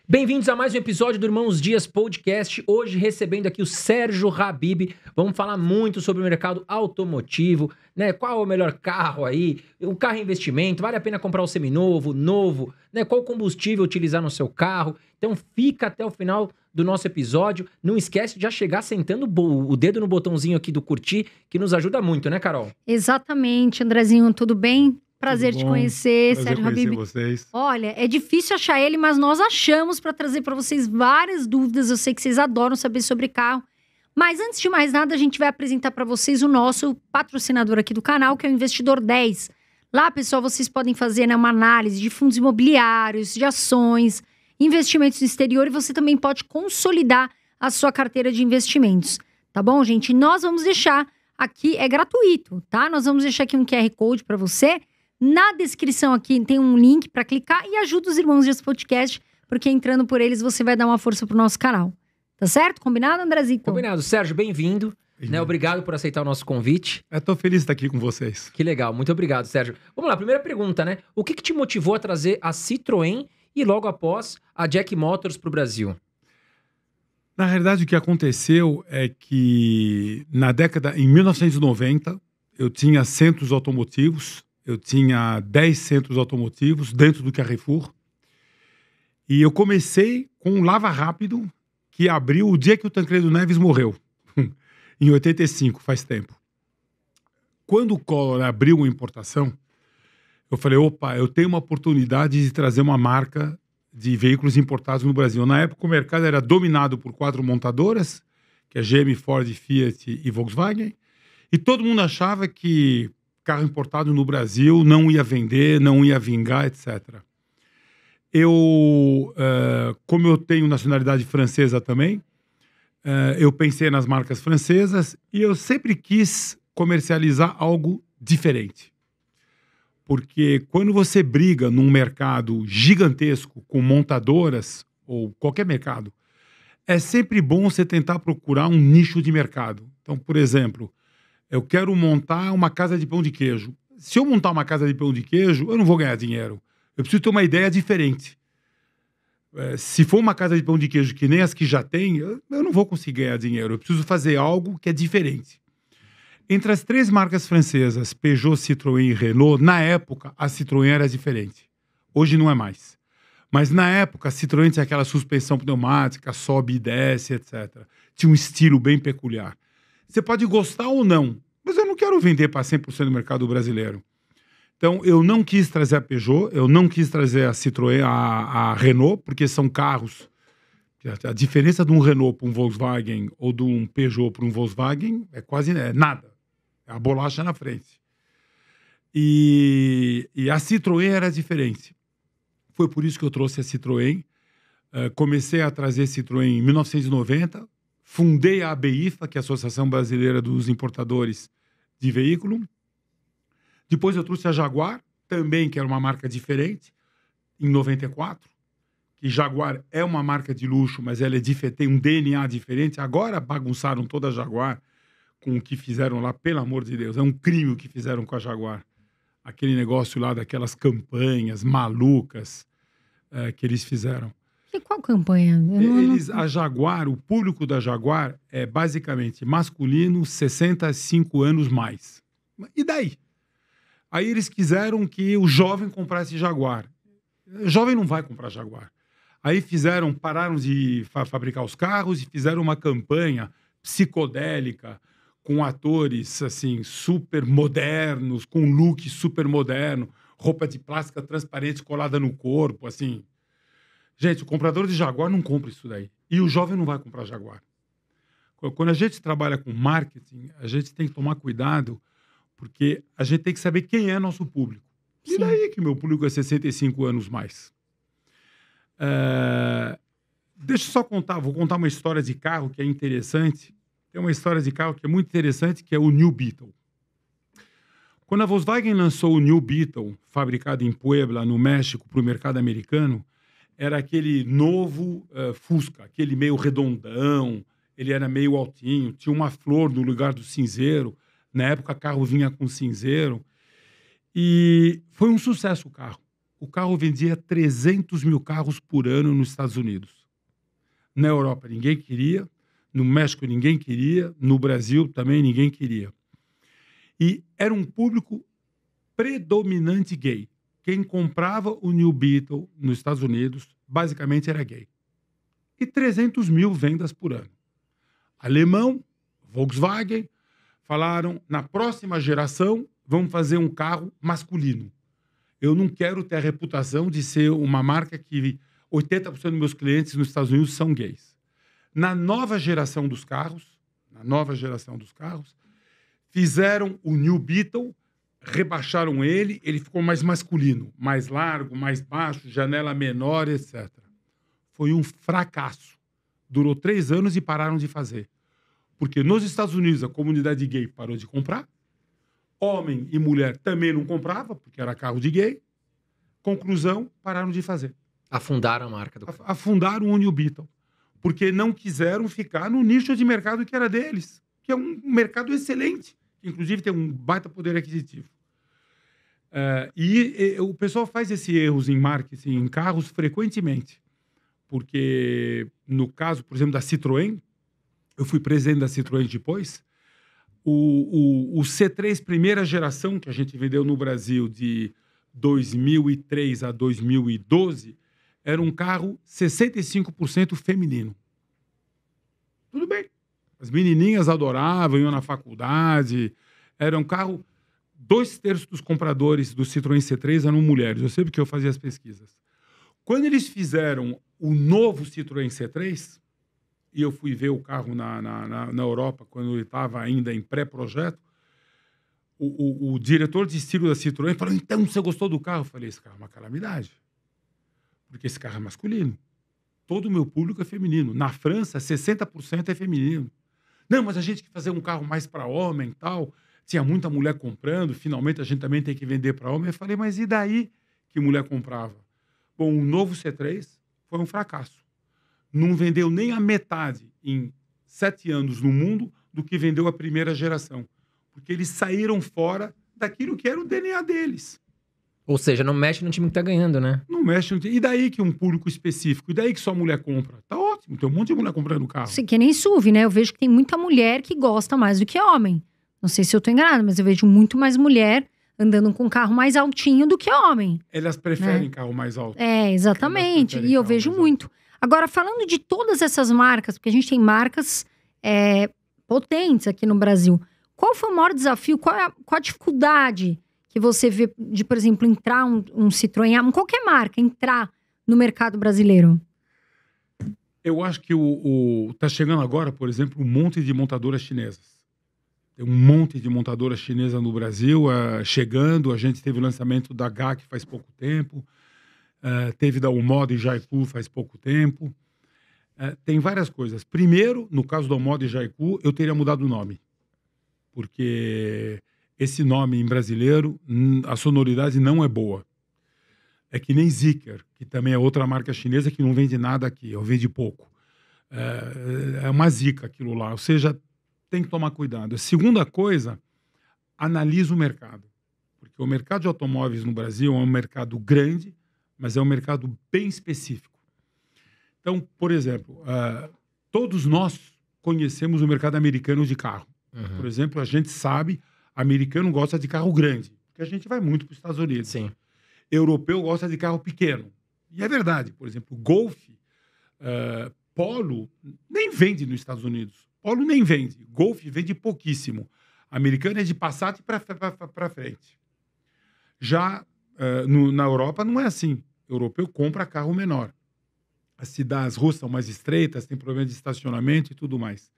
Bem-vindos a mais um episódio do Irmãos Dias Podcast. Hoje recebendo aqui o Sérgio Habib. Vamos falar muito sobre o mercado automotivo, né? Qual é o melhor carro aí? Um carro em investimento, vale a pena comprar o seminovo, novo, né? Qual combustível utilizar no seu carro? Então fica até o final do nosso episódio. Não esquece de já chegar sentando o dedo no botãozinho aqui do curtir, que nos ajuda muito, né, Carol? Exatamente, Andrezinho, tudo bem? Prazer te conhecer, Sérgio Habib. Vocês. Olha, é difícil achar ele, mas nós achamos para trazer para vocês várias dúvidas. Eu sei que vocês adoram saber sobre carro. Mas antes de mais nada, a gente vai apresentar para vocês o nosso patrocinador aqui do canal, que é o Investidor 10. Lá, pessoal, vocês podem fazer, né, uma análise de fundos imobiliários, de ações, investimentos no exterior, e você também pode consolidar a sua carteira de investimentos. Tá bom, gente? Nós vamos deixar aqui, é gratuito, tá? Nós vamos deixar aqui um QR Code para você. Na descrição aqui tem um link para clicar e ajuda os Irmãos Dias Podcast, porque entrando por eles você vai dar uma força pro nosso canal. Tá certo? Combinado, Andrezito? Combinado. Sérgio, bem-vindo. Né? Obrigado por aceitar o nosso convite. Eu tô feliz de estar aqui com vocês. Que legal. Muito obrigado, Sérgio. Vamos lá, primeira pergunta, né? O que te motivou a trazer a Citroën e logo após a Jack Motors para o Brasil? Na realidade, o que aconteceu é que em 1990, eu tinha centros automotivos. Eu tinha 10 centros automotivos dentro do Carrefour. E eu comecei com um Lava Rápido que abriu o dia que o Tancredo Neves morreu. Em 85, faz tempo. Quando o Collor abriu a importação, eu falei, opa, eu tenho uma oportunidade de trazer uma marca de veículos importados no Brasil. Na época, o mercado era dominado por 4 montadoras, que é GM, Ford, Fiat e Volkswagen. E todo mundo achava que carro importado no Brasil não ia vender, não ia vingar, etc. Como eu tenho nacionalidade francesa também, eu pensei nas marcas francesas e eu sempre quis comercializar algo diferente. Porque quando você briga num mercado gigantesco com montadoras, ou qualquer mercado, é sempre bom você tentar procurar um nicho de mercado. Então, por exemplo, eu quero montar uma casa de pão de queijo. Se eu montar uma casa de pão de queijo, eu não vou ganhar dinheiro. Eu preciso ter uma ideia diferente. Se for uma casa de pão de queijo que nem as que já tem, eu não vou conseguir ganhar dinheiro. Eu preciso fazer algo que é diferente. Entre as 3 marcas francesas, Peugeot, Citroën e Renault, na época, a Citroën era diferente. Hoje não é mais. Mas na época, a Citroën tinha aquela suspensão pneumática, sobe e desce, etc. Tinha um estilo bem peculiar. Você pode gostar ou não, mas eu não quero vender para 100% do mercado brasileiro. Então, eu não quis trazer a Peugeot, eu não quis trazer a Citroën, a Renault, porque são carros. A diferença de um Renault para um Volkswagen ou de um Peugeot para um Volkswagen é quase nada. É a bolacha na frente. E a Citroën era diferente. Foi por isso que eu trouxe a Citroën. Comecei a trazer a Citroën em 1990. Fundei a ABIFA, que é a Associação Brasileira dos Importadores de Veículo. Depois eu trouxe a Jaguar, também, que era uma marca diferente, em 94. Que Jaguar é uma marca de luxo, mas ela tem um DNA diferente. Agora bagunçaram toda a Jaguar com o que fizeram lá, pelo amor de Deus. É um crime o que fizeram com a Jaguar. Aquele negócio lá daquelas campanhas malucas que eles fizeram. E qual campanha? A Jaguar, o público da Jaguar é basicamente masculino, 65 anos mais. E daí? Aí eles quiseram que o jovem comprasse Jaguar. O jovem não vai comprar Jaguar. Aí pararam de fabricar os carros e fizeram uma campanha psicodélica com atores assim super modernos, com look super moderno, roupa de plástica transparente colada no corpo, assim. Gente, o comprador de Jaguar não compra isso daí. E o jovem não vai comprar Jaguar. Quando a gente trabalha com marketing, a gente tem que tomar cuidado, porque a gente tem que saber quem é nosso público. Sim. E daí que meu público é 65 anos mais. Deixa eu só contar, vou contar uma história de carro que é interessante. Tem uma história de carro que é muito interessante, que é o New Beetle. Quando a Volkswagen lançou o New Beetle, fabricado em Puebla, no México, para o mercado americano, era aquele novo Fusca, aquele meio redondão, ele era meio altinho, tinha uma flor no lugar do cinzeiro. Na época, o carro vinha com cinzeiro. E foi um sucesso o carro. o carro vendia 300 mil carros por ano nos Estados Unidos. Na Europa ninguém queria, no México ninguém queria, no Brasil também ninguém queria. E era um público predominante gay. Quem comprava o New Beetle nos Estados Unidos, basicamente era gay. E 300 mil vendas por ano. Alemão, Volkswagen, falaram, na próxima geração, vamos fazer um carro masculino. Eu não quero ter a reputação de ser uma marca que 80% dos meus clientes nos Estados Unidos são gays. Na nova geração dos carros, fizeram o New Beetle, rebaixaram ele ficou mais masculino, mais largo, mais baixo, janela menor, etc. Foi um fracasso. Durou 3 anos e pararam de fazer. Porque nos Estados Unidos a comunidade gay parou de comprar, homem e mulher também não comprava, porque era carro de gay. Conclusão, pararam de fazer. Afundaram a marca do carro. Afundaram o New Beetle. Porque não quiseram ficar no nicho de mercado que era deles. Que é um mercado excelente. Que inclusive tem um baita poder aquisitivo. O pessoal faz esses erros em marketing, em carros, frequentemente. Porque no caso, por exemplo, da Citroën, eu fui presidente da Citroën depois, o C3 primeira geração, que a gente vendeu no Brasil de 2003 a 2012, era um carro 65% feminino. Tudo bem. As menininhas adoravam, iam na faculdade. Era um carro... 2/3 dos compradores do Citroën C3 eram mulheres. Eu sei porque eu fazia as pesquisas. Quando eles fizeram o novo Citroën C3, e eu fui ver o carro na Europa, quando ele estava ainda em pré-projeto, o diretor de estilo da Citroën falou, então, você gostou do carro? Eu falei, esse carro é uma calamidade. Porque esse carro é masculino. Todo o meu público é feminino. Na França, 60% é feminino. Não, mas a gente quer fazer um carro mais para homem e tal. Tinha muita mulher comprando. Finalmente, a gente também tem que vender para homem. Eu falei, mas e daí que mulher comprava? Bom, o novo C3 foi um fracasso. Não vendeu nem a metade em 7 anos no mundo do que vendeu a primeira geração. Porque eles saíram fora daquilo que era o DNA deles. Ou seja, não mexe no time que tá ganhando, né? Não mexe no time. E daí que um público específico? E daí que só mulher compra? Tá ótimo, tem um monte de mulher comprando carro. Isso aqui é nem SUV, né? Eu vejo que tem muita mulher que gosta mais do que homem. Não sei se eu tô enganada, mas eu vejo muito mais mulher andando com um carro mais altinho do que homem. Elas preferem carro mais alto. É, exatamente. E eu vejo muito. Agora, falando de todas essas marcas, porque a gente tem marcas potentes aqui no Brasil, qual foi o maior desafio, qual a dificuldade que você vê de, por exemplo, entrar um Citroën, qualquer marca, entrar no mercado brasileiro? Eu acho que tá chegando agora, por exemplo, um monte de montadoras chinesas. Tem um monte de montadoras chinesas no Brasil chegando. A gente teve o lançamento da GAC faz pouco tempo. Teve da Umoda e Jaiku faz pouco tempo. Tem várias coisas. Primeiro, no caso da Umoda e Jaiku, eu teria mudado o nome. Porque esse nome em brasileiro, a sonoridade não é boa. É que nem Zeekr, que também é outra marca chinesa que não vende nada aqui, ou vende pouco. É uma zica aquilo lá. Ou seja, tem que tomar cuidado. A segunda coisa, analisa o mercado. Porque o mercado de automóveis no Brasil é um mercado grande, mas é um mercado bem específico. Então, por exemplo, todos nós conhecemos o mercado americano de carro. Por exemplo, a gente sabe, americano gosta de carro grande, porque a gente vai muito para os Estados Unidos. Sim. Europeu gosta de carro pequeno. E é verdade. Por exemplo, Golf, Polo, nem vende nos Estados Unidos. Polo nem vende. Golf vende pouquíssimo. Americano é de Passat para frente. Já na Europa não é assim. O europeu compra carro menor. As ruas são mais estreitas, tem problema de estacionamento e tudo mais.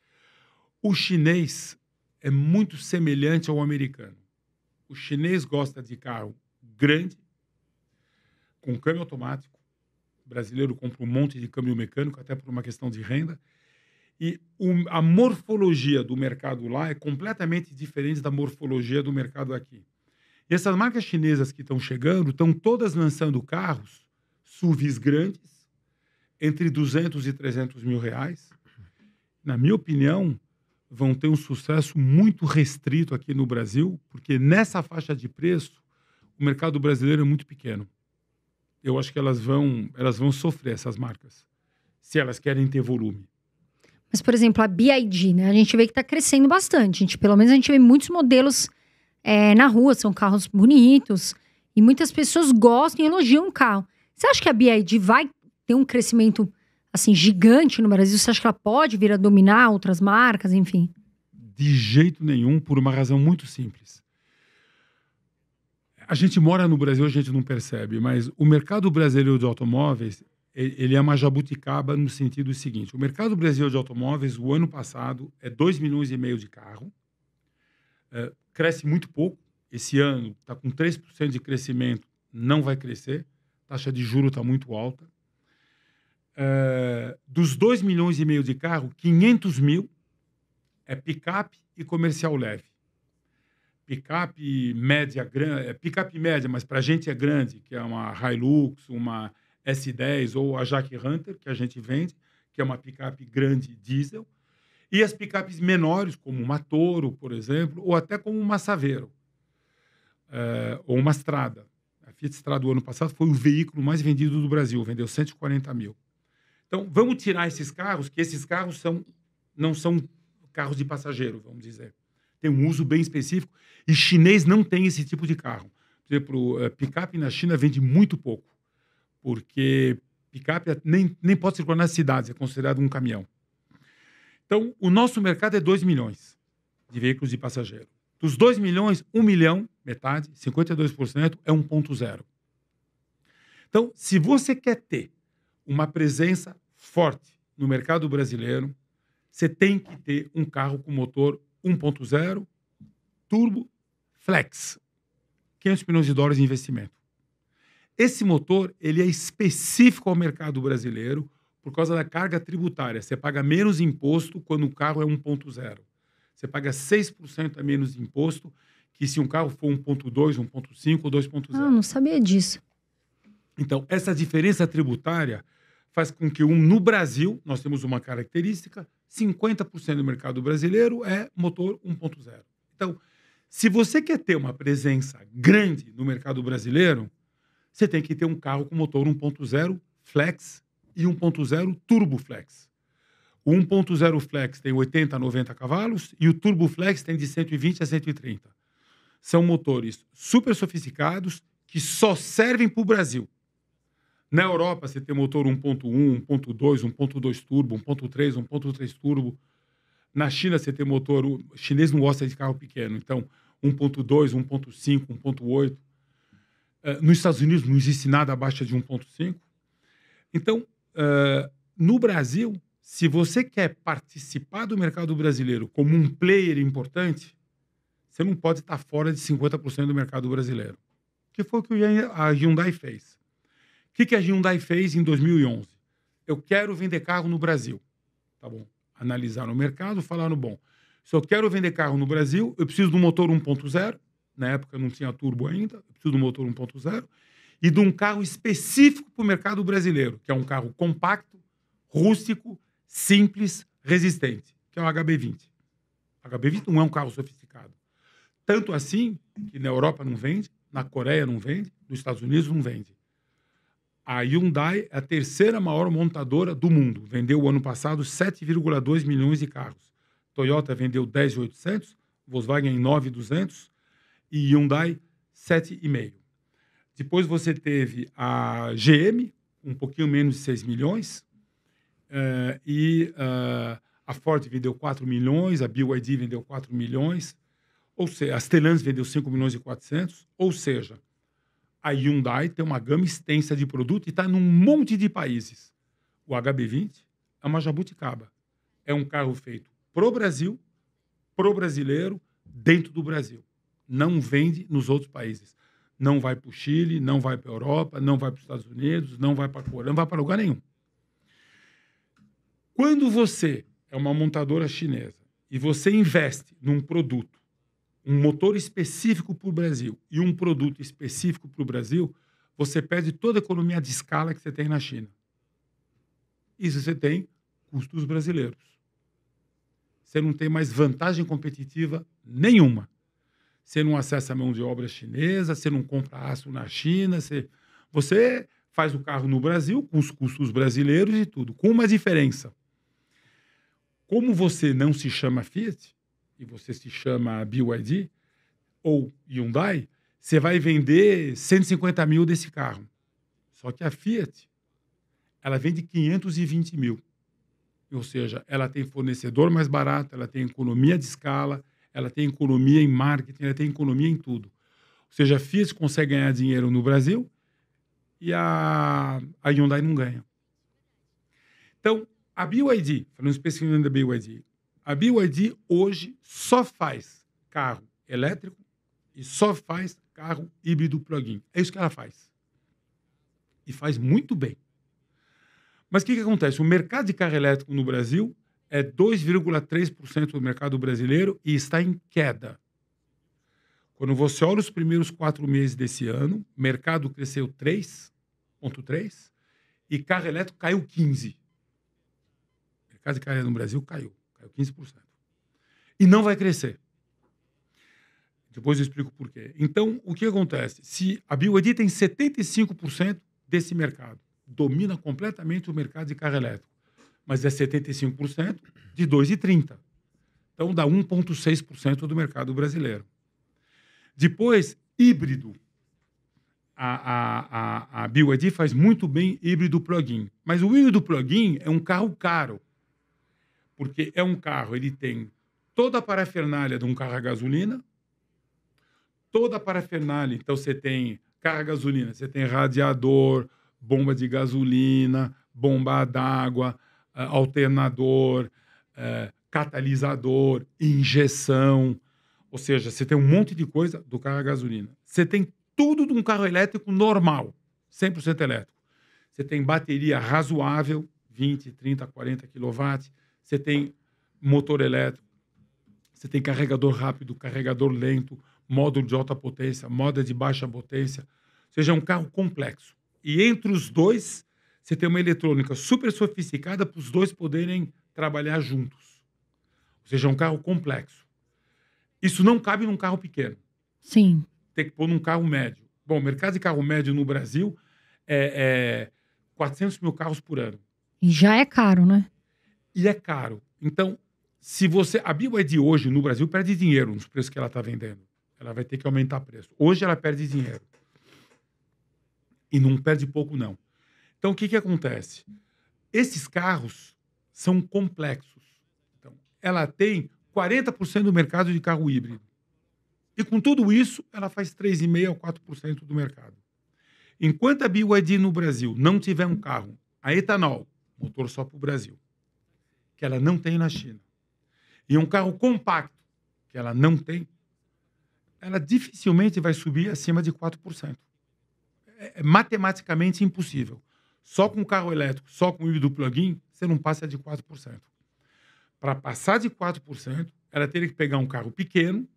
O chinês é muito semelhante ao americano. O chinês gosta de carro grande, com câmbio automático. O brasileiro compra um monte de câmbio mecânico, até por uma questão de renda. E a morfologia do mercado lá é completamente diferente da morfologia do mercado aqui. E essas marcas chinesas que estão chegando, estão todas lançando carros, SUVs grandes, entre 200 e 300 mil reais. Na minha opinião, vão ter um sucesso muito restrito aqui no Brasil, porque nessa faixa de preço, o mercado brasileiro é muito pequeno. eu acho que elas vão sofrer, essas marcas, se elas querem ter volume. Mas, por exemplo, a BYD, né? A gente vê que tá crescendo bastante. Pelo menos a gente vê muitos modelos na rua, são carros bonitos. E muitas pessoas gostam e elogiam o carro. Você acha que a BYD vai ter um crescimento, assim, gigante no Brasil? Você acha que ela pode vir a dominar outras marcas, enfim? De jeito nenhum, por uma razão muito simples. A gente mora no Brasil, a gente não percebe, mas o mercado brasileiro de automóveis, ele é uma jabuticaba no sentido seguinte. O mercado brasileiro de automóveis, o ano passado, é 2,5 milhões de carro. Cresce muito pouco. Esse ano está com 3% de crescimento, não vai crescer. A taxa de juros está muito alta. Dos 2,5 milhões de carro, 500 mil é picape e comercial leve. Picape média, picape média, mas para a gente é grande, que é uma Hilux, uma S10 ou a Jack Hunter, que a gente vende, que é uma picape grande diesel. E as picapes menores, como uma Toro, por exemplo, ou até como uma Saveiro, ou uma Strada. A Fiat Strada do ano passado foi o veículo mais vendido do Brasil, vendeu 140 mil. Então, vamos tirar esses carros, que esses carros não são carros de passageiro, vamos dizer. Tem um uso bem específico, e chinês não tem esse tipo de carro. Por exemplo, picape na China vende muito pouco, porque picape nem pode circular nas cidades, é considerado um caminhão. Então, o nosso mercado é 2 milhões de veículos de passageiro. Dos 2 milhões, 1 milhão, metade, 52%, é 1.0. Então, se você quer ter uma presença forte no mercado brasileiro, você tem que ter um carro com motor 1.0, turbo, flex, $500 milhões de investimento. Esse motor, ele é específico ao mercado brasileiro por causa da carga tributária. Você paga menos imposto quando o carro é 1.0. Você paga 6% a menos de imposto que se um carro for 1.2, 1.5 ou 2.0. Ah, não sabia disso. Então, essa diferença tributária faz com que no Brasil, nós temos uma característica, 50% do mercado brasileiro é motor 1.0. Então, se você quer ter uma presença grande no mercado brasileiro, você tem que ter um carro com motor 1.0 flex e 1.0 turbo flex. O 1.0 flex tem 80 a 90 cavalos e o turbo flex tem de 120 a 130. São motores super sofisticados que só servem para o Brasil. Na Europa, você tem motor 1.1, 1.2, 1.2 turbo, 1.3, 1.3 turbo. Na China, você tem motor... O chinês não gosta de carro pequeno, então 1.2, 1.5, 1.8. Nos Estados Unidos não existe nada abaixo de 1.5. Então, no Brasil, se você quer participar do mercado brasileiro como um player importante, você não pode estar fora de 50% do mercado brasileiro. Que foi o que a Hyundai fez. O que a Hyundai fez em 2011? Eu quero vender carro no Brasil. Tá bom. Analisaram o mercado, falaram, bom, se eu quero vender carro no Brasil, eu preciso de um motor 1.0, na época não tinha turbo ainda, eu preciso de um motor 1.0, e de um carro específico para o mercado brasileiro, que é um carro compacto, rústico, simples, resistente, que é o HB20. O HB20 não é um carro sofisticado. Tanto assim que na Europa não vende, na Coreia não vende, nos Estados Unidos não vende. A Hyundai é a terceira maior montadora do mundo. Vendeu o ano passado 7,2 milhões de carros. Toyota vendeu 10.800, Volkswagen 9.200 e Hyundai 7,5. Depois você teve a GM, um pouquinho menos de 6 milhões, a Ford vendeu 4 milhões, a BYD vendeu 4 milhões, ou seja, a Stellantis vendeu 5 milhões e 400, ou seja, a Hyundai tem uma gama extensa de produto e está num monte de países. O HB20 é uma jabuticaba. É um carro feito pro Brasil, pro brasileiro, dentro do Brasil. Não vende nos outros países. Não vai para o Chile, não vai para a Europa, não vai para os Estados Unidos, não vai para a Coreia, não vai para lugar nenhum. Quando você é uma montadora chinesa e você investe num produto, um motor específico para o Brasil e um produto específico para o Brasil, você perde toda a economia de escala que você tem na China. Isso você tem custos brasileiros. Você não tem mais vantagem competitiva nenhuma. Você não acessa a mão de obra chinesa, você não compra aço na China, você faz o carro no Brasil, com os custos brasileiros e tudo, com uma diferença. Como você não se chama Fiat, e você se chama BYD ou Hyundai, você vai vender 150 mil desse carro. Só que a Fiat, ela vende 520 mil. Ou seja, ela tem fornecedor mais barato, ela tem economia de escala, ela tem economia em marketing, ela tem economia em tudo. Ou seja, a Fiat consegue ganhar dinheiro no Brasil e a Hyundai não ganha. Então, a BYD, falando especificamente da BYD, a BYD hoje só faz carro elétrico e só faz carro híbrido plug-in. É isso que ela faz. E faz muito bem. Mas o que acontece? O mercado de carro elétrico no Brasil é 2,3% do mercado brasileiro e está em queda. Quando você olha os primeiros 4 meses desse ano, o mercado cresceu 3,3% e carro elétrico caiu 15%. O mercado de carro elétrico no Brasil caiu 15%. E não vai crescer. Depois eu explico por quê. Então, o que acontece? Se a BYD tem 75% desse mercado, domina completamente o mercado de carro elétrico, mas é 75% de 2,30%. Então, dá 1,6% do mercado brasileiro. Depois, híbrido. A BYD faz muito bem híbrido plug-in. Mas o híbrido plug-in é um carro caro. Porque é um carro, ele tem toda a parafernália de um carro a gasolina, toda a parafernália. Então, você tem carro a gasolina, você tem radiador, bomba de gasolina, bomba d'água, alternador, catalisador, injeção. Ou seja, você tem um monte de coisa do carro a gasolina. Você tem tudo de um carro elétrico normal, 100% elétrico. Você tem bateria razoável, 20, 30, 40 kW. Você tem motor elétrico. Você tem carregador rápido, carregador lento, módulo de alta potência, modo de baixa potência. Ou seja, é um carro complexo. E entre os dois, você tem uma eletrônica super sofisticada para os dois poderem trabalhar juntos. Ou seja, é um carro complexo. Isso não cabe num carro pequeno. Sim. Tem que pôr num carro médio. Bom, o mercado de carro médio no Brasil é 400 mil carros por ano. E já é caro, né? E é caro. Então, se você... A BYD hoje no Brasil perde dinheiro nos preços que ela está vendendo. Ela vai ter que aumentar o preço. Hoje ela perde dinheiro. E não perde pouco, não. Então, o que acontece? Esses carros são complexos. Então, ela tem 40% do mercado de carro híbrido. E com tudo isso, ela faz 3,5% a 4% do mercado. Enquanto a BYD no Brasil não tiver um carro a etanol, motor só para o Brasil, que ela não tem na China, e um carro compacto, que ela não tem, ela dificilmente vai subir acima de 4%. É matematicamente impossível. Só com carro elétrico, só com híbrido plug-in, você não passa de 4%. Para passar de 4%, ela teria que pegar um carro pequeno,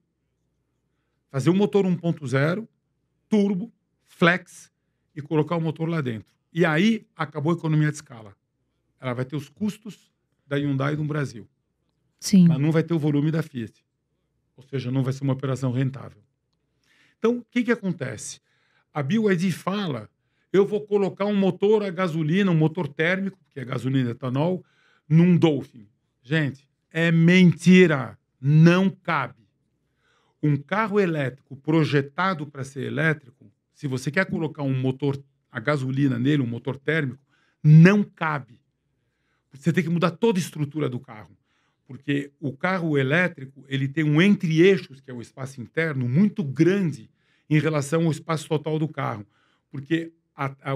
fazer um motor 1.0, turbo, flex, e colocar o motor lá dentro. E aí, acabou a economia de escala. Ela vai ter os custos da Hyundai no Brasil. Sim. Mas não vai ter o volume da Fiat. Ou seja, não vai ser uma operação rentável. Então, o que acontece? A BYD fala, eu vou colocar um motor a gasolina, um motor térmico, que é gasolina e etanol, num Dolphin. Gente, é mentira. Não cabe. Um carro elétrico projetado para ser elétrico, se você quer colocar um motor a gasolina nele, um motor térmico, não cabe. Você tem que mudar toda a estrutura do carro. Porque o carro elétrico, ele tem um entre-eixos, que é o espaço interno, muito grande em relação ao espaço total do carro. Porque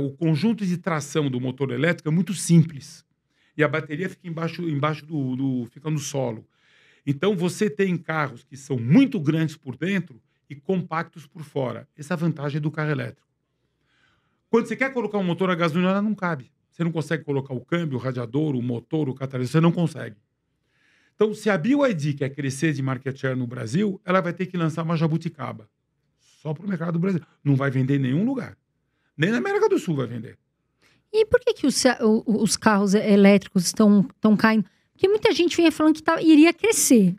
o conjunto de tração do motor elétrico é muito simples. E a bateria fica embaixo fica no solo. Então, você tem carros que são muito grandes por dentro e compactos por fora. Essa é a vantagem do carro elétrico. Quando você quer colocar um motor a gasolina, ela não cabe. Você não consegue colocar o câmbio, o radiador, o motor, o catalisador. Você não consegue. Então, se a BYD quer crescer de market share no Brasil, ela vai ter que lançar uma jabuticaba. Só para o mercado do Brasil. Não vai vender em nenhum lugar. Nem na América do Sul vai vender. E por que os carros elétricos estão caindo? Porque muita gente vinha falando que iria crescer.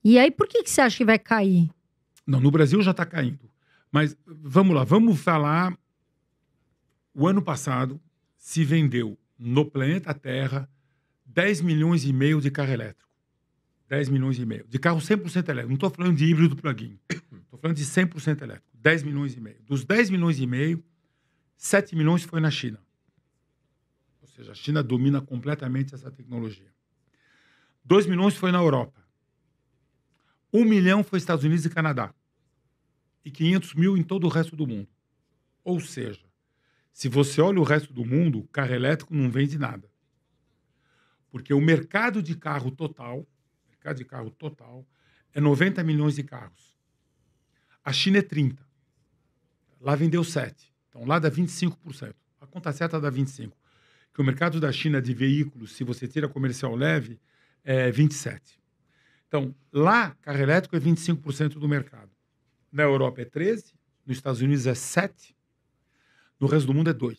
E aí, por que você acha que vai cair? Não, no Brasil já está caindo. Mas vamos lá, vamos falar o ano passado se vendeu no planeta Terra 10 milhões e meio de carro elétrico. 10 milhões e meio. De carro 100% elétrico. Não estou falando de híbrido plug-in. Estou falando de 100% elétrico. 10 milhões e meio. Dos 10 milhões e meio, 7 milhões foi na China. Ou seja, a China domina completamente essa tecnologia. 2 milhões foi na Europa. 1 milhão foi Estados Unidos e Canadá. E 500 mil em todo o resto do mundo. Ou seja, se você olha o resto do mundo, carro elétrico não vende nada. Porque o mercado de carro total é 90 milhões de carros. A China é 30. Lá vendeu 7. Então lá dá 25%. A conta certa dá 25%. Que o mercado da China de veículos, se você tira comercial leve, é 27%. Então, lá, carro elétrico é 25% do mercado. Na Europa é 13%, nos Estados Unidos é 7%, no resto do mundo é 2%.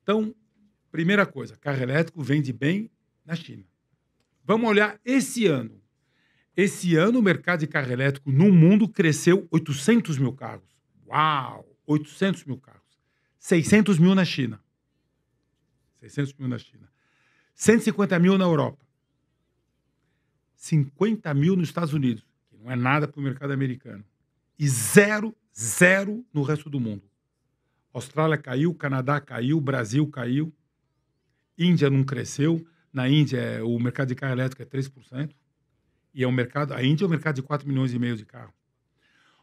Então, primeira coisa, carro elétrico vende bem na China. Vamos olhar esse ano. Esse ano, o mercado de carro elétrico no mundo cresceu 800 mil carros. Uau! 800 mil carros. 600 mil na China. 600 mil na China. 150 mil na Europa. 50 mil nos Estados Unidos, que não é nada para o mercado americano. E zero no resto do mundo. Austrália caiu, Canadá caiu, Brasil caiu. Índia não cresceu. Na Índia, o mercado de carro elétrico é 3%. E a Índia é um mercado de 4 milhões e meio de carro.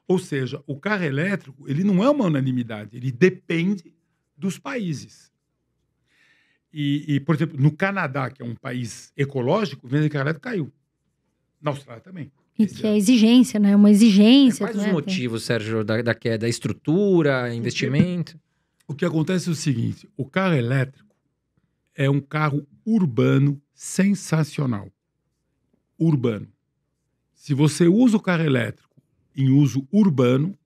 Ou seja, o carro elétrico, ele não é uma unanimidade, ele depende dos países. E, por exemplo, no Canadá, que é um país ecológico, o venda de carro elétrico caiu. Na Austrália também. E que é exigência, né? Uma exigência. Quais os motivos, Sérgio, da queda? Estrutura, investimento? O que acontece é o seguinte, o carro elétrico é um carro urbano sensacional. Urbano. Se você usa o carro elétrico em uso urbano,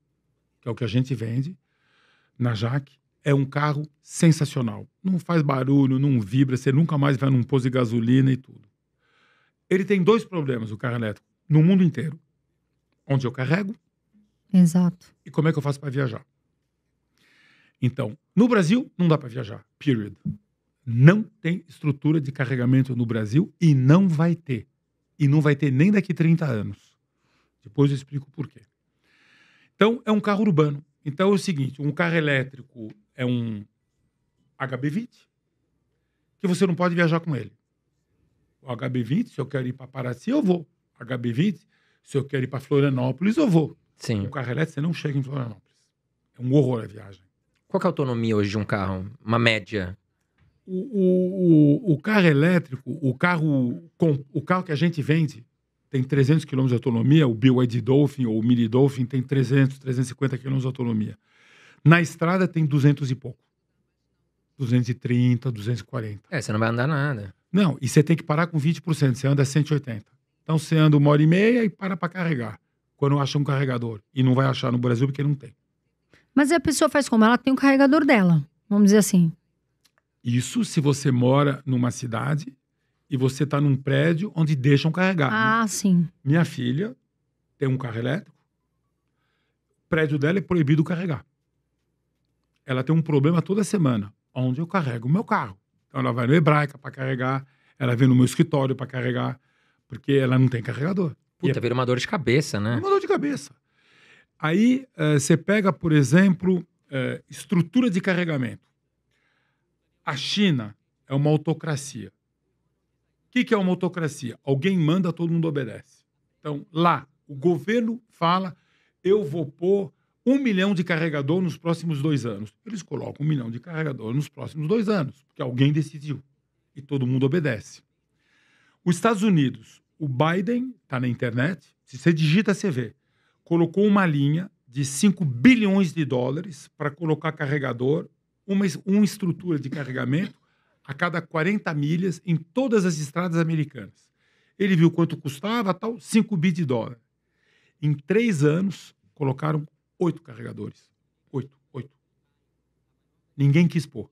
que é o que a gente vende, na Jaque, é um carro sensacional. Não faz barulho, não vibra, você nunca mais vai num posto de gasolina e tudo. Ele tem 2 problemas, o carro elétrico, no mundo inteiro. Onde eu carrego. Exato. E como é que eu faço para viajar. Então, no Brasil, não dá para viajar. Period. Não tem estrutura de carregamento no Brasil e não vai ter. E não vai ter nem daqui 30 anos. Depois eu explico por quê. Então, é um carro urbano. Então, é o seguinte, um carro elétrico é um HB20, que você não pode viajar com ele. O HB20, se eu quero ir para Paraty, eu vou. HB20, se eu quero ir para Florianópolis, eu vou. Sim. O carro elétrico, você não chega em Florianópolis. É um horror a viagem. Qual que é a autonomia hoje de um carro? Uma média? O carro elétrico, o carro que a gente vende, tem 300 km de autonomia. O BYD Dolphin ou o Mini Dolphin tem 300, 350 km de autonomia. Na estrada tem 200 e pouco. 230, 240. Você não vai andar nada. Não, e você tem que parar com 20%, você anda 180. Então você anda 1h30 e para carregar. Quando acha um carregador. E não vai achar no Brasil porque não tem. Mas a pessoa faz como? Ela tem o carregador dela, vamos dizer assim. Isso se você mora numa cidade e você está num prédio onde deixam carregar. Ah, sim. Minha filha tem um carro elétrico. O prédio dela é proibido carregar. Ela tem um problema toda semana, onde eu carrego o meu carro. Então ela vai no Hebraica para carregar, ela vem no meu escritório para carregar, porque ela não tem carregador. Puta, vira uma dor de cabeça, né? Uma dor de cabeça. Aí você pega, por exemplo, estrutura de carregamento. A China é uma autocracia. O que é uma autocracia? Alguém manda, todo mundo obedece. Então, lá, o governo fala, eu vou pôr 1 milhão de carregador nos próximos 2 anos. Eles colocam 1 milhão de carregador nos próximos 2 anos, porque alguém decidiu. E todo mundo obedece. Os Estados Unidos, o Biden, está na internet, se você digita, você vê, colocou uma linha de 5 bilhões de dólares para colocar carregador, uma estrutura de carregamento a cada 40 milhas em todas as estradas americanas. Ele viu quanto custava, tal, 5 bi de dólar. Em 3 anos, colocaram 8 carregadores. 8. Ninguém quis pôr.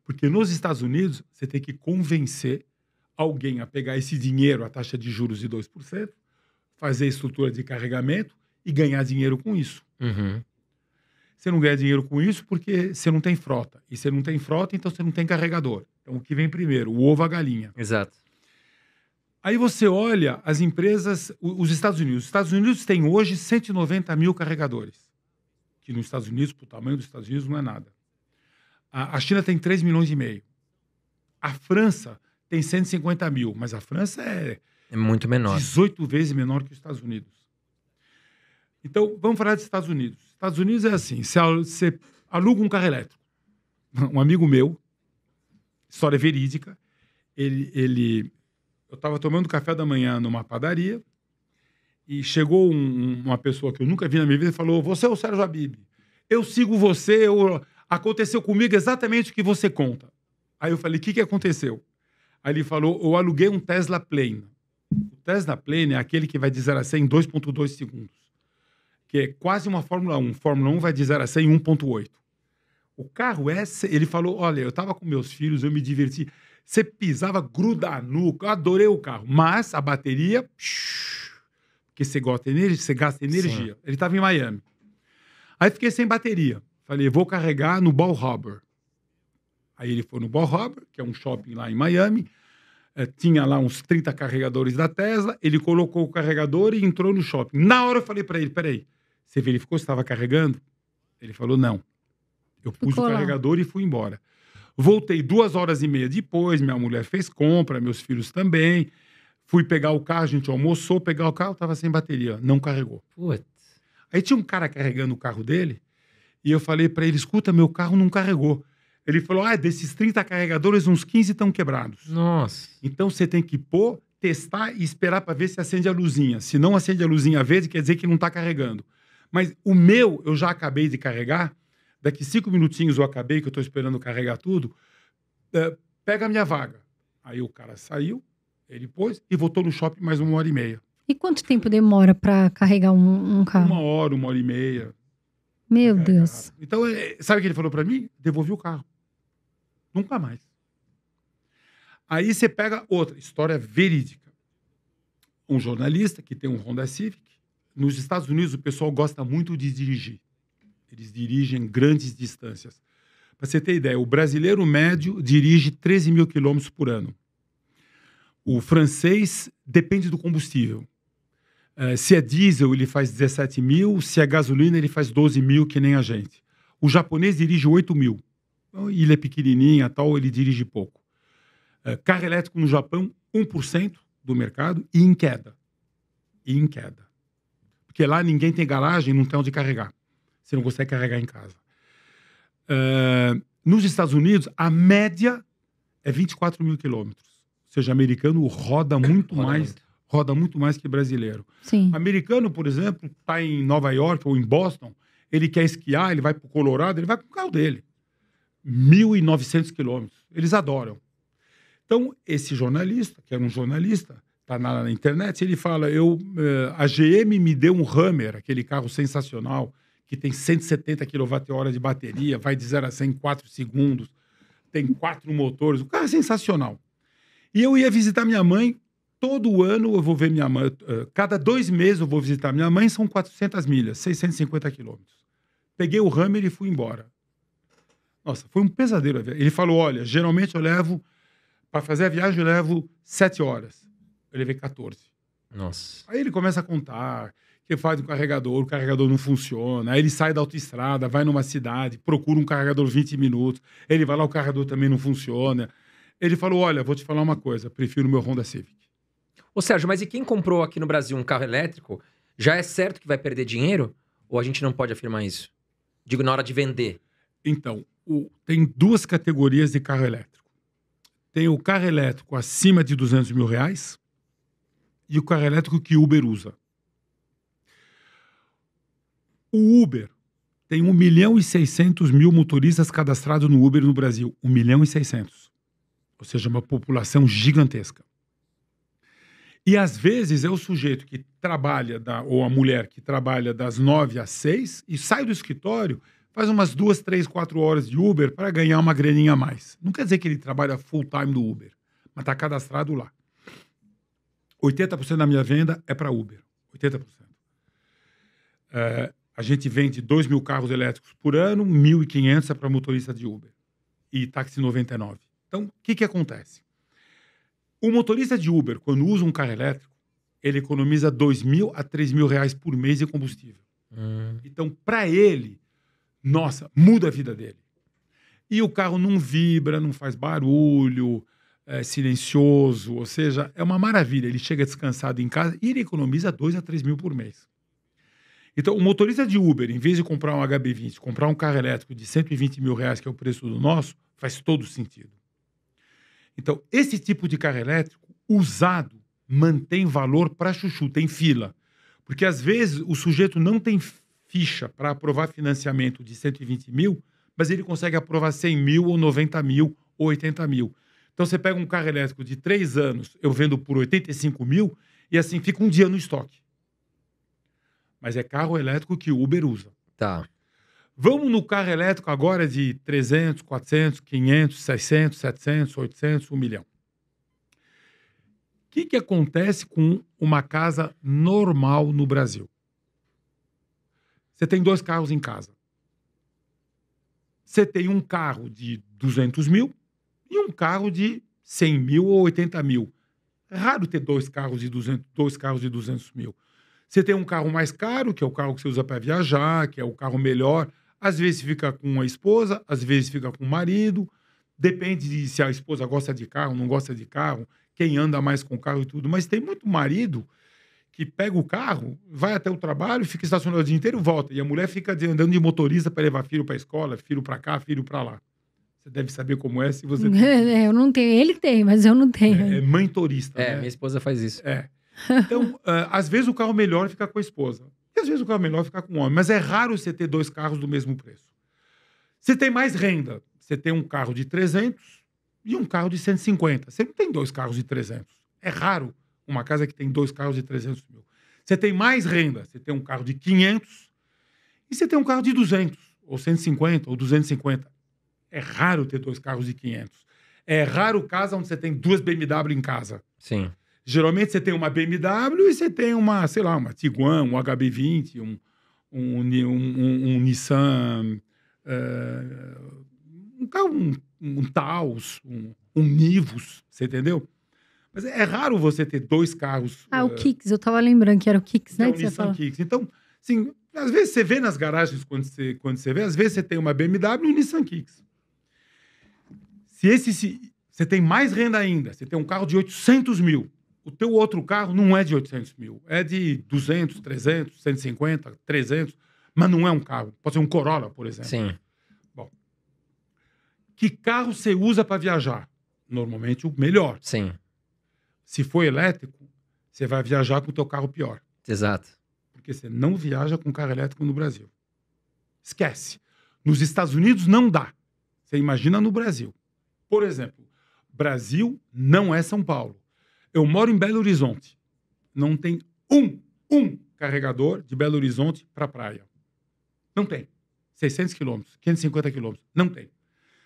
Porque nos Estados Unidos, você tem que convencer alguém a pegar esse dinheiro, a taxa de juros de 2%, fazer estrutura de carregamento e ganhar dinheiro com isso. Uhum. Você não ganha dinheiro com isso porque você não tem frota. E você não tem frota, então você não tem carregador. Então, o que vem primeiro? O ovo, a galinha. Exato. Aí você olha as empresas, os Estados Unidos. Os Estados Unidos têm hoje 190 mil carregadores. Que nos Estados Unidos, para o tamanho dos Estados Unidos, não é nada. A China tem 3,5 milhões. A França tem 150 mil, mas a França é muito menor. 18 vezes menor que os Estados Unidos. Então, vamos falar dos Estados Unidos. Estados Unidos é assim, você aluga um carro elétrico. Um amigo meu, história verídica, eu estava tomando café da manhã numa padaria e chegou uma pessoa que eu nunca vi na minha vida e falou: você é o Sérgio Habib, eu sigo você, aconteceu comigo exatamente o que você conta. Aí eu falei: o que aconteceu? Aí ele falou: eu aluguei um Tesla Plane. O Tesla Plane é aquele que vai de 0 a 100 em 2,2 segundos. Que é quase uma Fórmula 1. Fórmula 1 vai de 0 a 100 em 1,8. O carro ele falou: olha, eu estava com meus filhos, eu me diverti. Você pisava, gruda a nuca, eu adorei o carro. Mas a bateria, porque você gasta energia. Sim. Ele estava em Miami. Aí fiquei sem bateria. Falei: vou carregar no Bal Harbour. Aí ele foi no Bal Harbour, que é um shopping lá em Miami. Tinha lá uns 30 carregadores da Tesla. Ele colocou o carregador e entrou no shopping. Na hora eu falei para ele: peraí, você verificou se estava carregando? Ele falou: não. Eu pus o carregador e fui embora. Voltei 2h30 depois, minha mulher fez compra, meus filhos também. Fui pegar o carro, a gente almoçou, pegar o carro, estava sem bateria, não carregou. Putz. Aí tinha um cara carregando o carro dele e eu falei para ele: escuta, meu carro não carregou. Ele falou: desses 30 carregadores, uns 15 estão quebrados. Nossa. Então você tem que pôr, testar e esperar para ver se acende a luzinha. Se não acende a luzinha verde, quer dizer que não está carregando. Mas o meu, eu já acabei de carregar. Daqui 5 minutinhos eu acabei, que eu estou esperando carregar tudo. Pega a minha vaga. Aí o cara saiu, ele pôs e voltou no shopping mais 1h30. E quanto tempo demora para carregar um carro? 1 hora, 1h30. Meu Deus. Então, sabe o que ele falou para mim? Devolvi o carro. Nunca mais. Aí você pega outra história verídica. Um jornalista que tem um Honda Civic. Nos Estados Unidos, o pessoal gosta muito de dirigir. Eles dirigem grandes distâncias. Para você ter ideia, o brasileiro médio dirige 13 mil quilômetros por ano. O francês depende do combustível. Se é diesel, ele faz 17 mil. Se é gasolina, ele faz 12 mil, que nem a gente. O japonês dirige 8 mil. Então, ilha pequenininha, tal, ele dirige pouco. Carro elétrico no Japão, 1% do mercado e em queda. Porque lá ninguém tem garagem, não tem onde carregar. Você não consegue carregar em casa. Nos Estados Unidos, a média é 24 mil quilômetros. Ou seja, americano roda muito mais que brasileiro. Sim. Americano, por exemplo, está em Nova York ou em Boston, ele quer esquiar, ele vai para o Colorado, ele vai com o carro dele. 1.900 quilômetros. Eles adoram. Então, esse jornalista, que era um jornalista, está na internet, ele fala: a GM me deu um Hummer, aquele carro sensacional, que tem 170 kWh de bateria, vai de 0 a 100 em 4 segundos, tem 4 motores, o carro é sensacional. E eu ia visitar minha mãe, todo ano eu vou ver minha mãe, cada 2 meses eu vou visitar minha mãe, são 400 milhas, 650 quilômetros. Peguei o Hummer e fui embora. Nossa, foi um pesadelo. Ele falou: olha, geralmente eu levo, para fazer a viagem eu levo 7 horas. Eu levei 14. Nossa. Aí ele começa a contar que faz o carregador não funciona. Aí ele sai da autoestrada, vai numa cidade, procura um carregador 20 minutos. Ele vai lá, o carregador também não funciona. Ele falou: olha, vou te falar uma coisa, prefiro o meu Honda Civic. Ô Sérgio, mas e quem comprou aqui no Brasil um carro elétrico, já é certo que vai perder dinheiro? Ou a gente não pode afirmar isso? Digo, na hora de vender. Então, tem 2 categorias de carro elétrico. Tem o carro elétrico acima de R$200 mil e o carro elétrico que o Uber usa. O Uber tem 1.600.000 motoristas cadastrados no Uber no Brasil. 1.600.000. Ou seja, uma população gigantesca. E, às vezes, é o sujeito que trabalha, ou a mulher que trabalha das 9 às 6 e sai do escritório, faz umas 2, 3, 4 horas de Uber para ganhar uma graninha a mais. Não quer dizer que ele trabalha full time no Uber, mas está cadastrado lá. 80% da minha venda é para Uber. 80%. A gente vende 2.000 carros elétricos por ano, 1.500 é para motorista de Uber e táxi 99. Então, o que acontece? O motorista de Uber, quando usa um carro elétrico, ele economiza R$2.000 a R$3.000 por mês de combustível. Então, para ele, nossa, muda a vida dele. E o carro não vibra, não faz barulho, é silencioso, ou seja, é uma maravilha. Ele chega descansado em casa e ele economiza 2 a 3 mil por mês. Então, o motorista de Uber, em vez de comprar um HB20, comprar um carro elétrico de R$120 mil, que é o preço do nosso, faz todo sentido. Então, esse tipo de carro elétrico, usado, mantém valor para chuchu, tem fila. Porque, às vezes, o sujeito não tem ficha para aprovar financiamento de 120 mil, mas ele consegue aprovar 100 mil, ou 90 mil, ou 80 mil. Então, você pega um carro elétrico de 3 anos, eu vendo por 85 mil, e assim fica um dia no estoque. Mas é carro elétrico que o Uber usa. Tá. Vamos no carro elétrico agora de 300, 400, 500, 600, 700, 800, 1 milhão. O que acontece com uma casa normal no Brasil? Você tem 2 carros em casa. Você tem um carro de 200 mil e um carro de 100 mil ou 80 mil. É raro ter 2 carros de 200 mil. Você tem um carro mais caro, que é o carro que você usa para viajar, que é o carro melhor. Às vezes fica com a esposa, às vezes fica com o marido. Depende de se a esposa gosta de carro, não gosta de carro, quem anda mais com o carro e tudo. Mas tem muito marido que pega o carro, vai até o trabalho, fica estacionado o dia inteiro e volta. E a mulher fica andando de motorista para levar filho para a escola, filho para cá, filho para lá. Você deve saber como é se você tem. Eu não tenho. Ele tem, mas eu não tenho. É mãe turista. É, né? minha esposa faz isso. É. Então, às vezes o carro melhor fica com a esposa. E às vezes o carro melhor fica com o homem. Mas é raro você ter 2 carros do mesmo preço. Você tem mais renda. Você tem um carro de 300 e um carro de 150. Você não tem 2 carros de 300. É raro uma casa que tem 2 carros de 300 mil. Você tem mais renda. Você tem um carro de 500 e você tem um carro de 200, ou 150, ou 250. É raro ter 2 carros de 500. É raro casa onde você tem 2 BMW em casa. Sim. Geralmente você tem uma BMW e você tem uma, sei lá, uma Tiguan, um HB20, um Nissan, um carro, um Taos, um Nivus, você entendeu? Mas é raro você ter 2 carros. O Kicks, eu tava lembrando que era o Kicks, né? É o Que você Nissan falou. Kicks. Então, assim, às vezes você vê nas garagens, quando você vê, às vezes você tem uma BMW e um Nissan Kicks. Se você tem mais renda ainda, você tem um carro de 800 mil, o teu outro carro não é de 800 mil, é de 200, 300, 150, 300, mas não é um carro. Pode ser um Corolla, por exemplo. Sim. Bom, que carro você usa para viajar? Normalmente o melhor. Sim. Se for elétrico, você vai viajar com o teu carro pior. Exato. Porque você não viaja com carro elétrico no Brasil. Esquece. Nos Estados Unidos não dá. Você imagina no Brasil. Por exemplo, Brasil não é São Paulo. Eu moro em Belo Horizonte. Não tem um carregador de Belo Horizonte para praia. Não tem. 600 quilômetros, 550 quilômetros. Não tem.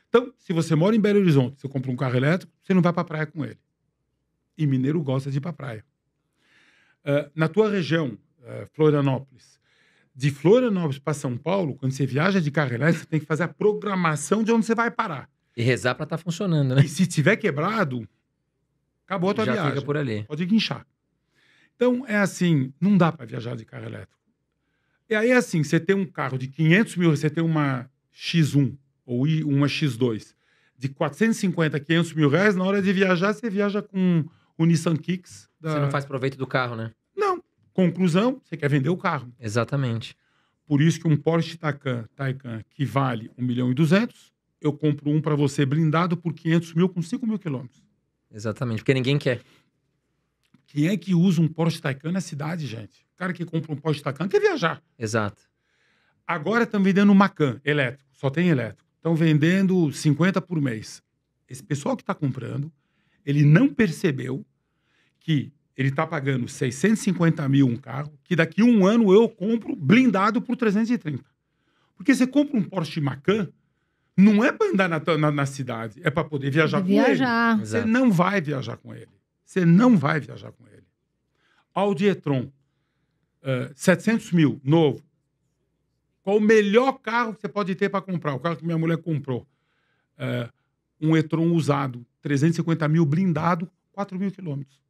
Então, se você mora em Belo Horizonte, você compra um carro elétrico, você não vai para praia com ele. E mineiro gosta de ir para praia. Na tua região, Florianópolis, de Florianópolis para São Paulo, quando você viaja de carro elétrico, você tem que fazer a programação de onde você vai parar. E rezar pra estar funcionando, né? E se tiver quebrado, acabou a tua Já viagem. fica por ali. Pode guinchar. Então, é assim, não dá para viajar de carro elétrico. E aí, assim, você tem um carro de 500 mil, você tem uma X1 ou uma X2 de 450, 500 mil reais, na hora de viajar, você viaja com o Nissan Kicks. Você não faz proveito do carro, né? Não. Conclusão, você quer vender o carro. Exatamente. Por isso que um Porsche Taycan que vale 1,2 milhão, eu compro um para você blindado por 500 mil com 5 mil quilômetros. Exatamente, porque ninguém quer. Quem é que usa um Porsche Taycan na cidade, gente? O cara que compra um Porsche Taycan quer viajar. Exato. Agora estão vendendo um Macan elétrico, só tem elétrico. Estão vendendo 50 por mês. Esse pessoal que está comprando, ele não percebeu que ele está pagando 650 mil um carro, que daqui a um ano eu compro blindado por 330. Porque você compra um Porsche Macan, não é para andar na cidade, é para poder viajar com ele. Você Exato. não vai viajar com ele. Você não vai viajar com ele. Audi e-tron, 700 mil, novo. Qual o melhor carro que você pode ter para comprar? O carro que minha mulher comprou. Um e-tron usado, 350 mil, blindado, 4 mil quilômetros.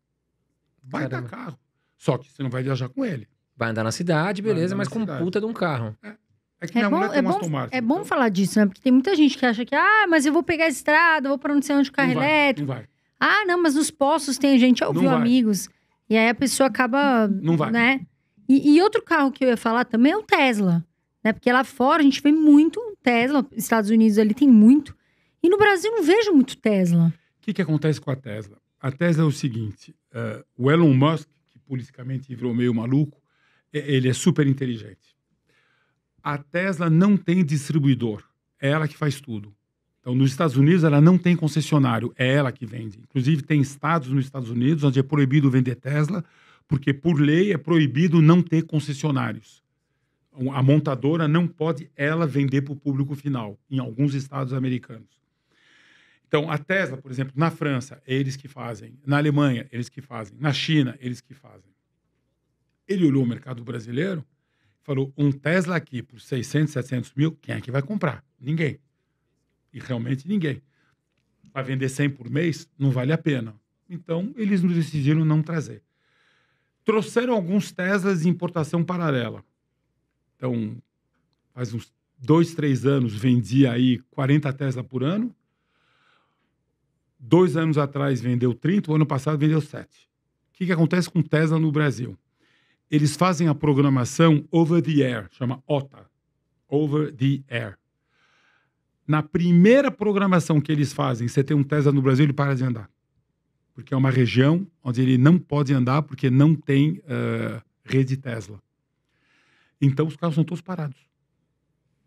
Vai dar carro. Só que você não vai viajar com ele. Vai andar na cidade, beleza, mas com um puta de um carro. É que minha mulher tem um Aston Martin. É bom falar disso, né? Porque tem muita gente que acha que, mas eu vou pegar a estrada, vou pra não sei onde o carro elétrico. Não vai. Não, mas nos postos tem gente, já ouviu amigos. E aí a pessoa acaba, não vai. Né? E outro carro que eu ia falar também é o Tesla. Né? Porque lá fora a gente vê muito Tesla, Estados Unidos ali tem muito. E no Brasil não vejo muito Tesla. O que acontece com a Tesla? A Tesla é o seguinte, o Elon Musk, que politicamente virou meio maluco, ele é super inteligente. A Tesla não tem distribuidor, é ela que faz tudo. Então, nos Estados Unidos, ela não tem concessionário, é ela que vende. Inclusive, tem estados nos Estados Unidos onde é proibido vender Tesla, porque, por lei, é proibido não ter concessionários. A montadora não pode, ela, vender para o público final, em alguns estados americanos. Então, a Tesla, por exemplo, na França, é eles que fazem. Na Alemanha, eles que fazem. Na China, eles que fazem. Ele olhou o mercado brasileiro e falou, um Tesla aqui por 600, 700 mil, quem é que vai comprar? Ninguém. E realmente ninguém. Para vender 100 por mês, não vale a pena. Então, eles decidiram não trazer. Trouxeram alguns Teslas de importação paralela. Então, faz uns 2, 3 anos, vendia aí 40 Tesla por ano. 2 anos atrás vendeu 30, o ano passado vendeu 7. O que acontece com Tesla no Brasil? Eles fazem a programação over the air, chama OTA, over the air. Na primeira programação que eles fazem, você tem um Tesla no Brasil, ele para de andar. Porque é uma região onde ele não pode andar porque não tem rede Tesla. Então, os carros são todos parados.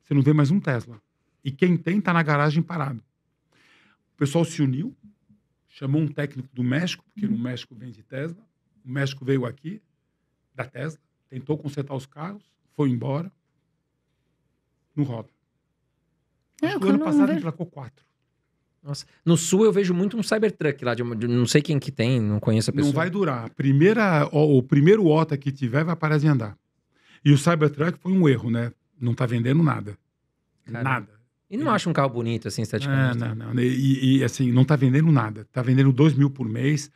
Você não vê mais um Tesla. E quem tem, está na garagem parado. O pessoal se uniu, chamou um técnico do México, porque no México vende Tesla. O México veio aqui, da Tesla, tentou consertar os carros, foi embora, não roda. Acho que o ano passado emplacou 4. Nossa. No Sul eu vejo muito um Cybertruck lá, de não sei quem que tem, não conheço a pessoa. Não vai durar. O primeiro OTA que tiver vai parar de andar. E o Cybertruck foi um erro, né? Não tá vendendo nada. Caramba. Nada. E não acha um carro bonito, assim, esteticamente? Não. E assim, não tá vendendo nada. Tá vendendo 2 mil por mês.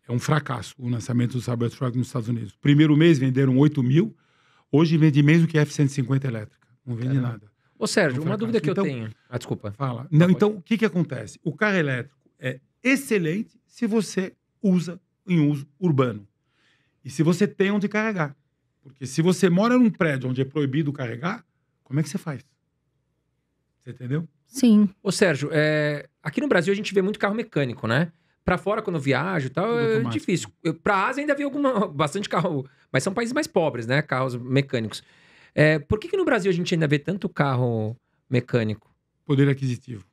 É um fracasso o lançamento do Cybertruck nos Estados Unidos. Primeiro mês venderam 8 mil. Hoje vende menos do que F-150 elétrica. Não vende nada. Ô, Sérgio, uma dúvida que então, eu tenho. Desculpa. Fala. Não, então, o que acontece? O carro elétrico é excelente se você usa em uso urbano. E se você tem onde carregar. Porque se você mora num prédio onde é proibido carregar, como é que você faz? Você entendeu? Sim. Ô, Sérgio, aqui no Brasil a gente vê muito carro mecânico, né? Pra fora, quando eu viajo e tal, Tudo é automático. difícil. Pra Ásia ainda vi bastante carro, mas são países mais pobres, né? Carros mecânicos. Por que no Brasil a gente ainda vê tanto carro mecânico? Poder aquisitivo.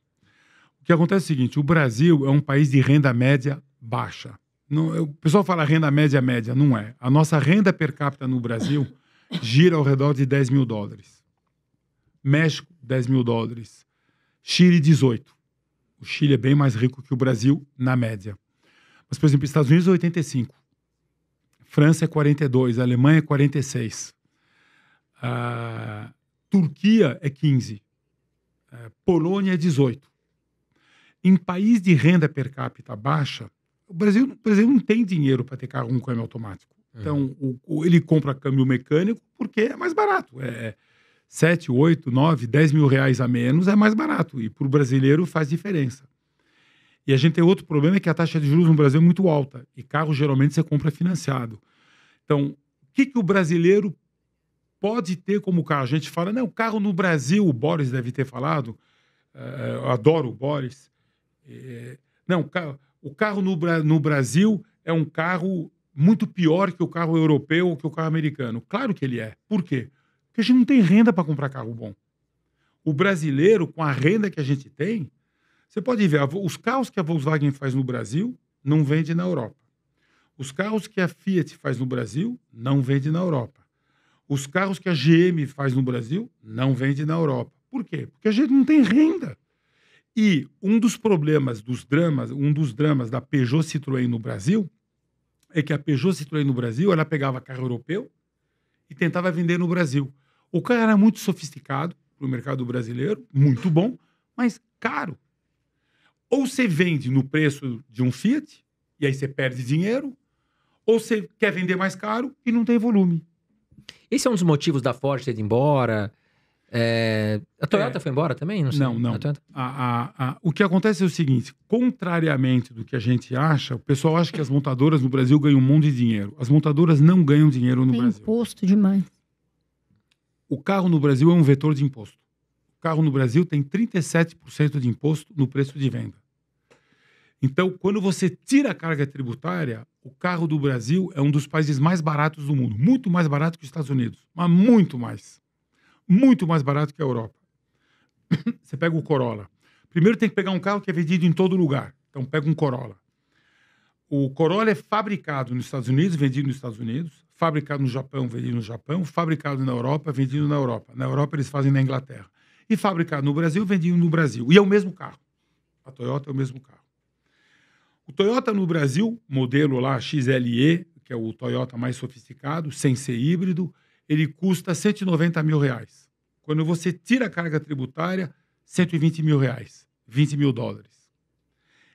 O que acontece é o seguinte, o Brasil é um país de renda média baixa. Não, o pessoal fala renda média, não é. A nossa renda per capita no Brasil gira ao redor de 10 mil dólares. México, 10 mil dólares. Chile, 18. O Chile é bem mais rico que o Brasil, na média. Mas, por exemplo, Estados Unidos é 85. França é 42. Alemanha é 46. Turquia é 15. Polônia é 18. Em país de renda per capita baixa, o Brasil não tem dinheiro para ter carro com câmbio automático. Então, ele compra câmbio mecânico porque é mais barato. 7, 8, 9, 10 mil reais a menos é mais barato. E para o brasileiro faz diferença. E a gente tem outro problema, é que a taxa de juros no Brasil é muito alta. E carro geralmente você compra financiado. Então, o que o brasileiro pode ter como carro? A gente fala, não, o carro no Brasil, o Boris deve ter falado, eu adoro o Boris. Não, o carro no Brasil é um carro muito pior que o carro europeu ou que o carro americano. Claro que ele é. Por quê? Porque a gente não tem renda para comprar carro bom. O brasileiro, com a renda que a gente tem, você pode ver, os carros que a Volkswagen faz no Brasil, não vende na Europa. Os carros que a Fiat faz no Brasil, não vende na Europa. Os carros que a GM faz no Brasil, não vende na Europa. Por quê? Porque a gente não tem renda. E um dos problemas, um dos dramas da Peugeot Citroën no Brasil, é que a Peugeot Citroën no Brasil, ela pegava carro europeu e tentava vender no Brasil. O carro era muito sofisticado para o mercado brasileiro, muito bom, mas caro. Ou você vende no preço de um Fiat, e aí você perde dinheiro, ou você quer vender mais caro e não tem volume. Esse é um dos motivos da Ford ter ido embora. A Toyota foi embora também? Não sei. Não. A Toyota... O que acontece é o seguinte, contrariamente do que a gente acha, o pessoal acha que as montadoras no Brasil ganham um monte de dinheiro. As montadoras não ganham dinheiro no Tem Brasil. imposto demais. O carro no Brasil é um vetor de imposto. O carro no Brasil tem 37% de imposto no preço de venda. Então, quando você tira a carga tributária, o carro do Brasil é um dos países mais baratos do mundo. Muito mais barato que os Estados Unidos. Mas muito mais. Muito mais barato que a Europa. Você pega o Corolla. Primeiro tem que pegar um carro que é vendido em todo lugar. Então, pega um Corolla. O Corolla é fabricado nos Estados Unidos, vendido nos Estados Unidos. Fabricado no Japão, vendido no Japão. Fabricado na Europa, vendido na Europa. Na Europa, eles fazem na Inglaterra. E fabricado no Brasil, vendido no Brasil. E é o mesmo carro. A Toyota é o mesmo carro. O Toyota no Brasil, modelo lá XLE, que é o Toyota mais sofisticado, sem ser híbrido, ele custa R$190 mil. Quando você tira a carga tributária, R$120 mil, $20 mil.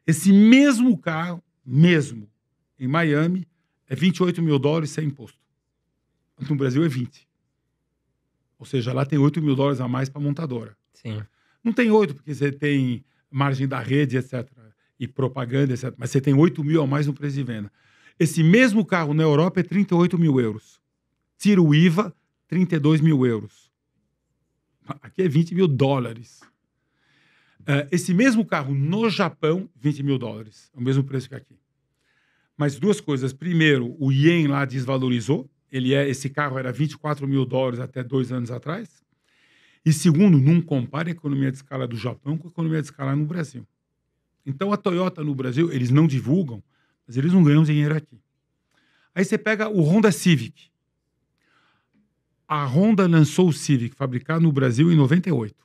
Esse mesmo carro, em Miami, é $28 mil sem imposto. No Brasil é 20. Ou seja, lá tem $8 mil a mais para a montadora. Sim. Não tem 8, porque você tem margem da rede, etc., e propaganda, etc., mas você tem 8 mil a mais no preço de venda. Esse mesmo carro na Europa é 38 mil euros. Tira o IVA, 32 mil euros. Aqui é $20 mil. Esse mesmo carro no Japão, $20 mil. É o mesmo preço que aqui. Mas duas coisas. Primeiro, o ien lá desvalorizou. Esse carro era $24 mil até 2 anos atrás. E segundo, não compara a economia de escala do Japão com a economia de escala no Brasil. Então, a Toyota no Brasil, eles não divulgam, mas eles não ganham dinheiro aqui. Aí você pega o Honda Civic. A Honda lançou o Civic, fabricado no Brasil em 98.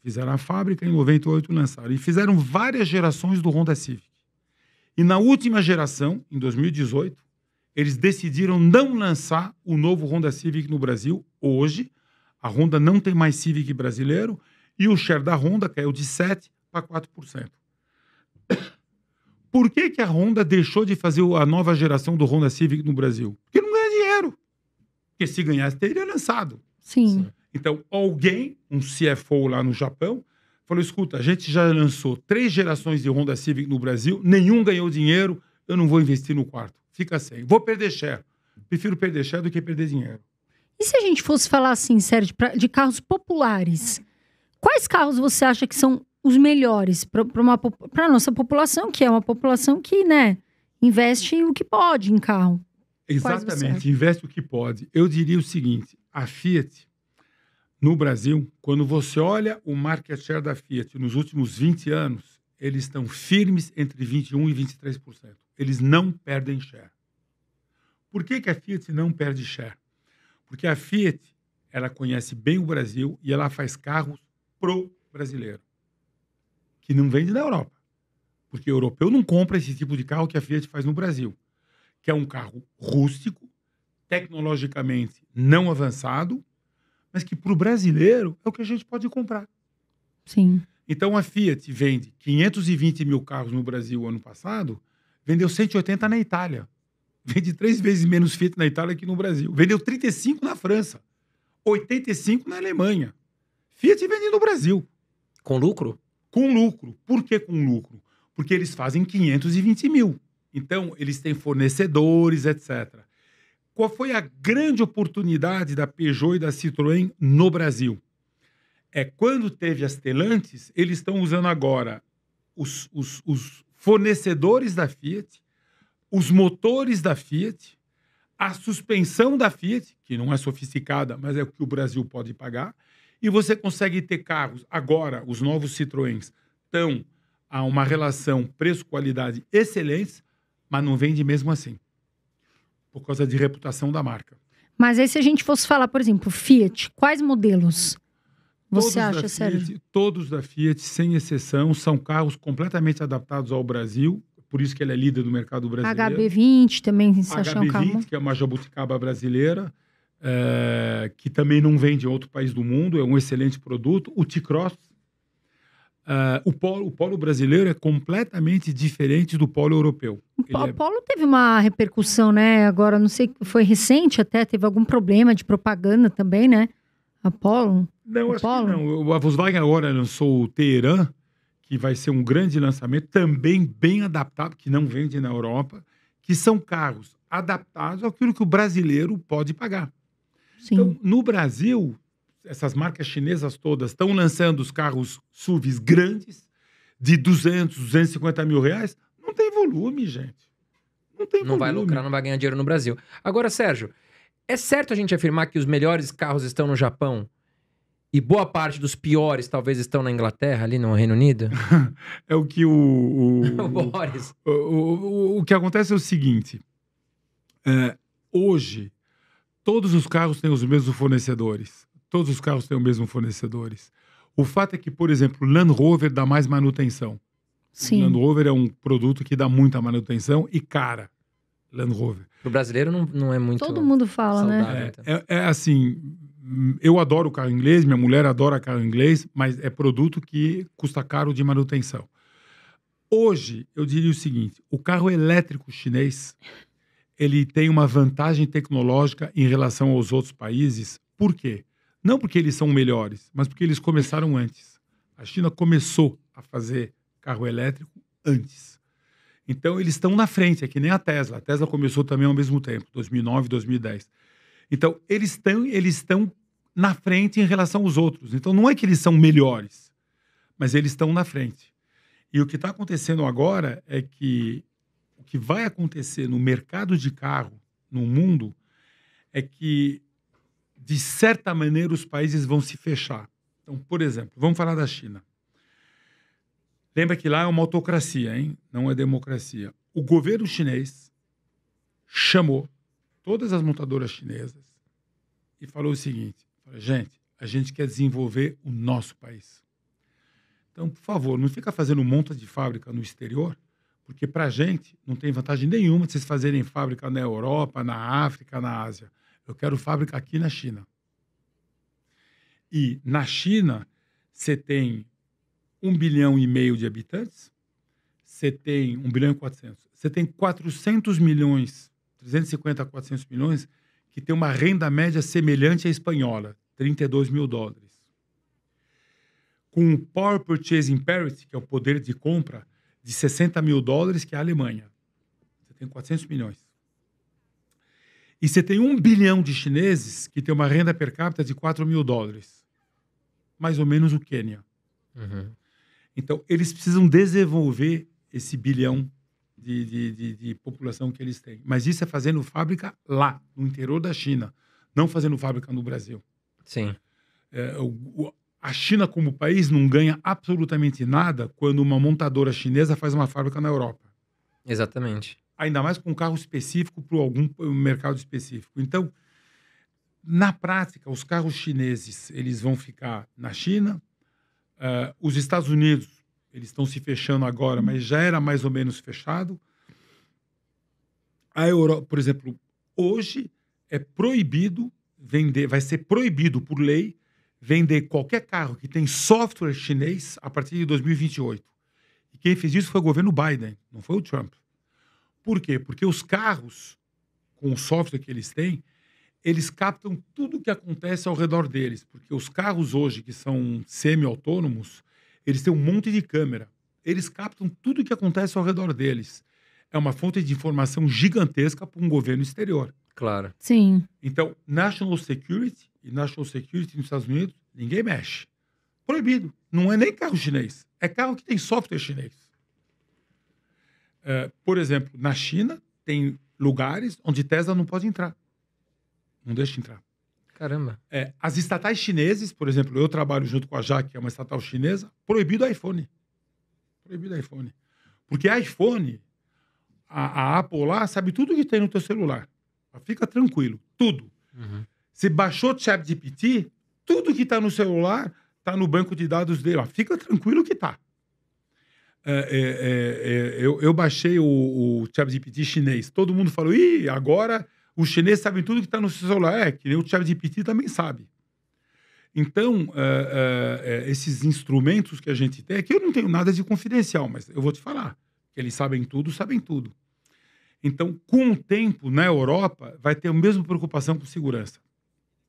Fizeram a fábrica, em 98 lançaram. E fizeram várias gerações do Honda Civic. E na última geração, em 2018, eles decidiram não lançar o novo Honda Civic no Brasil. Hoje, a Honda não tem mais Civic brasileiro e o share da Honda caiu de 7% para 4%. Por que a Honda deixou de fazer a nova geração do Honda Civic no Brasil? Porque não ganha dinheiro. Porque se ganhasse, teria lançado. Sim. Então, alguém, um CFO lá no Japão, falou, escuta, a gente já lançou 3 gerações de Honda Civic no Brasil, nenhum ganhou dinheiro, eu não vou investir no quarto. Fica sem. Vou perder share. Prefiro perder share do que perder dinheiro. E se a gente fosse falar assim, Sérgio, de carros populares, quais carros você acha que são os melhores para a nossa população, que é uma população que, né, investe o que pode em carro? Exatamente, investe o que pode. Eu diria o seguinte, a Fiat, no Brasil, quando você olha o market share da Fiat nos últimos 20 anos, eles estão firmes entre 21% e 23%. Eles não perdem share. Por que a Fiat não perde share? Porque a Fiat, ela conhece bem o Brasil e ela faz carros pro brasileiro, que não vende na Europa. Porque o europeu não compra esse tipo de carro que a Fiat faz no Brasil, que é um carro rústico, tecnologicamente não avançado, mas que para o brasileiro é o que a gente pode comprar. Sim. Então a Fiat vende 520 mil carros no Brasil ano passado, vendeu 180 na Itália. Vende 3 vezes menos Fiat na Itália que no Brasil. Vendeu 35 na França, 85 na Alemanha. Fiat vende no Brasil. Com lucro? Com lucro. Por que com lucro? Porque eles fazem 520 mil. Então, eles têm fornecedores, etc. Qual foi a grande oportunidade da Peugeot e da Citroën no Brasil? Quando teve as Stellantis, eles estão usando agora os fornecedores da Fiat, os motores da Fiat, a suspensão da Fiat, que não é sofisticada, mas é o que o Brasil pode pagar, e você consegue ter carros. Agora, os novos Citroëns estão a uma relação preço-qualidade excelente, mas não vende mesmo assim, por causa de reputação da marca. Mas aí se a gente fosse falar, por exemplo, Fiat, quais modelos você acha, Sérgio? Todos da Fiat, sem exceção, são carros completamente adaptados ao Brasil, por isso que ele é líder do mercado brasileiro. HB20 também, se achar um carro. HB20, que é uma jabuticaba brasileira. que também não vende em outro país do mundo, é um excelente produto. O T-Cross. O polo brasileiro é completamente diferente do polo europeu. O polo teve uma repercussão, né? Agora, não sei, foi recente até, teve algum problema de propaganda também, né? A Polo? Não, acho que não. A Volkswagen agora lançou o Teheran, que vai ser um grande lançamento, também bem adaptado, que não vende na Europa, que são carros adaptados àquilo que o brasileiro pode pagar. Sim. Então, no Brasil, essas marcas chinesas todas estão lançando os carros SUVs grandes, de 200, 250 mil reais. Não tem volume, gente. Não tem volume. Não vai lucrar, não vai ganhar dinheiro no Brasil. Agora, Sérgio, é certo a gente afirmar que os melhores carros estão no Japão e boa parte dos piores talvez estão na Inglaterra, ali no Reino Unido? É o que O Boris. o que acontece é o seguinte. Hoje, todos os carros têm os mesmos fornecedores. Todos os carros têm os mesmos fornecedores. O fato é que, por exemplo, o Land Rover dá mais manutenção. Sim. O Land Rover é um produto que dá muita manutenção e cara. Land Rover. Pro brasileiro não é muito Todo mundo fala, saudável, né? então. É assim, eu adoro carro inglês, minha mulher adora carro inglês, mas é produto que custa caro de manutenção. Hoje, eu diria o seguinte, o carro elétrico chinês, ele tem uma vantagem tecnológica em relação aos outros países. Por quê? Não porque eles são melhores, mas porque eles começaram antes. A China começou a fazer carro elétrico antes. Então, eles estão na frente, é que nem a Tesla. A Tesla começou também ao mesmo tempo, 2009, 2010. Então, eles estão na frente em relação aos outros. Então, não é que eles são melhores, mas eles estão na frente. E o que está acontecendo agora é que o que vai acontecer no mercado de carro no mundo é que, de certa maneira, os países vão se fechar. Então, por exemplo, vamos falar da China. Lembra que lá é uma autocracia, hein? Não é democracia. O governo chinês chamou todas as montadoras chinesas e falou o seguinte: gente, a gente quer desenvolver o nosso país. Então, por favor, não fica fazendo monta de fábrica no exterior, porque para a gente não tem vantagem nenhuma de vocês fazerem fábrica na Europa, na África, na Ásia. Eu quero fábrica aqui na China. E na China, você tem 1,5 bilhão de habitantes, você tem 1 bilhão e 400. Você tem 400 milhões, 350 a 400 milhões, que tem uma renda média semelhante à espanhola, 32 mil dólares. Com o Power Purchasing Parity, que é o poder de compra, de 60 mil dólares, que é a Alemanha. Você tem 400 milhões. E você tem 1 bilhão de chineses que tem uma renda per capita de 4 mil dólares. Mais ou menos o Quênia. Uhum. Então, eles precisam desenvolver esse bilhão de população que eles têm. Mas isso é fazendo fábrica lá, no interior da China, não fazendo fábrica no Brasil. Sim. A China, como país, não ganha absolutamente nada quando uma montadora chinesa faz uma fábrica na Europa. Exatamente. Ainda mais com um carro específico para algum mercado específico. Então, na prática, os carros chineses eles vão ficar na China. Os Estados Unidos, eles estão se fechando agora, mas já era mais ou menos fechado. A Europa, por exemplo, hoje é proibido vender, vai ser proibido por lei vender qualquer carro que tem software chinês a partir de 2028. E quem fez isso foi o governo Biden, não foi o Trump. Por quê? Porque os carros, com o software que eles têm, eles captam tudo o que acontece ao redor deles. Porque os carros hoje, que são semi-autônomos, eles têm um monte de câmera. Eles captam tudo o que acontece ao redor deles. É uma fonte de informação gigantesca para um governo exterior. Claro. Sim. Então, National Security e National Security nos Estados Unidos, ninguém mexe. Proibido. Não é nem carro chinês. É carro que tem software chinês. Por exemplo, na China, tem lugares onde Tesla não pode entrar. Não deixa entrar. Caramba. As estatais chineses, por exemplo, eu trabalho junto com a JAC, que é uma estatal chinesa, proibido iPhone. Proibido iPhone. Porque iPhone, a Apple lá sabe tudo que tem no teu celular. Fica tranquilo. Tudo. Uhum. Você baixou o ChatGPT, tudo que está no celular está no banco de dados dele. Fica tranquilo que está. Eu baixei o ChatGPT chinês. Todo mundo falou, agora Os chineses sabem tudo que está no seu celular. Que nem o ChatGPT também sabe. Então, esses instrumentos que a gente tem, aqui eu não tenho nada de confidencial, mas eu vou te falar, que eles sabem tudo. Então, com o tempo, na Europa, vai ter a mesma preocupação com segurança,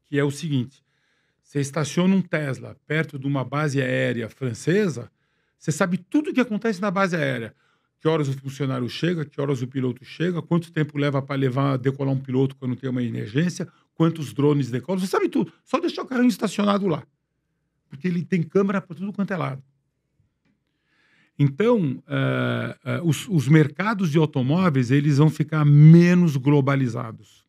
que é o seguinte, você estaciona um Tesla perto de uma base aérea francesa, você sabe tudo o que acontece na base aérea. Que horas o funcionário chega, que horas o piloto chega, quanto tempo leva para decolar um piloto quando tem uma emergência, quantos drones decolam, você sabe tudo. Só deixar o carrinho estacionado lá. Porque ele tem câmera para tudo quanto é lado. Então, os mercados de automóveis, eles vão ficar menos globalizados.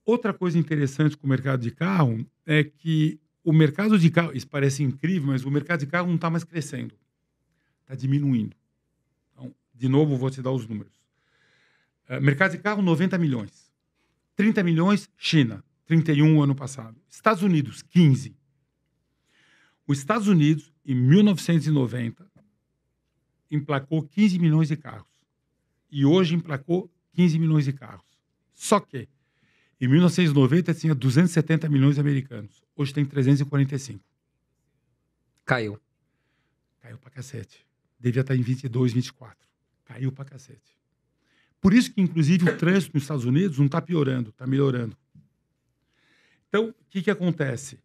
Outra coisa interessante com o mercado de carro é que o mercado de carro, isso parece incrível, mas o mercado de carro não está mais crescendo. Está diminuindo. Então, de novo, vou te dar os números. Mercado de carro, 90 milhões. 30 milhões, China. 31 ano passado. Estados Unidos, 15. Os Estados Unidos, em 1990, emplacou 15 milhões de carros. E hoje emplacou 15 milhões de carros. Só que, em 1990, tinha 270 milhões de americanos. Hoje tem 345. Caiu. Caiu pra cacete. Devia estar em 22, 24. Caiu pra cacete. Por isso que, inclusive, o trânsito nos Estados Unidos não está piorando, está melhorando. Então, o que acontece?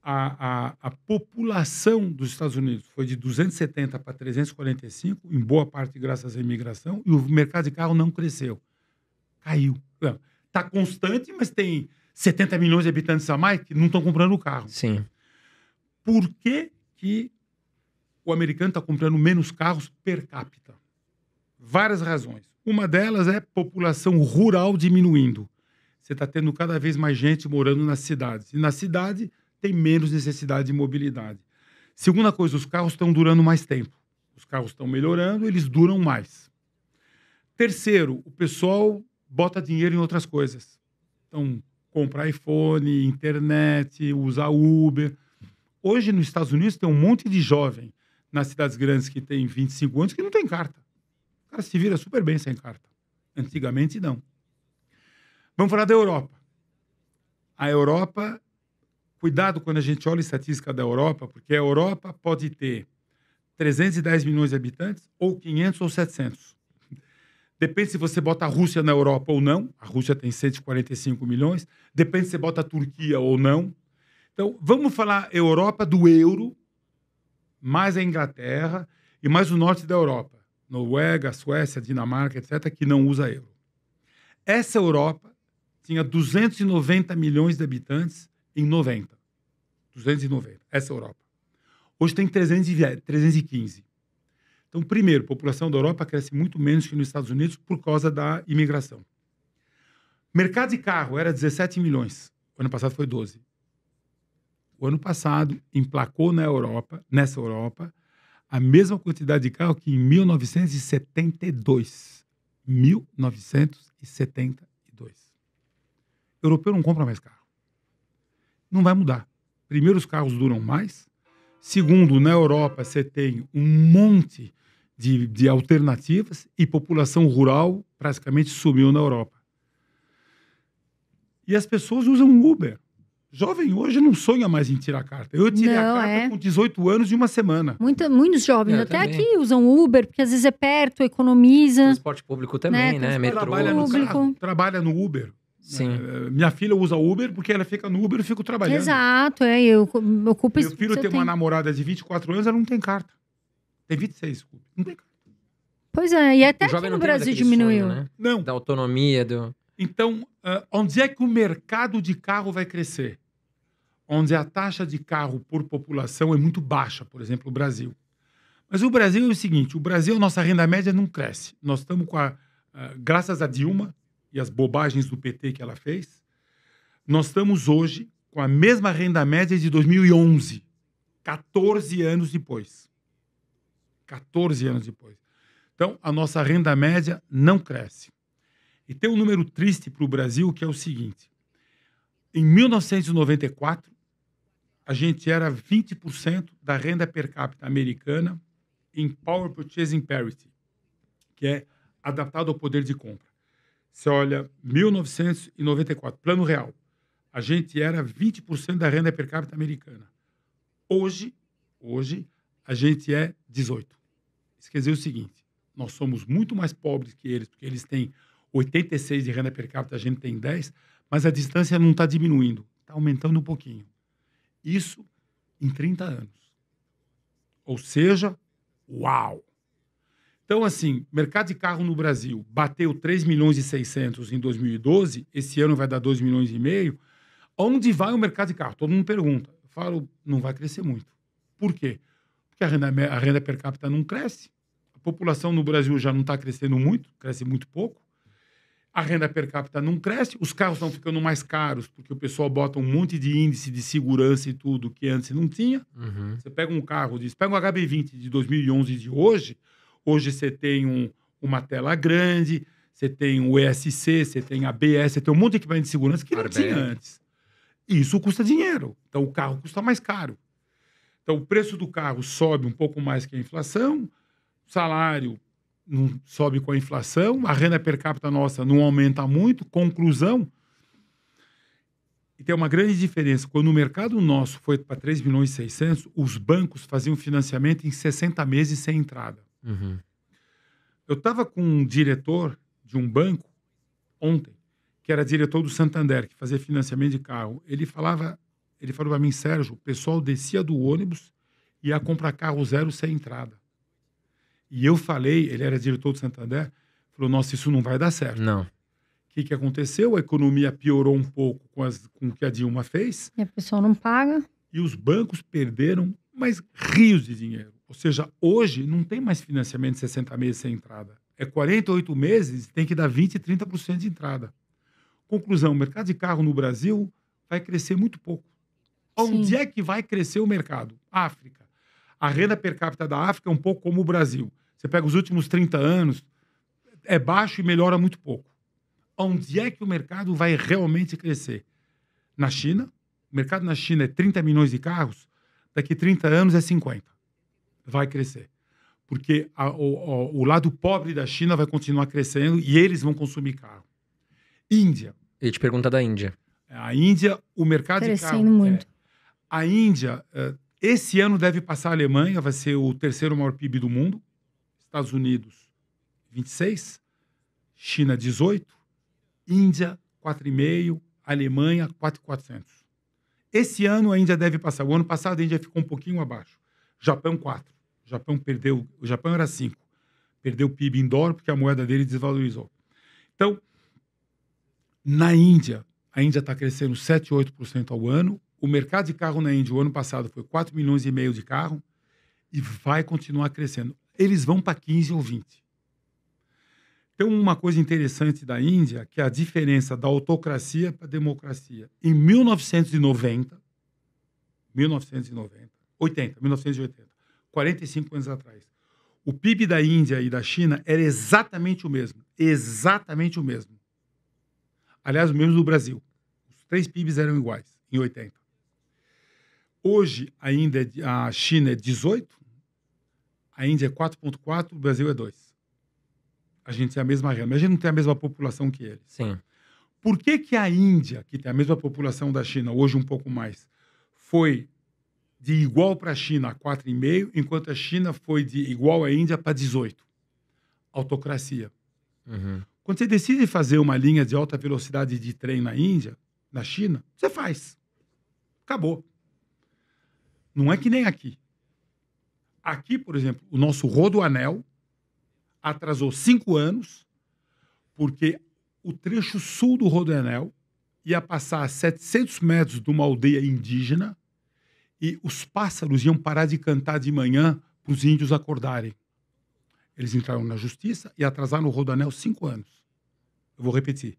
A população dos Estados Unidos foi de 270 para 345, em boa parte graças à imigração, e o mercado de carro não cresceu. Caiu. Está constante, mas tem 70 milhões de habitantes a mais que não estão comprando o carro. Sim. Por que o americano está comprando menos carros per capita? Várias razões. Uma delas é população rural diminuindo. Você está tendo cada vez mais gente morando nas cidades. E na cidade tem menos necessidade de mobilidade. Segunda coisa, os carros estão durando mais tempo. Os carros estão melhorando, eles duram mais. Terceiro, o pessoal bota dinheiro em outras coisas. Então, comprar iPhone, internet, usar Uber. Hoje, nos Estados Unidos, tem um monte de jovem nas cidades grandes que tem 25 anos que não tem carta. O cara se vira super bem sem carta. Antigamente, não. Vamos falar da Europa. A Europa, cuidado quando a gente olha a estatística da Europa, porque a Europa pode ter 310 milhões de habitantes, ou 500 ou 700. Depende se você bota a Rússia na Europa ou não. A Rússia tem 145 milhões. Depende se você bota a Turquia ou não. Então, vamos falar Europa do euro, mais a Inglaterra e mais o norte da Europa. Noruega, Suécia, Dinamarca, etc., que não usa euro. Essa Europa tinha 290 milhões de habitantes em 90. 290, essa Europa. Hoje tem 315. Então, primeiro, a população da Europa cresce muito menos que nos Estados Unidos por causa da imigração. Mercado de carro era 17 milhões. O ano passado foi 12. O ano passado emplacou nessa Europa, a mesma quantidade de carro que em 1972. 1972. O europeu não compra mais carro. Não vai mudar. Primeiro, os carros duram mais. Segundo, na Europa você tem um monte de alternativas e população rural praticamente sumiu na Europa. E as pessoas usam Uber. Jovem hoje não sonha mais em tirar a carta. Eu tirei a carta com 18 anos de uma semana. Muitos jovens, até também. Aqui, usam Uber, porque às vezes é perto, economiza. Transporte público também, né? Metrô. Trabalha no carro, trabalha no Uber. Sim. Minha filha usa Uber porque ela fica no Uber e eu fico trabalhando. Exato, eu ocupo Meu filho tem uma namorada de 24 anos, ela não tem carta. Tem 26, não tem carta. Pois é, e até O jovem aqui não no tem mais Brasil aquele diminuiu. sonho, né? Não. Da autonomia, do... Então, onde é que o mercado de carro vai crescer? Onde a taxa de carro por população é muito baixa, por exemplo, o Brasil. Mas o Brasil é o seguinte, o Brasil, a nossa renda média não cresce. Nós estamos com graças a Dilma e as bobagens do PT que ela fez, nós estamos hoje com a mesma renda média de 2011, 14 anos depois. 14 anos depois. Então, a nossa renda média não cresce. E tem um número triste para o Brasil, que é o seguinte. Em 1994, a gente era 20% da renda per capita americana em Power Purchasing Parity, que é adaptado ao poder de compra. Você olha, 1994, Plano Real. A gente era 20% da renda per capita americana. Hoje, a gente é 18%. Isso quer dizer o seguinte, nós somos muito mais pobres que eles, porque eles têm 86% de renda per capita, a gente tem 10%, mas a distância não está diminuindo, está aumentando um pouquinho. Isso em 30 anos. Ou seja, uau! Então, assim, mercado de carro no Brasil bateu 3 milhões e 600 em 2012, esse ano vai dar 2 milhões e meio. Onde vai o mercado de carro? Todo mundo pergunta. Eu falo, não vai crescer muito. Por quê? Porque a renda per capita não cresce. A população no Brasil já não está crescendo muito, cresce muito pouco. A renda per capita não cresce, os carros estão ficando mais caros, porque o pessoal bota um monte de índice de segurança e tudo que antes não tinha. Uhum. Você pega um carro, pega um HB20 de 2011 de hoje você tem uma tela grande, você tem o ESC, você tem ABS, você tem um monte de equipamento de segurança que não tinha antes. E isso custa dinheiro. Então, o carro custa mais caro. Então, o preço do carro sobe um pouco mais que a inflação, o salário não sobe com a inflação, a renda per capita nossa não aumenta muito. Conclusão, e tem uma grande diferença. Quando o mercado nosso foi para 3 milhões e 600, os bancos faziam financiamento em 60 meses sem entrada. Uhum. Eu estava com um diretor de um banco ontem, que era diretor do Santander, que fazia financiamento de carro. Ele falou para mim, Sérgio, o pessoal descia do ônibus e ia comprar carro zero sem entrada. E eu falei, ele era diretor do Santander, falou, nossa, isso não vai dar certo. Não. O que aconteceu? A economia piorou um pouco com o que a Dilma fez. E a pessoa não paga. E os bancos perderam mais rios de dinheiro. Ou seja, hoje não tem mais financiamento de 60 meses sem entrada. É 48 meses, tem que dar 20%, 30% de entrada. Conclusão, o mercado de carro no Brasil vai crescer muito pouco. Onde é que vai crescer o mercado? África. A renda per capita da África é um pouco como o Brasil. Você pega os últimos 30 anos, é baixo e melhora muito pouco. Onde é que o mercado vai realmente crescer? Na China. O mercado na China é 30 milhões de carros, daqui 30 anos é 50. Vai crescer. Porque o lado pobre da China vai continuar crescendo e eles vão consumir carro. Índia. Eu ia te perguntar da Índia. A Índia, o mercado de carro... muito. A Índia, esse ano deve passar a Alemanha, vai ser o terceiro maior PIB do mundo. Estados Unidos, 26. China, 18. Índia, 4,5. Alemanha, 4,400. Esse ano a Índia deve passar. O ano passado a Índia ficou um pouquinho abaixo. Japão, 4. O Japão perdeu... O Japão era 5. Perdeu o PIB em dólar porque a moeda dele desvalorizou. Então, na Índia, a Índia está crescendo 7, 8% ao ano. O mercado de carro na Índia, o ano passado, foi 4,5 milhões de carro e vai continuar crescendo. Eles vão para 15 ou 20. Tem uma coisa interessante da Índia, que é a diferença da autocracia para a democracia. Em 1980, 45 anos atrás, o PIB da Índia e da China era exatamente o mesmo. Exatamente o mesmo. Aliás, o mesmo do Brasil. Os 3 PIBs eram iguais, em 80. Hoje, ainda a China é 18, a Índia é 4,4, o Brasil é 2. A gente tem a mesma renda, mas a gente não tem a mesma população que eles. Sim. Por que a Índia, que tem a mesma população da China, hoje um pouco mais, foi de igual para a China a 4,5, enquanto a China foi de igual à Índia para 18? Autocracia. Uhum. Quando você decide fazer uma linha de alta velocidade de trem na Índia, na China, você faz. Acabou. Não é que nem aqui. Aqui, por exemplo, o nosso Rodoanel atrasou 5 anos porque o trecho sul do Rodoanel ia passar a 700 metros de uma aldeia indígena e os pássaros iam parar de cantar de manhã para os índios acordarem. Eles entraram na justiça e atrasaram o Rodoanel 5 anos. Eu vou repetir.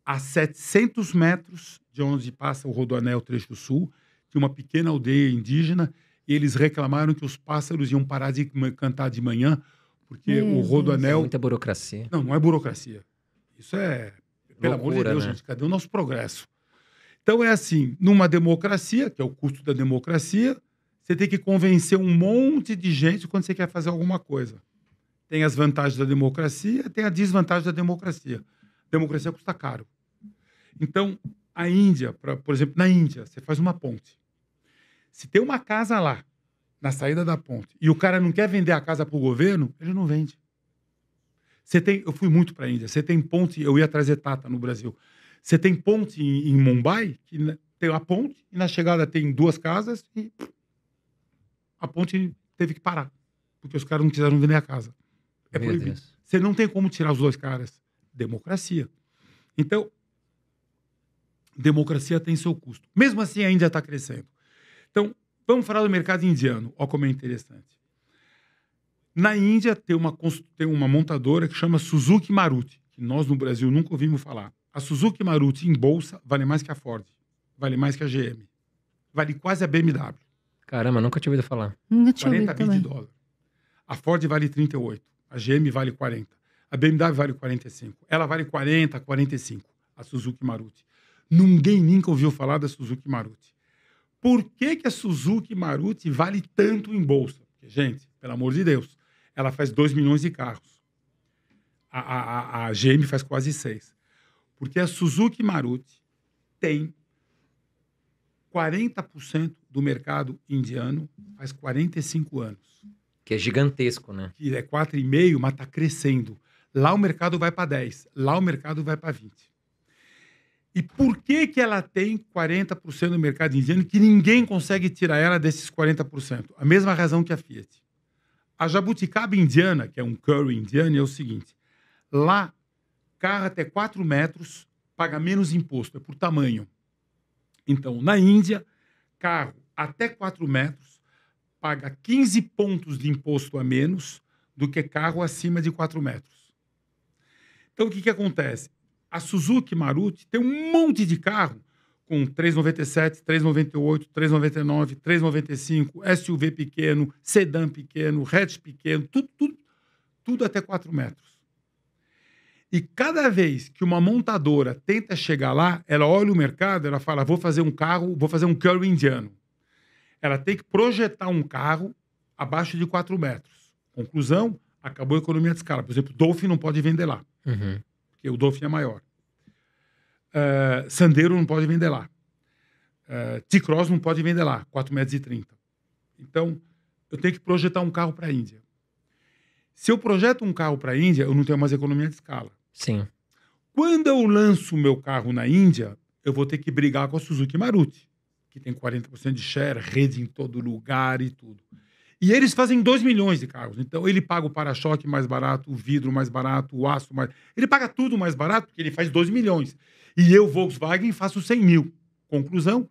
A 700 metros de onde passa o Rodoanel trecho sul, tinha uma pequena aldeia indígena e eles reclamaram que os pássaros iam parar de cantar de manhã porque o Rodoanel... É muita burocracia. Não, não é burocracia. Isso é... Pelo amor de Deus, né? gente, cadê o nosso progresso? Então é assim, numa democracia, que é o custo da democracia, você tem que convencer um monte de gente quando você quer fazer alguma coisa. Tem as vantagens da democracia, tem a desvantagem da democracia. Democracia custa caro. Então, a Índia, por exemplo, na Índia, você faz uma ponte. Se tem uma casa lá, na saída da ponte, e o cara não quer vender a casa para o governo, ele não vende. Eu fui muito para a Índia. Você tem ponte, eu ia trazer Tata no Brasil. Você tem ponte em Mumbai, que tem a ponte, e na chegada tem 2 casas, e a ponte teve que parar, porque os caras não quiseram vender a casa. É proibido. Você não tem como tirar os 2 caras. Democracia. Então, democracia tem seu custo. Mesmo assim, a Índia está crescendo. Então, vamos falar do mercado indiano. Olha como é interessante. Na Índia, tem uma montadora que chama Suzuki Maruti, que nós no Brasil nunca ouvimos falar. A Suzuki Maruti em bolsa vale mais que a Ford, vale mais que a GM, vale quase a BMW. Caramba, nunca tinha ouvido falar. 40 bi de dólar. A Ford vale 38, a GM vale 40, a BMW vale 45. Ela vale 40, 45, a Suzuki Maruti. Ninguém nunca ouviu falar da Suzuki Maruti. Por que a Suzuki Maruti vale tanto em bolsa? Porque, gente, pelo amor de Deus, ela faz 2 milhões de carros. A GM faz quase 6. Porque a Suzuki Maruti tem 40% do mercado indiano faz 45 anos. Que é gigantesco, né? Que é 4,5, mas está crescendo. Lá o mercado vai para 10. Lá o mercado vai para 20. E por que ela tem 40% do mercado indiano que ninguém consegue tirar ela desses 40%? A mesma razão que a Fiat. A jabuticaba indiana, que é um curry indiano, é o seguinte. Lá, carro até 4 metros paga menos imposto, é por tamanho. Então, na Índia, carro até 4 metros paga 15 pontos de imposto a menos do que carro acima de 4 metros. Então, o que acontece? A Suzuki Maruti tem um monte de carro com 397, 398, 399, 395, SUV pequeno, sedã pequeno, hatch pequeno, tudo até 4 metros. E cada vez que uma montadora tenta chegar lá, ela olha o mercado, ela fala, vou fazer um curry indiano. Ela tem que projetar um carro abaixo de 4 metros. Conclusão, acabou a economia de escala. Por exemplo, o Dolphin não pode vender lá. Uhum. Porque o Dolphin é maior. Sandero não pode vender lá. T-Cross não pode vender lá, 4,30 metros. Então, eu tenho que projetar um carro para a Índia. Se eu projeto um carro para a Índia, eu não tenho mais economia de escala. Sim. Quando eu lanço o meu carro na Índia, eu vou ter que brigar com a Suzuki Maruti, que tem 40% de share, rede em todo lugar e tudo. E eles fazem 2 milhões de carros. Então, ele paga o para-choque mais barato, o vidro mais barato, o aço mais... Ele paga tudo mais barato, porque ele faz 2 milhões. E eu, Volkswagen, faço 100 mil. Conclusão,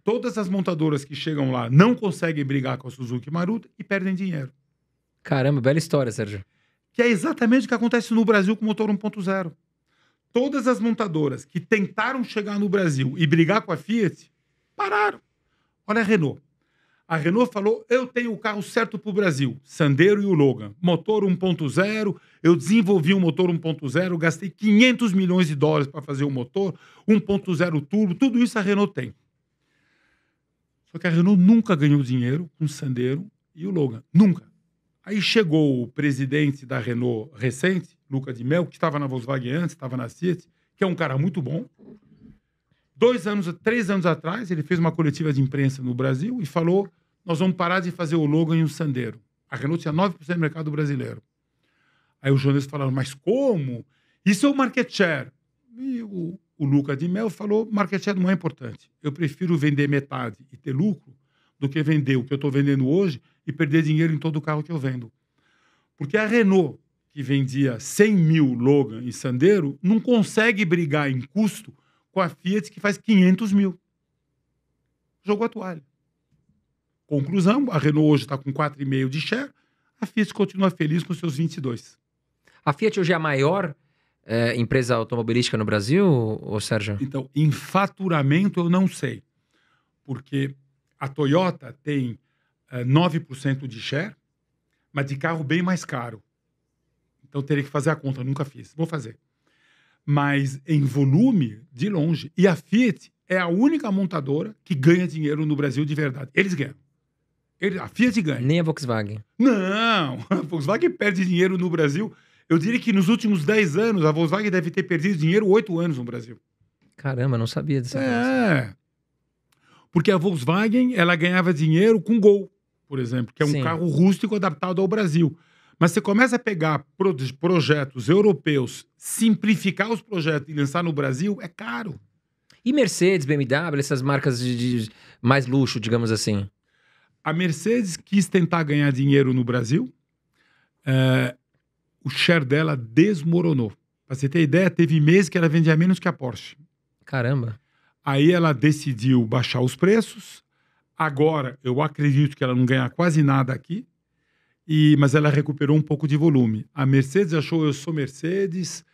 todas as montadoras que chegam lá não conseguem brigar com a Suzuki Maruti e perdem dinheiro. Caramba, bela história, Sérgio. Que é exatamente o que acontece no Brasil com o motor 1.0. Todas as montadoras que tentaram chegar no Brasil e brigar com a Fiat, pararam. Olha a Renault. A Renault falou, eu tenho o carro certo para o Brasil, Sandero e o Logan. Motor 1.0, eu desenvolvi um motor 1.0, gastei 500 milhões de dólares para fazer o motor, 1.0 turbo, tudo isso a Renault tem. Só que a Renault nunca ganhou dinheiro com o Sandero e o Logan. Nunca. Aí chegou o presidente da Renault recente, Luca de Mel, que estava na Volkswagen antes, estava na Fiat, que é um cara muito bom. 3 anos atrás, ele fez uma coletiva de imprensa no Brasil e falou, nós vamos parar de fazer o Logan e o Sandero. A Renault tinha 9% do mercado brasileiro. Aí os jornalistas falaram, mas como? Isso é o market share. E o Luca de Mel falou, market share não é importante. Eu prefiro vender metade e ter lucro do que vender o que eu estou vendendo hoje e perder dinheiro em todo o carro que eu vendo. Porque a Renault, que vendia 100 mil Logan e Sandero, não consegue brigar em custo com a Fiat, que faz 500 mil. Jogou a toalha. Conclusão, a Renault hoje está com 4,5% de share, a Fiat continua feliz com seus 22%. A Fiat hoje é a maior empresa automobilística no Brasil, ô Sérgio? Então, em faturamento eu não sei. Porque a Toyota tem 9% de share, mas de carro bem mais caro. Então, teria que fazer a conta, nunca fiz. Vou fazer. Mas em volume, de longe. E a Fiat é a única montadora que ganha dinheiro no Brasil de verdade. Eles ganham. A Fiat ganha. Nem a Volkswagen. Não, a Volkswagen perde dinheiro no Brasil. Eu diria que nos últimos 10 anos, a Volkswagen deve ter perdido dinheiro 8 anos no Brasil. Caramba, não sabia dessa coisa. Porque a Volkswagen, ela ganhava dinheiro com Gol, por exemplo, que é um Sim. carro rústico adaptado ao Brasil. Mas você começa a pegar projetos europeus, simplificar os projetos e lançar no Brasil, é caro. E Mercedes, BMW, essas marcas de mais luxo, digamos assim? A Mercedes quis tentar ganhar dinheiro no Brasil, o share dela desmoronou. Pra você ter ideia, teve meses que ela vendia menos que a Porsche. Caramba. Aí ela decidiu baixar os preços. Agora, eu acredito que ela não ganha quase nada aqui, mas ela recuperou um pouco de volume. A Mercedes achou, eu sou Mercedes,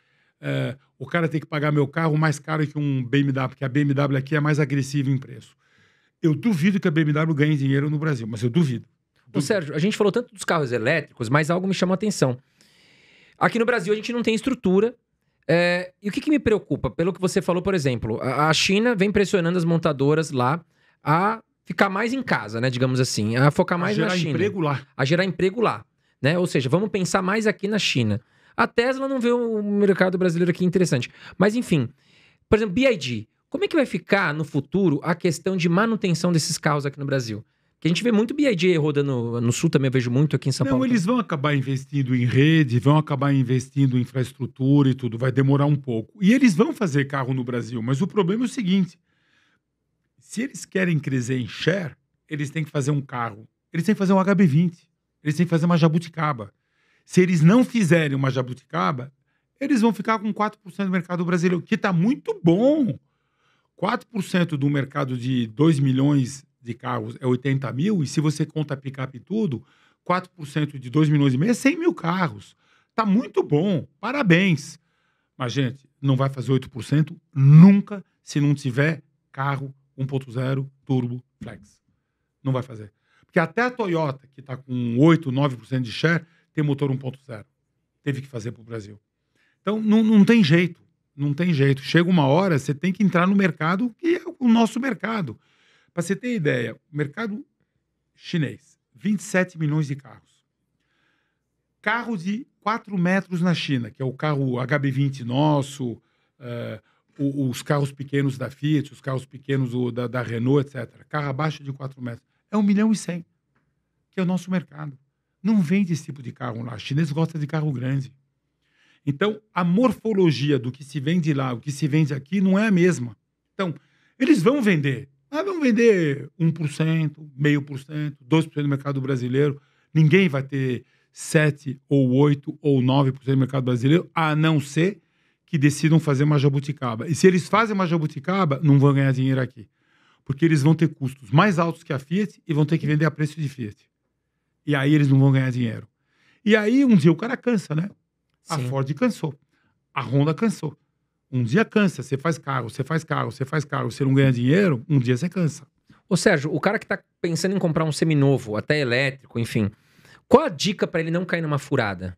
o cara tem que pagar meu carro mais caro que um BMW, porque a BMW aqui é mais agressiva em preço. Eu duvido que a BMW ganhe dinheiro no Brasil, mas eu duvido. Ô, Sérgio, a gente falou tanto dos carros elétricos, mas algo me chamou a atenção. Aqui no Brasil a gente não tem estrutura. E o que me preocupa? Pelo que você falou, por exemplo, a China vem pressionando as montadoras lá a ficar mais em casa, né? Digamos assim, a focar mais na China. A gerar emprego lá. Né? Ou seja, vamos pensar mais aqui na China. A Tesla não vê o mercado brasileiro aqui interessante. Mas enfim, por exemplo, BYD. Como é que vai ficar no futuro a questão de manutenção desses carros aqui no Brasil? Porque a gente vê muito BYD rodando no Sul, também eu vejo muito aqui em São Paulo. Não, eles vão acabar investindo em rede, vão acabar investindo em infraestrutura e tudo, vai demorar um pouco. E eles vão fazer carro no Brasil, mas o problema é o seguinte, se eles querem crescer em share, eles têm que fazer um carro, eles têm que fazer um HB20, eles têm que fazer uma jabuticaba. Se eles não fizerem uma jabuticaba, eles vão ficar com 4% do mercado brasileiro, que está muito bom. 4% do mercado de 2 milhões de carros é 80 mil, e se você conta picape e tudo, 4% de 2 milhões e meio é 100 mil carros. Tá muito bom, parabéns. Mas, gente, não vai fazer 8% nunca se não tiver carro 1.0 turbo flex. Não vai fazer. Porque até a Toyota, que está com 8, 9% de share, tem motor 1.0. Teve que fazer para o Brasil. Então, não tem jeito. Não tem jeito. Chega uma hora, você tem que entrar no mercado que é o nosso mercado. Para você ter ideia, o mercado chinês, 27 milhões de carros. Carro de 4 metros na China, que é o carro HB20 nosso, os carros pequenos da Fiat, os carros pequenos da Renault, etc. Carro abaixo de 4 metros. É 1,1 milhão, que é o nosso mercado. Não vende esse tipo de carro lá. Os chineses gostam de carro grande. Então, a morfologia do que se vende lá, o que se vende aqui, não é a mesma. Então, eles vão vender. Mas vão vender 1%, 0,5%, 2% do mercado brasileiro. Ninguém vai ter 7%, ou 8%, ou 9% do mercado brasileiro, a não ser que decidam fazer uma jabuticaba. E se eles fazem uma jabuticaba, não vão ganhar dinheiro aqui. Porque eles vão ter custos mais altos que a Fiat e vão ter que vender a preço de Fiat. E aí eles não vão ganhar dinheiro. E aí um dia o cara cansa, né? A Ford cansou. A Honda cansou. Um dia cansa. Você faz carro, você não ganha dinheiro, um dia você cansa. Ô Sérgio, o cara que tá pensando em comprar um seminovo, até elétrico, enfim, qual a dica para ele não cair numa furada?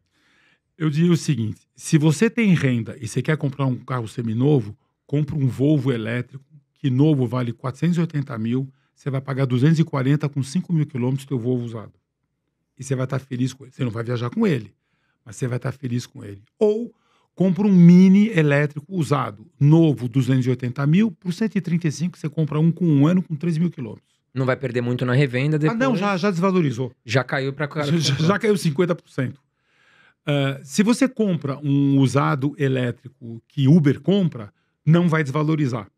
Eu diria o seguinte, se você tem renda e você quer comprar um carro seminovo, compra um Volvo elétrico, que novo vale 480 mil, você vai pagar 240 com 5 mil quilômetros teu Volvo usado. E você vai estar feliz com ele. Você não vai viajar com ele, mas você vai estar feliz com ele. Ou compra um Mini elétrico usado, novo, 280 mil, por 135 você compra um com 1 ano com 3 mil quilômetros. Não vai perder muito na revenda depois? Ah, não, já desvalorizou. Já caiu para cara. Já caiu 50%. Se você compra um usado elétrico que Uber compra, não vai desvalorizar.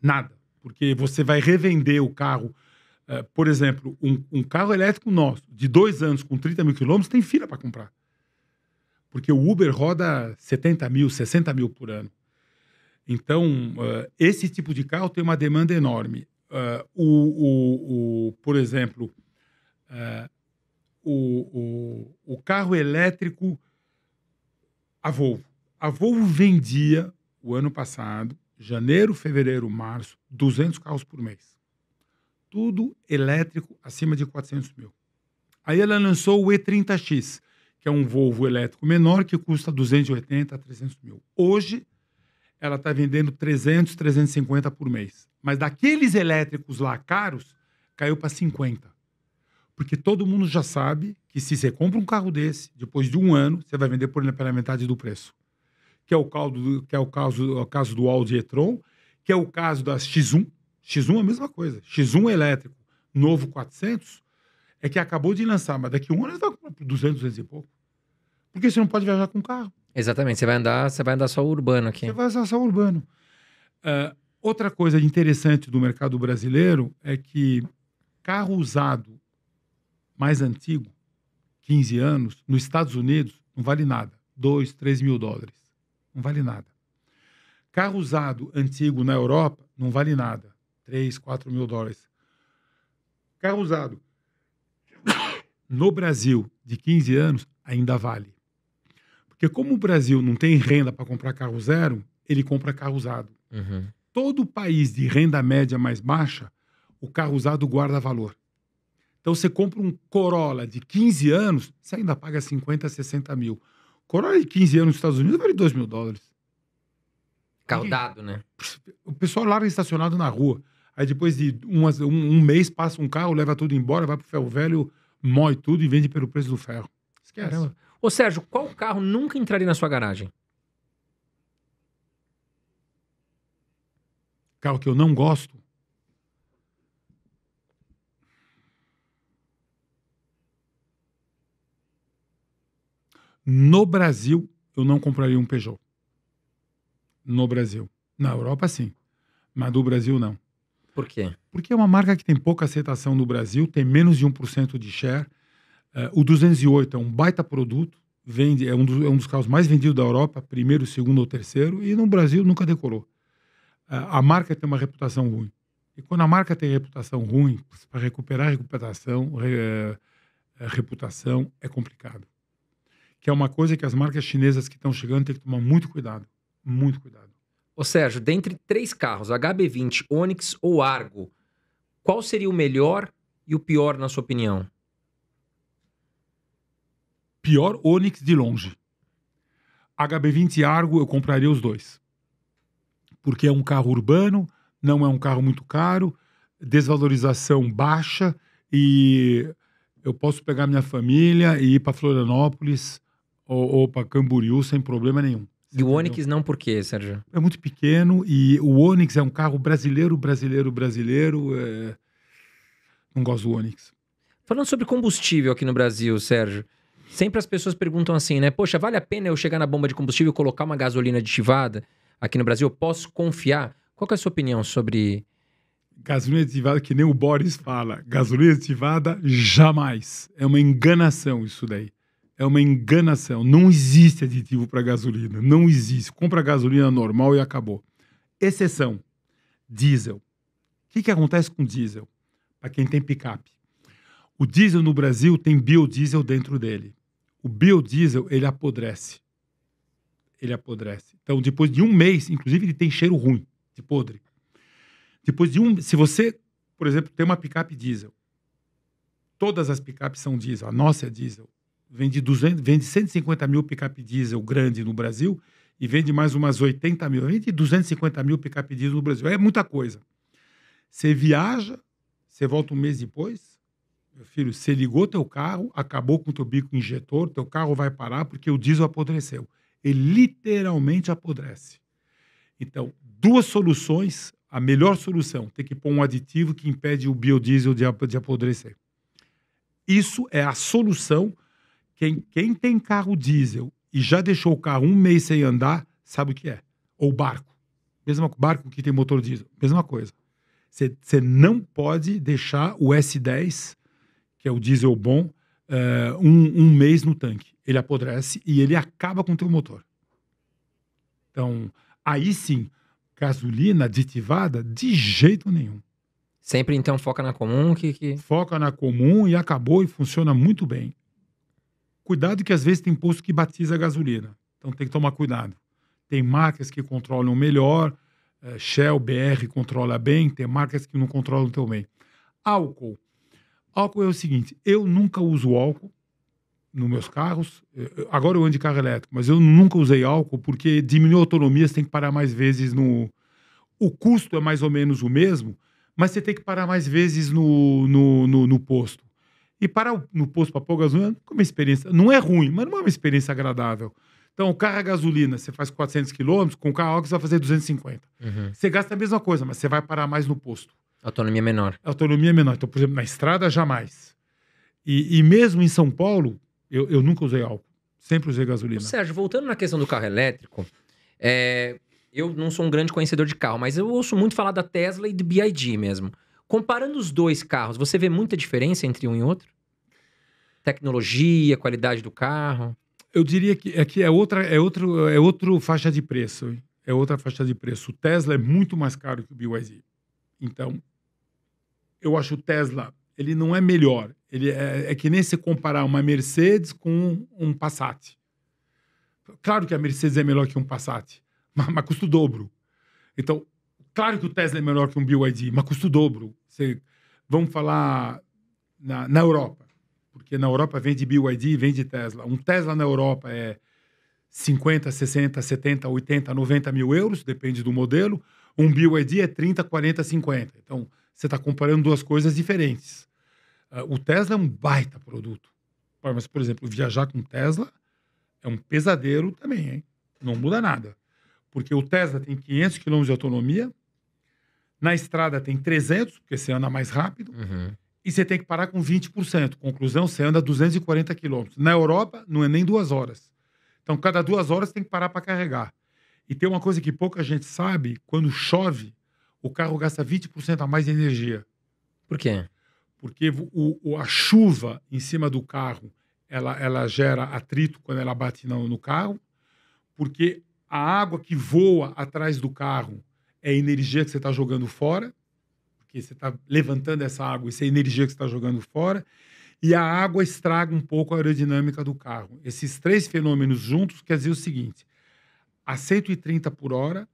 Nada. Porque você vai revender o carro. Por exemplo, um carro elétrico nosso, de 2 anos com 30 mil quilômetros, tem fila para comprar. Porque o Uber roda 70 mil, 60 mil por ano. Então, esse tipo de carro tem uma demanda enorme. Por exemplo, o carro elétrico, a Volvo. A Volvo vendia, o ano passado, janeiro, fevereiro, março, 200 carros por mês. Tudo elétrico acima de 400 mil. Aí ela lançou o E30X, que é um Volvo elétrico menor que custa 280 a 300 mil. Hoje, ela está vendendo 300, 350 por mês. Mas daqueles elétricos lá caros, caiu para 50. Porque todo mundo já sabe que se você compra um carro desse, depois de 1 ano, você vai vender pela metade do preço. Que é o caso do Audi e-tron, que é o caso da X1. X1 é a mesma coisa. X1 elétrico, novo 400, é que acabou de lançar, mas daqui a 1 ano você vai comprar por 200 e pouco. Porque você não pode viajar com carro. Exatamente, você vai andar só urbano aqui. Você vai usar só urbano. Outra coisa interessante do mercado brasileiro é que carro usado mais antigo, 15 anos, nos Estados Unidos, não vale nada. 2, 3 mil dólares. Não vale nada. Carro usado antigo na Europa, não vale nada. 3, 4 mil dólares. Carro usado no Brasil, de 15 anos, ainda vale. Porque como o Brasil não tem renda para comprar carro zero, ele compra carro usado. Uhum. Todo país de renda média mais baixa, o carro usado guarda valor. Então, você compra um Corolla de 15 anos, você ainda paga 50, 60 mil. Corolla de 15 anos nos Estados Unidos vale 2 mil dólares. Carro dado, né? O pessoal larga estacionado na rua. Aí, depois de um mês, passa um carro, leva tudo embora, vai pro ferro velho, moe tudo e vende pelo preço do ferro. Esquece. Caramba. Ô, Sérgio, qual carro nunca entraria na sua garagem? Carro que eu não gosto? No Brasil, eu não compraria um Peugeot. No Brasil. Na Europa, sim. Mas no Brasil, não. Por quê? Porque é uma marca que tem pouca aceitação no Brasil, tem menos de 1% de share. O 208 é um baita produto, é um dos carros mais vendidos da Europa, primeiro, segundo ou terceiro, e no Brasil nunca decolou. A marca tem uma reputação ruim. E quando a marca tem reputação ruim, para recuperar a reputação é complicado. Que é uma coisa que as marcas chinesas que estão chegando têm que tomar muito cuidado. Muito cuidado. Ô, Sérgio, dentre 3 carros, HB20, Onix ou Argo, qual seria o melhor e o pior, na sua opinião? Pior, Onix de longe. HB20 e Argo, eu compraria os dois. Porque é um carro urbano, não é um carro muito caro, desvalorização baixa e eu posso pegar minha família e ir para Florianópolis ou para Camboriú sem problema nenhum. E o Onix não por quê, Sérgio? É muito pequeno e o Onix é um carro brasileiro. Não gosto do Onix. Falando sobre combustível aqui no Brasil, Sérgio, sempre as pessoas perguntam assim, né? Poxa, vale a pena eu chegar na bomba de combustível e colocar uma gasolina aditivada aqui no Brasil? Eu posso confiar? Qual que é a sua opinião sobre... Gasolina aditivada, que nem o Boris fala. Gasolina aditivada, jamais. É uma enganação isso daí. É uma enganação. Não existe aditivo para gasolina. Não existe. Compra gasolina normal e acabou. Exceção. Diesel. O que acontece com diesel? Para quem tem picape. O diesel no Brasil tem biodiesel dentro dele. O biodiesel, ele apodrece. Ele apodrece. Então, depois de 1 mês, inclusive, ele tem cheiro ruim, de podre. Depois de se você, por exemplo, tem uma picape diesel, todas as picapes são diesel, a nossa é diesel, vende 150 mil picape diesel grande no Brasil e vende mais umas 80 mil, vende 250 mil picape diesel no Brasil, é muita coisa. Você viaja, você volta 1 mês depois, meu filho, você ligou teu carro, acabou com o teu bico injetor, teu carro vai parar porque o diesel apodreceu. Ele literalmente apodrece. Então, 2 soluções. A melhor solução, ter que pôr um aditivo que impede o biodiesel de apodrecer. Isso é a solução. Quem tem carro diesel e já deixou o carro 1 mês sem andar, sabe o que é. Ou barco. Barco que tem motor diesel. Mesma coisa. Você não pode deixar o S10, que é o diesel bom, 1 mês no tanque. Ele apodrece e ele acaba com o teu motor. Então, aí sim, gasolina aditivada, de jeito nenhum. Sempre, então, foca na comum Foca na comum e acabou e funciona muito bem. Cuidado que às vezes tem posto que batiza a gasolina. Então tem que tomar cuidado. Tem marcas que controlam melhor, Shell, BR controla bem, tem marcas que não controlam tão bem. Álcool. Álcool é o seguinte, eu nunca uso álcool nos meus carros. Agora eu ando de carro elétrico, mas eu nunca usei álcool porque diminui a autonomia, você tem que parar mais vezes no... O custo é mais ou menos o mesmo, mas você tem que parar mais vezes no posto. E parar no posto para pôr gasolina é uma experiência. Não é ruim, mas não é uma experiência agradável. Então, o carro a gasolina, você faz 400 quilômetros, com o carro a álcool você vai fazer 250. Você gasta a mesma coisa, mas você vai parar mais no posto. Autonomia menor. A autonomia é menor. Então, por exemplo, na estrada, jamais. E mesmo em São Paulo, eu nunca usei álcool. Sempre usei gasolina. Ô, Sérgio, voltando na questão do carro elétrico, eu não sou um grande conhecedor de carro, mas eu ouço muito falar da Tesla e do BYD mesmo. Comparando os dois carros, você vê muita diferença entre um e outro? Tecnologia, qualidade do carro? Eu diria que é outra faixa de preço. Hein? É outra faixa de preço. O Tesla é muito mais caro que o BYD. Então, eu acho o Tesla, ele não é melhor. Ele é que nem se comparar uma Mercedes com um Passat. Claro que a Mercedes é melhor que um Passat, mas custa o dobro. Então, claro que o Tesla é melhor que um BYD, mas custa o dobro. Vamos falar na Europa. Porque na Europa vende BYD e vende Tesla. Um Tesla na Europa é 50, 60, 70, 80, 90 mil euros, depende do modelo. Um BYD é 30, 40, 50. Então, você está comparando duas coisas diferentes. O Tesla é um baita produto. Mas, por exemplo, viajar com Tesla é um pesadelo também, hein? Não muda nada. Porque o Tesla tem 500 km de autonomia, na estrada tem 300, porque você anda mais rápido, e você tem que parar com 20%. Conclusão, você anda 240 km. Na Europa, não é nem 2 horas. Então, cada 2 horas tem que parar para carregar. E tem uma coisa que pouca gente sabe, quando chove, o carro gasta 20% a mais de energia. Por quê? Porque a chuva em cima do carro, ela gera atrito quando ela bate no carro, porque a água que voa atrás do carro é energia que você está jogando fora, porque você está levantando essa água, isso é energia que você está jogando fora, e a água estraga um pouco a aerodinâmica do carro. Esses 3 fenômenos juntos quer dizer o seguinte: a 130 por hora,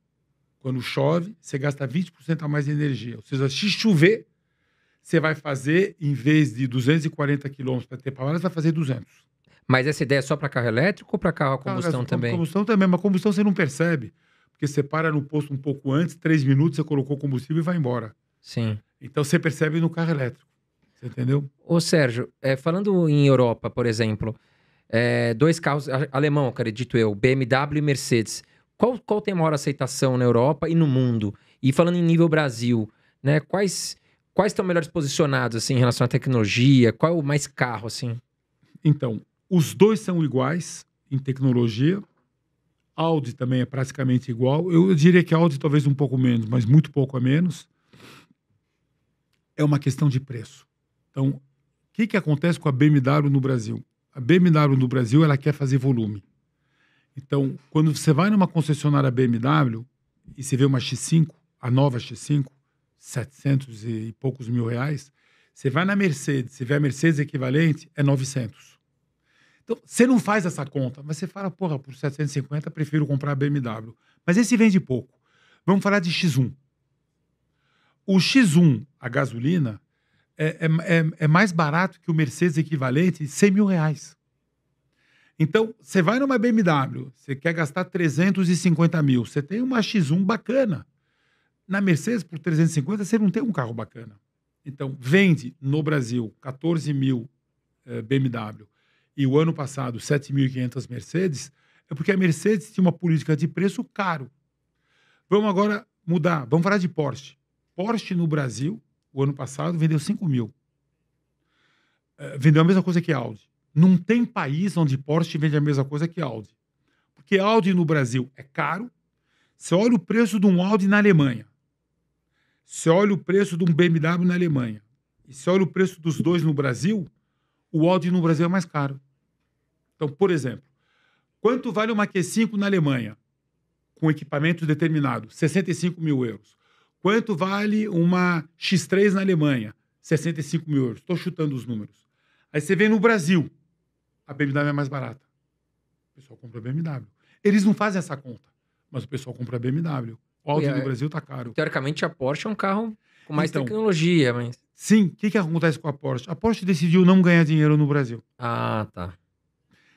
quando chove, você gasta 20% a mais de energia. Ou seja, se chover, você vai fazer, em vez de 240 km para ter para hora, você vai fazer 200. Mas essa ideia é só para carro elétrico ou para carro a combustão também? Combustão também, mas combustão você não percebe. Porque você para no posto um pouco antes, 3 minutos, você colocou combustível e vai embora. Sim. Então você percebe no carro elétrico. Você entendeu? Ô, Sérgio, falando em Europa, por exemplo, 2 carros alemão, acredito eu, BMW e Mercedes. Qual tem maior aceitação na Europa e no mundo? E falando em nível Brasil, né? Quais estão melhores posicionados assim, em relação à tecnologia? Qual é o mais carro, assim? Então, os dois são iguais em tecnologia. Audi também é praticamente igual. Eu diria que a Audi talvez um pouco menos, mas muito pouco a menos. É uma questão de preço. Então, o que acontece com a BMW no Brasil? A BMW no Brasil, ela quer fazer volume. Então, quando você vai numa concessionária BMW e você vê uma X5, a nova X5, 700 e poucos mil reais, você vai na Mercedes, você vê a Mercedes equivalente, é 900. Então, você não faz essa conta, mas você fala, porra, por 750 prefiro comprar a BMW. Mas esse vende pouco. Vamos falar de X1. O X1, a gasolina, é mais barato que o Mercedes equivalente, 100 mil reais. Então, você vai numa BMW, você quer gastar 350 mil, você tem uma X1 bacana. Na Mercedes, por 350, você não tem um carro bacana. Então, vende no Brasil 14 mil BMW e o ano passado 7.500 Mercedes, é porque a Mercedes tinha uma política de preço caro. Vamos agora mudar, vamos falar de Porsche. Porsche no Brasil, o ano passado, vendeu 5 mil. Vendeu a mesma coisa que Audi. Não tem país onde Porsche vende a mesma coisa que Audi. Porque Audi no Brasil é caro. Você olha o preço de um Audi na Alemanha. Você olha o preço de um BMW na Alemanha. E você olha o preço dos dois no Brasil, o Audi no Brasil é mais caro. Então, por exemplo, quanto vale uma Q5 na Alemanha? Com equipamento determinado, 65 mil euros. Quanto vale uma X3 na Alemanha? 65 mil euros. Estou chutando os números. Aí você vem no Brasil, a BMW é mais barata. O pessoal compra BMW. Eles não fazem essa conta, mas o pessoal compra BMW. O Audi no Brasil está caro. Teoricamente, a Porsche é um carro com mais tecnologia, mas... Sim, o que acontece com a Porsche? A Porsche decidiu não ganhar dinheiro no Brasil. Ah, tá.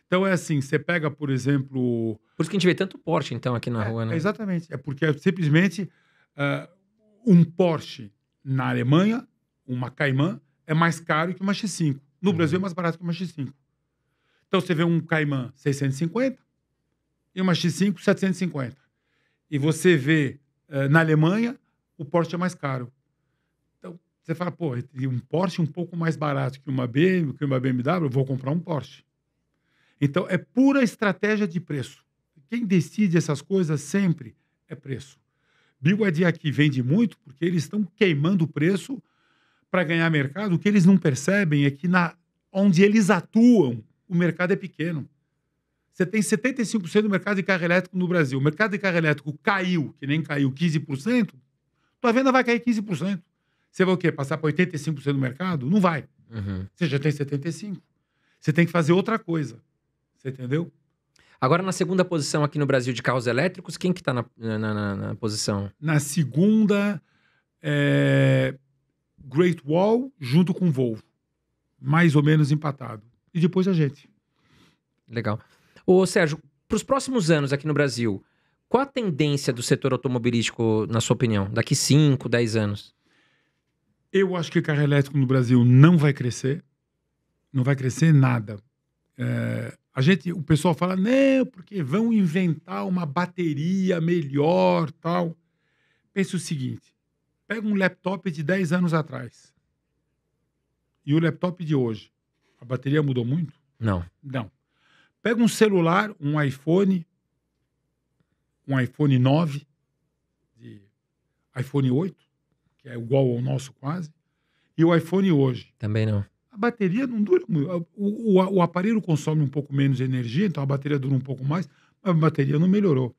Então é assim, você pega, por exemplo... Por isso que a gente vê tanto Porsche, então, aqui na rua, né? Exatamente. É porque simplesmente um Porsche na Alemanha, uma Cayman, é mais caro que uma X5. No Brasil é mais barato que uma X5. Então você vê um Cayman 650 e uma X5 750. E você vê na Alemanha o Porsche é mais caro. Então você fala, pô, um Porsche um pouco mais barato que uma BMW, eu vou comprar um Porsche. Então é pura estratégia de preço. Quem decide essas coisas sempre é preço. BYD aqui vende muito porque eles estão queimando o preço para ganhar mercado. O que eles não percebem é que onde eles atuam, o mercado é pequeno. Você tem 75% do mercado de carro elétrico no Brasil. O mercado de carro elétrico caiu, que nem caiu 15%, tua venda vai cair 15%. Você vai o quê? Passar para 85% do mercado? Não vai. Você já tem 75%. Você tem que fazer outra coisa. Você entendeu? Agora, na segunda posição aqui no Brasil de carros elétricos, quem que tá na posição? Na segunda, Great Wall junto com Volvo. Mais ou menos empatado. E depois a gente. Legal. Ô, Sérgio, para os próximos anos aqui no Brasil, qual a tendência do setor automobilístico, na sua opinião? Daqui 5, 10 anos? Eu acho que carro elétrico no Brasil não vai crescer. Não vai crescer nada. O pessoal fala, não, porque vão inventar uma bateria melhor, tal. Pensa o seguinte, pega um laptop de 10 anos atrás e o laptop de hoje. A bateria mudou muito? Não. Não. Pega um celular, um iPhone 9, iPhone 8, que é igual ao nosso quase, e o iPhone hoje. Também não. A bateria não dura muito. O aparelho consome um pouco menos de energia, então a bateria dura um pouco mais, mas a bateria não melhorou.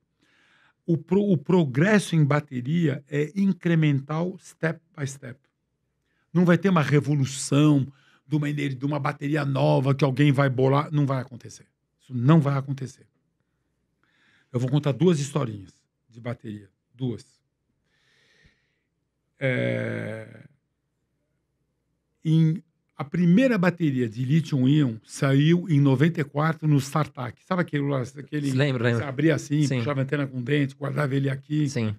O progresso em bateria é incremental, step by step. Não vai ter uma revolução de uma bateria nova que alguém vai bolar. Não vai acontecer. Isso não vai acontecer. Eu vou contar 2 historinhas de bateria. 2. A primeira bateria de lítio-íon saiu em 94 no StarTAC. Sabe aquele lembra? Você abria assim, Sim. puxava a antena com dente, guardava ele aqui. Sim.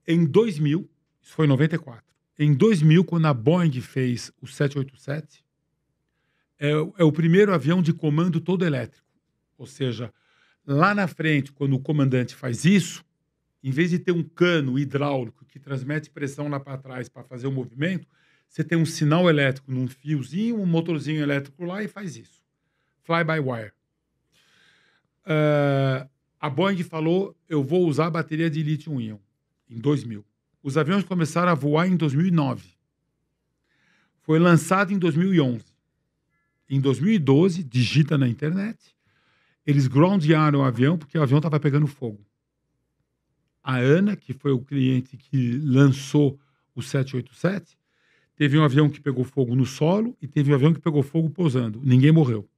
Em 2000, isso foi em 94. Em 2000, quando a Boeing fez o 787, é o primeiro avião de comando todo elétrico. Ou seja, lá na frente, quando o comandante faz isso, em vez de ter um cano hidráulico que transmite pressão lá para trás para fazer o movimento, você tem um sinal elétrico num fiozinho, um motorzinho elétrico lá e faz isso. Fly-by-wire. A Boeing falou, eu vou usar a bateria de lítio-íon em 2000. Os aviões começaram a voar em 2009. Foi lançado em 2011. Em 2012, digita na internet, eles groundearam o avião porque o avião estava pegando fogo. A ANA, que foi o cliente que lançou o 787, teve um avião que pegou fogo no solo e teve um avião que pegou fogo pousando. Ninguém morreu.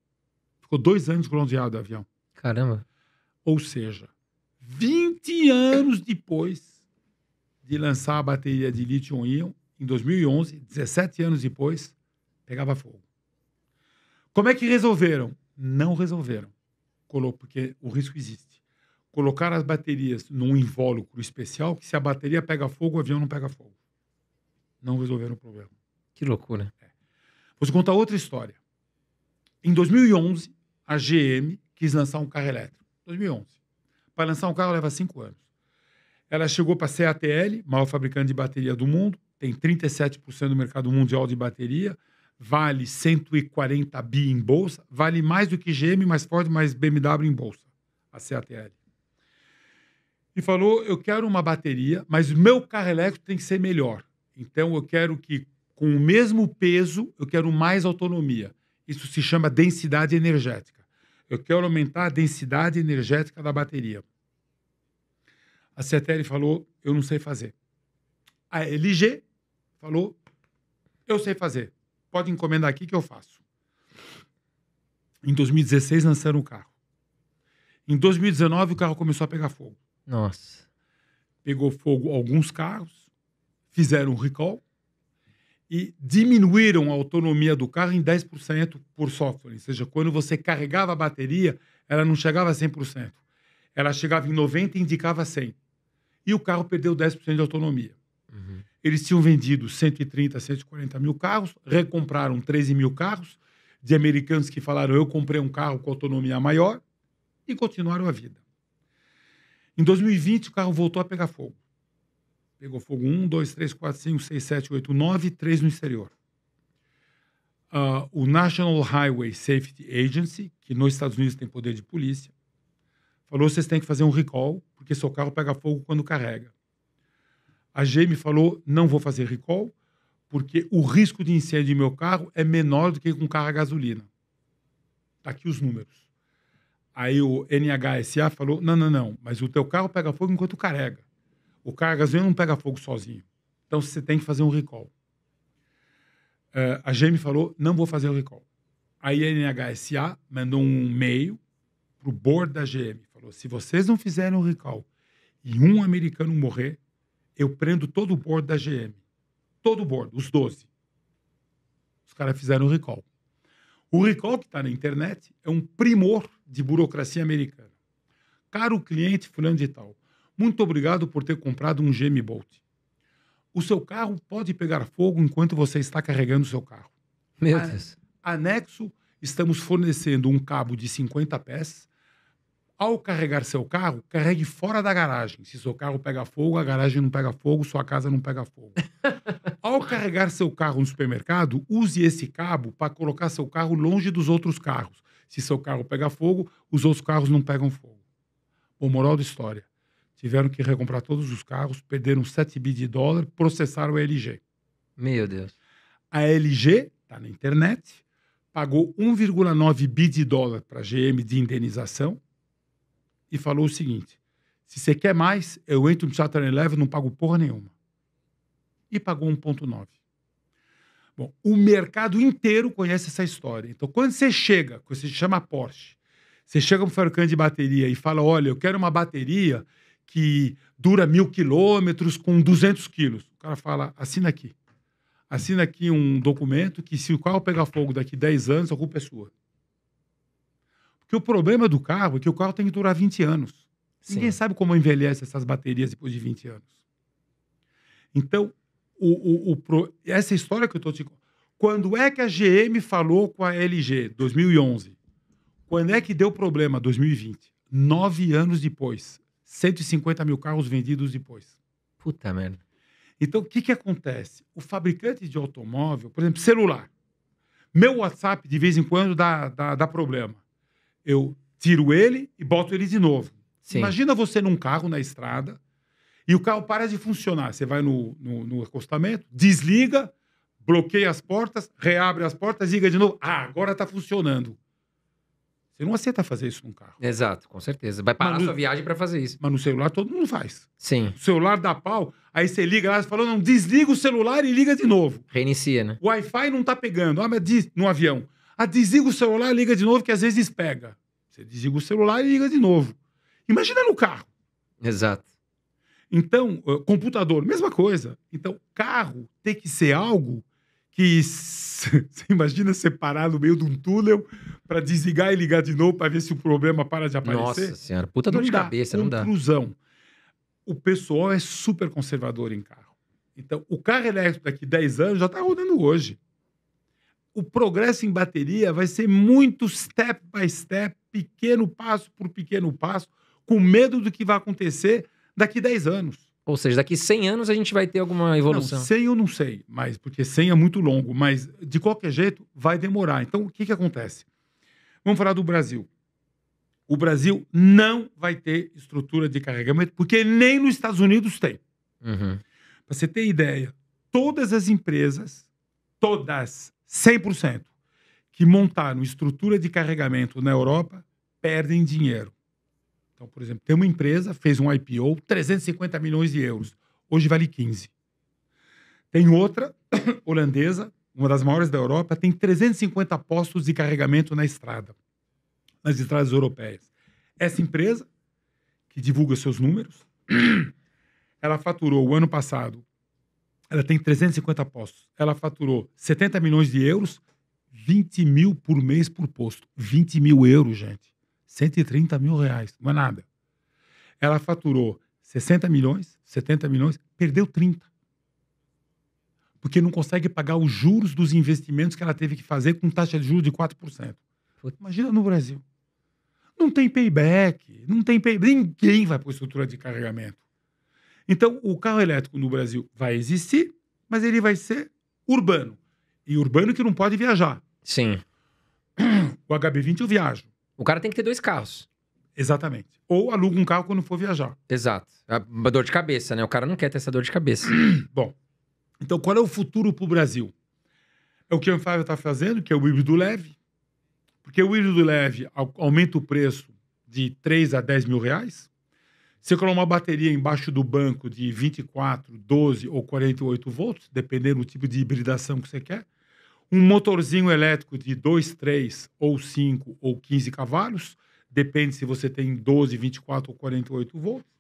Ficou 2 anos groundeado o avião. Caramba. Ou seja, 20 anos depois de lançar a bateria de lítio-íon, em 2011, 17 anos depois, pegava fogo. Como é que resolveram? Não resolveram. Porque o risco existe. Colocaram as baterias num invólucro especial que se a bateria pega fogo, o avião não pega fogo. Não resolveram o problema. Que loucura. Vou te contar outra história. Em 2011, a GM quis lançar um carro elétrico. 2011. Para lançar um carro leva 5 anos. Ela chegou para a CATL, maior fabricante de bateria do mundo, tem 37% do mercado mundial de bateria, vale 140 bi em bolsa, vale mais do que GM, mais Ford, mais BMW em bolsa, a CATL. E falou, eu quero uma bateria, mas o meu carro elétrico tem que ser melhor. Então, eu quero que, com o mesmo peso, eu quero mais autonomia. Isso se chama densidade energética. Eu quero aumentar a densidade energética da bateria. A CATL falou, eu não sei fazer. A LG falou, eu sei fazer. Pode encomendar aqui que eu faço. Em 2016, lançaram o carro. Em 2019, o carro começou a pegar fogo. Nossa. Pegou fogo alguns carros, fizeram um recall e diminuíram a autonomia do carro em 10% por software. Ou seja, quando você carregava a bateria, ela não chegava a 100%. Ela chegava em 90% e indicava 100%. E o carro perdeu 10% de autonomia. Uhum. Eles tinham vendido 130, 140 mil carros, recompraram 13 mil carros de americanos que falaram, eu comprei um carro com autonomia maior, e continuaram a vida. Em 2020, o carro voltou a pegar fogo. Pegou fogo 1, 2, 3, 4, 5, 6, 7, 8, 9, 3 no exterior. O National Highway Safety Agency, que nos Estados Unidos tem poder de polícia, falou, vocês têm que fazer um recall, porque seu carro pega fogo quando carrega. A GM falou, não vou fazer recall, porque o risco de incêndio de meu carro é menor do que com carro a gasolina. Tá aqui os números. Aí o NHSA falou, não, mas o teu carro pega fogo enquanto carrega. O carro a gasolina não pega fogo sozinho. Então você tem que fazer um recall. A GM falou, não vou fazer o recall. Aí a NHSA mandou um e-mail pro board da GM. Falou, se vocês não fizerem o recall e um americano morrer, eu prendo todo o board da GM. Todo o board, os 12. Os caras fizeram o recall. O recall que está na internet é um primor de burocracia americana. Caro cliente fulano de tal, muito obrigado por ter comprado um GM Bolt. O seu carro pode pegar fogo enquanto você está carregando o seu carro. Meu Deus. Anexo, estamos fornecendo um cabo de 50 pés. Ao carregar seu carro, carregue fora da garagem. Se seu carro pega fogo, a garagem não pega fogo, sua casa não pega fogo. Ao carregar seu carro no supermercado, use esse cabo para colocar seu carro longe dos outros carros. Se seu carro pega fogo, os outros carros não pegam fogo. Bom, moral da história. Tiveram que recomprar todos os carros, perderam 7 bi de dólar, processaram a LG. Meu Deus. A LG, está na internet, pagou 1,9 bi de dólar para a GM de indenização e falou o seguinte, se você quer mais, eu entro no Chapter 11 e não pago porra nenhuma. E pagou 1,9. Bom, o mercado inteiro conhece essa história. Então, quando você chega, quando você chama Porsche, você chega para um fabricante de bateria e fala, olha, eu quero uma bateria que dura 1.000 quilômetros com 200 quilos. O cara fala, assina aqui. Assina aqui um documento que se o carro pegar fogo daqui 10 anos, a culpa é sua. Porque o problema do carro é que o carro tem que durar 20 anos. Sim. Ninguém sabe como envelhece essas baterias depois de 20 anos. Então, essa história que eu estou te contando, quando é que a GM falou com a LG? 2011. Quando é que deu problema? 2020. 9 anos depois. 150 mil carros vendidos depois. Puta merda. Então, o que acontece? O fabricante de automóvel, por exemplo, celular. Meu WhatsApp, de vez em quando, dá problema. Eu tiro ele e boto ele de novo. Sim. Imagina você num carro na estrada e o carro para de funcionar. Você vai no acostamento, desliga, bloqueia as portas, reabre as portas, liga de novo. Ah, agora está funcionando. Você não aceita fazer isso num carro. Exato, com certeza. Vai parar a sua viagem para fazer isso. Mas no celular todo mundo faz. Sim. O celular dá pau, aí você liga lá, você fala, não, desliga o celular e liga de novo. Reinicia, né? O Wi-Fi não tá pegando. Ah, mas no avião. Ah, desliga o celular e liga de novo, que às vezes pega. Você desliga o celular e liga de novo. Imagina no carro. Exato. Então, computador, mesma coisa. Então, carro tem que ser algo que você imagina você parar no meio de um túnel para desligar e ligar de novo para ver se o problema para de aparecer. Nossa senhora, puta dor de cabeça, não dá. Conclusão. O pessoal é super conservador em carro. Então, o carro elétrico daqui 10 anos já está rodando hoje. O progresso em bateria vai ser muito step by step, pequeno passo por pequeno passo, com medo do que vai acontecer daqui 10 anos. Ou seja, daqui 100 anos a gente vai ter alguma evolução. Não, 100 eu não sei, mas porque 100 é muito longo, mas de qualquer jeito vai demorar. Então, o que acontece? Vamos falar do Brasil. O Brasil não vai ter estrutura de carregamento, porque nem nos Estados Unidos tem. Uhum. Para você ter ideia, todas as empresas, todas, 100%, que montaram estrutura de carregamento na Europa, perdem dinheiro. Então, por exemplo, tem uma empresa, fez um IPO, 350 milhões de euros. Hoje vale 15. Tem outra, holandesa, uma das maiores da Europa, tem 350 postos de carregamento na estrada, nas estradas europeias. Essa empresa, que divulga seus números, ela faturou o ano passado, ela tem 350 postos, ela faturou 70 milhões de euros, 20 mil por mês por posto. 20 mil euros, gente. 130 mil reais, não é nada. Ela faturou 60 milhões, 70 milhões, perdeu 30. porque não consegue pagar os juros dos investimentos que ela teve que fazer com taxa de juros de 4%. Imagina no Brasil. Não tem payback, ninguém vai para a estrutura de carregamento. Então, o carro elétrico no Brasil vai existir, mas ele vai ser urbano. E urbano que não pode viajar. Sim. O HB20 eu viajo. O cara tem que ter 2 carros. Exatamente. Ou aluga um carro quando for viajar. Exato. Uma dor de cabeça, né? O cara não quer ter essa dor de cabeça. Bom, então qual é o futuro para o Brasil? É o que a Anfávia está fazendo, que é o híbrido leve. Porque o híbrido leve aumenta o preço de 3 a 10 mil reais. Você coloca uma bateria embaixo do banco de 24, 12 ou 48 volts, dependendo do tipo de hibridação que você quer. Um motorzinho elétrico de 2, 3 ou 5 ou 15 cavalos. Depende se você tem 12, 24 ou 48 volts.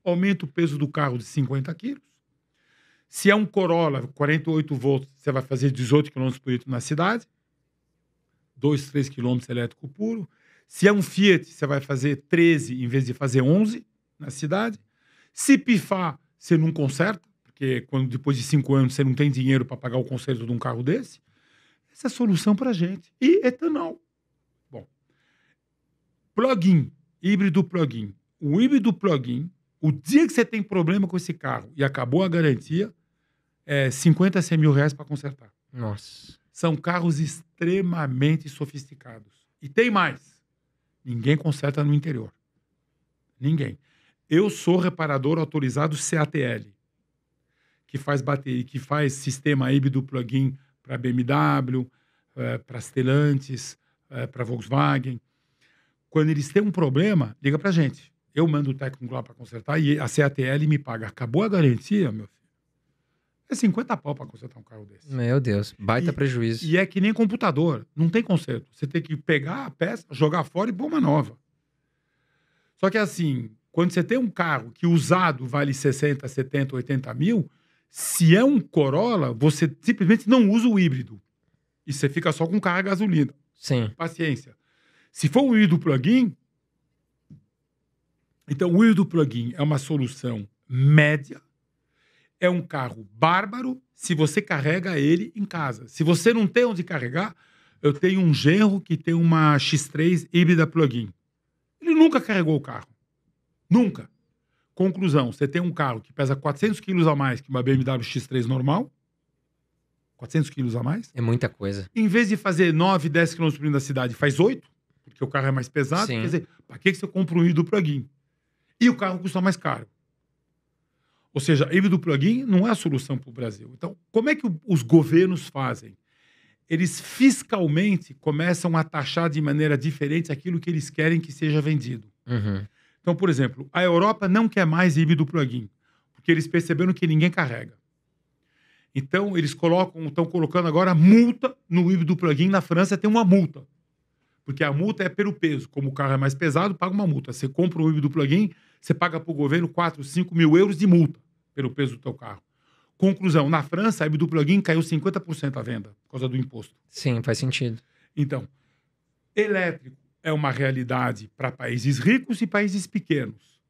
Aumenta o peso do carro de 50 quilos. Se é um Corolla, 48 volts, você vai fazer 18 km por litro na cidade. 2, 3 km elétrico puro. Se é um Fiat, você vai fazer 13 em vez de fazer 11 na cidade. Se pifar, você não conserta, porque quando depois de 5 anos você não tem dinheiro para pagar o conserto de um carro desse. Essa é a solução para a gente. E etanol. Bom, plug-in, híbrido plug-in. O híbrido plug-in, o dia que você tem problema com esse carro e acabou a garantia, é 50 a 100 mil reais para consertar. Nossa. São carros extremamente sofisticados. E tem mais. Ninguém conserta no interior. Ninguém. Eu sou reparador autorizado CATL, que faz bateria, que faz sistema híbrido plug-in para BMW, para Stellantis, para Volkswagen. Quando eles têm um problema, liga para a gente. Eu mando o técnico lá para consertar e a CATL me paga. Acabou a garantia, meu filho. É 50 pau para consertar um carro desse. Meu Deus, baita prejuízo. E é que nem computador, não tem conserto. Você tem que pegar a peça, jogar fora e pôr uma nova. Só que assim, quando você tem um carro que usado vale 60, 70, 80 mil, se é um Corolla, você simplesmente não usa o híbrido. E você fica só com carro a gasolina. Sim. Paciência. Se for um híbrido plug-in, então o híbrido plug-in é uma solução média. É um carro bárbaro se você carrega ele em casa. Se você não tem onde carregar, eu tenho um genro que tem uma X3 híbrida plug-in. Ele nunca carregou o carro. Nunca. Conclusão, você tem um carro que pesa 400 quilos a mais que uma BMW X3 normal. 400 quilos a mais. É muita coisa. Em vez de fazer 9, 10 km por litro na cidade, faz 8, porque o carro é mais pesado. Sim. Quer dizer, para que você compra um híbrido plug-in? E o carro custa mais caro. Ou seja, híbrido plug-in não é a solução para o Brasil. Então, como é que os governos fazem? Eles fiscalmente começam a taxar de maneira diferente aquilo que eles querem que seja vendido. Uhum. Então, por exemplo, a Europa não quer mais híbrido plug-in, porque eles perceberam que ninguém carrega. Então, eles estão colocando agora multa no híbrido plug-in. Na França tem uma multa, porque a multa é pelo peso. Como o carro é mais pesado, paga uma multa. Você compra um híbrido plug-in, você paga para o governo 4, 5 mil euros de multa pelo peso do teu carro. Conclusão, na França, a híbrido plug-in caiu 50% a venda, por causa do imposto. Sim, faz sentido. Então, elétrico é uma realidade para países ricos e países pequenos.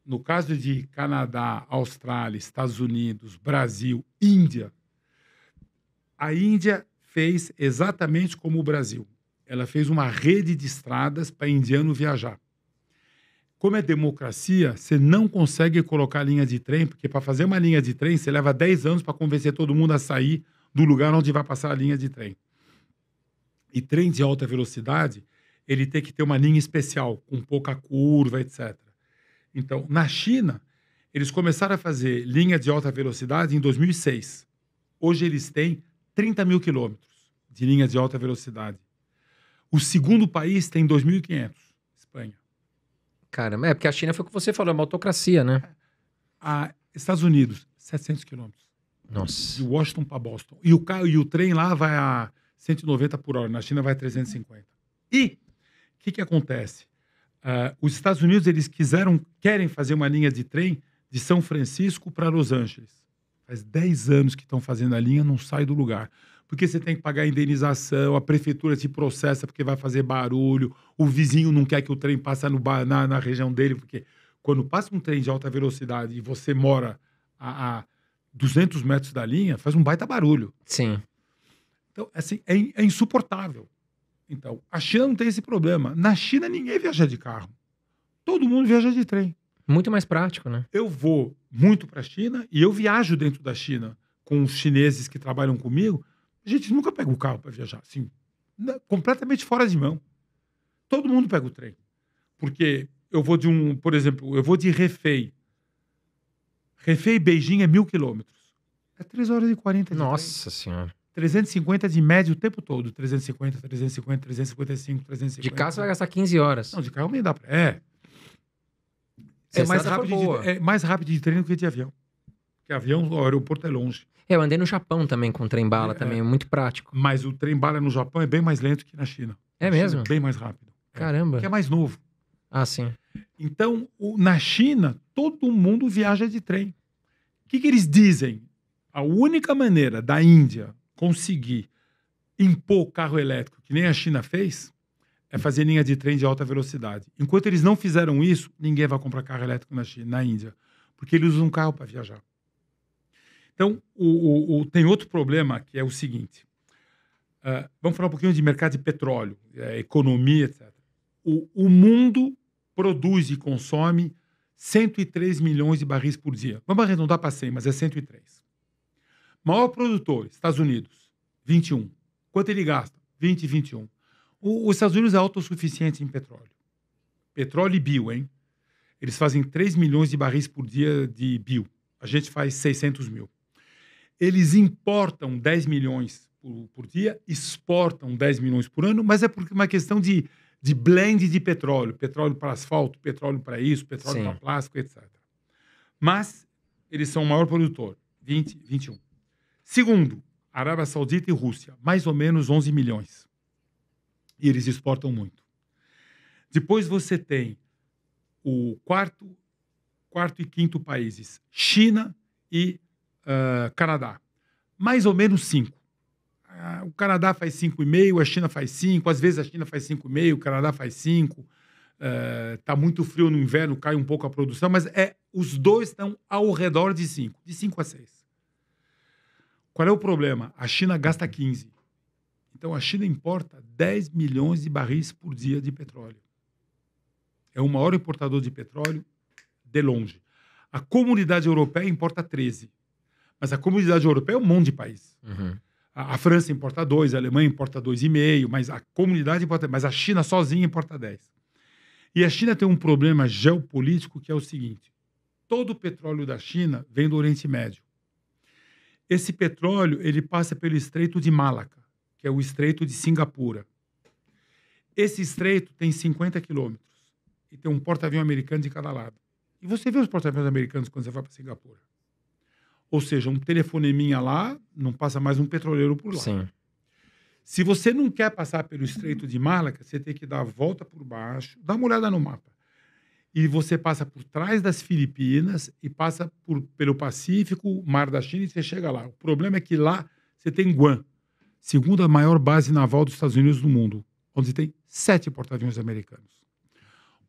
No caso de Canadá, Austrália, Estados Unidos, Brasil, Índia, a Índia fez exatamente como o Brasil. Ela fez uma rede de estradas para indiano viajar. Como é democracia, você não consegue colocar linha de trem, porque para fazer uma linha de trem, você leva 10 anos para convencer todo mundo a sair do lugar onde vai passar a linha de trem. E trem de alta velocidade, ele tem que ter uma linha especial, com pouca curva, etc. Então, na China, eles começaram a fazer linha de alta velocidade em 2006. Hoje eles têm 30 mil quilômetros de linha de alta velocidade. O segundo país tem 2.500, Espanha. Caramba, porque a China foi o que você falou, é uma autocracia, né? Estados Unidos, 700 quilômetros. Nossa. De Washington para Boston. E o trem lá vai a 190 por hora, na China vai a 350. E o que acontece? Os Estados Unidos querem fazer uma linha de trem de São Francisco para Los Angeles. Faz 10 anos que estão fazendo a linha, não sai do lugar. Porque você tem que pagar a indenização, a prefeitura te processa porque vai fazer barulho, o vizinho não quer que o trem passe na região dele, porque quando passa um trem de alta velocidade e você mora a 200 metros da linha, faz um baita barulho. Sim. Então, assim, é insuportável. Então, a China não tem esse problema. Na China, ninguém viaja de carro. Todo mundo viaja de trem. Muito mais prático, né? Eu vou muito para a China e eu viajo dentro da China com os chineses que trabalham comigo. A gente nunca pega o carro para viajar, assim, completamente fora de mão. Todo mundo pega o trem. Porque eu vou por exemplo, eu vou de Hefei. Hefei, Beijing é 1.000 quilômetros. É 3 horas e 40 de Nossa Senhora. 350 de média o tempo todo. 350, 350, 355, 350. De carro você vai gastar 15 horas. Não, de carro nem dá pra... É Se mais, a estrada for rápido boa. é mais rápido de trem do que de avião. Porque avião, o aeroporto é longe. Eu andei no Japão também com trem-bala, também, muito prático. Mas o trem-bala no Japão é bem mais lento que na China. É Na China mesmo? É bem mais rápido. Caramba. Porque é mais novo. Ah, sim. Então, na China, todo mundo viaja de trem. O que eles dizem? A única maneira da Índia conseguir impor carro elétrico, que nem a China fez, é fazer linha de trem de alta velocidade. Enquanto eles não fizeram isso, ninguém vai comprar carro elétrico na Índia. Porque eles usam carro para viajar. Então, tem outro problema, que é o seguinte. Vamos falar um pouquinho de mercado de petróleo, economia, etc. O mundo produz e consome 103 milhões de barris por dia. Vamos arredondar para 100, mas é 103. Maior produtor, Estados Unidos, 21. Quanto ele gasta? 20 e 21. Os Estados Unidos é autossuficiente em petróleo. Petróleo e bio, hein? Eles fazem 3 milhões de barris por dia de bio. A gente faz 600 mil. Eles importam 10 milhões por dia, exportam 10 milhões por ano, mas é por uma questão de blend de petróleo. Petróleo para asfalto, petróleo para isso, petróleo para plástico, etc. Mas eles são o maior produtor, 20, 21. Segundo, Arábia Saudita e Rússia, mais ou menos 11 milhões. E eles exportam muito. Depois você tem o quarto e quinto países, China e Canadá. Mais ou menos 5. O Canadá faz 5,5, a China faz 5, às vezes a China faz 5,5, o Canadá faz 5. Está muito frio no inverno, cai um pouco a produção, mas os dois estão ao redor de 5, de 5 a 6. Qual é o problema? A China gasta 15. Então a China importa 10 milhões de barris por dia de petróleo. É o maior importador de petróleo de longe. A comunidade europeia importa 13. Mas a comunidade europeia é um monte de país. Uhum. A França importa 2, a Alemanha importa 2,5, mas a comunidade importa... Mas a China sozinha importa 10. E a China tem um problema geopolítico que é o seguinte. Todo o petróleo da China vem do Oriente Médio. Esse petróleo ele passa pelo Estreito de Malaca, que é o Estreito de Singapura. Esse estreito tem 50 quilômetros e tem um porta-aviões americano de cada lado. E você vê os porta-aviões americanos quando você vai para Singapura. Ou seja, um telefoneminha lá, não passa mais um petroleiro por lá. Sim. Se você não quer passar pelo Estreito de Malaca, você tem que dar a volta por baixo, dá uma olhada no mapa. E você passa por trás das Filipinas e passa pelo Pacífico, Mar da China, e você chega lá. O problema é que lá você tem Guam, segunda maior base naval dos Estados Unidos do mundo, onde tem 7 porta-aviões americanos.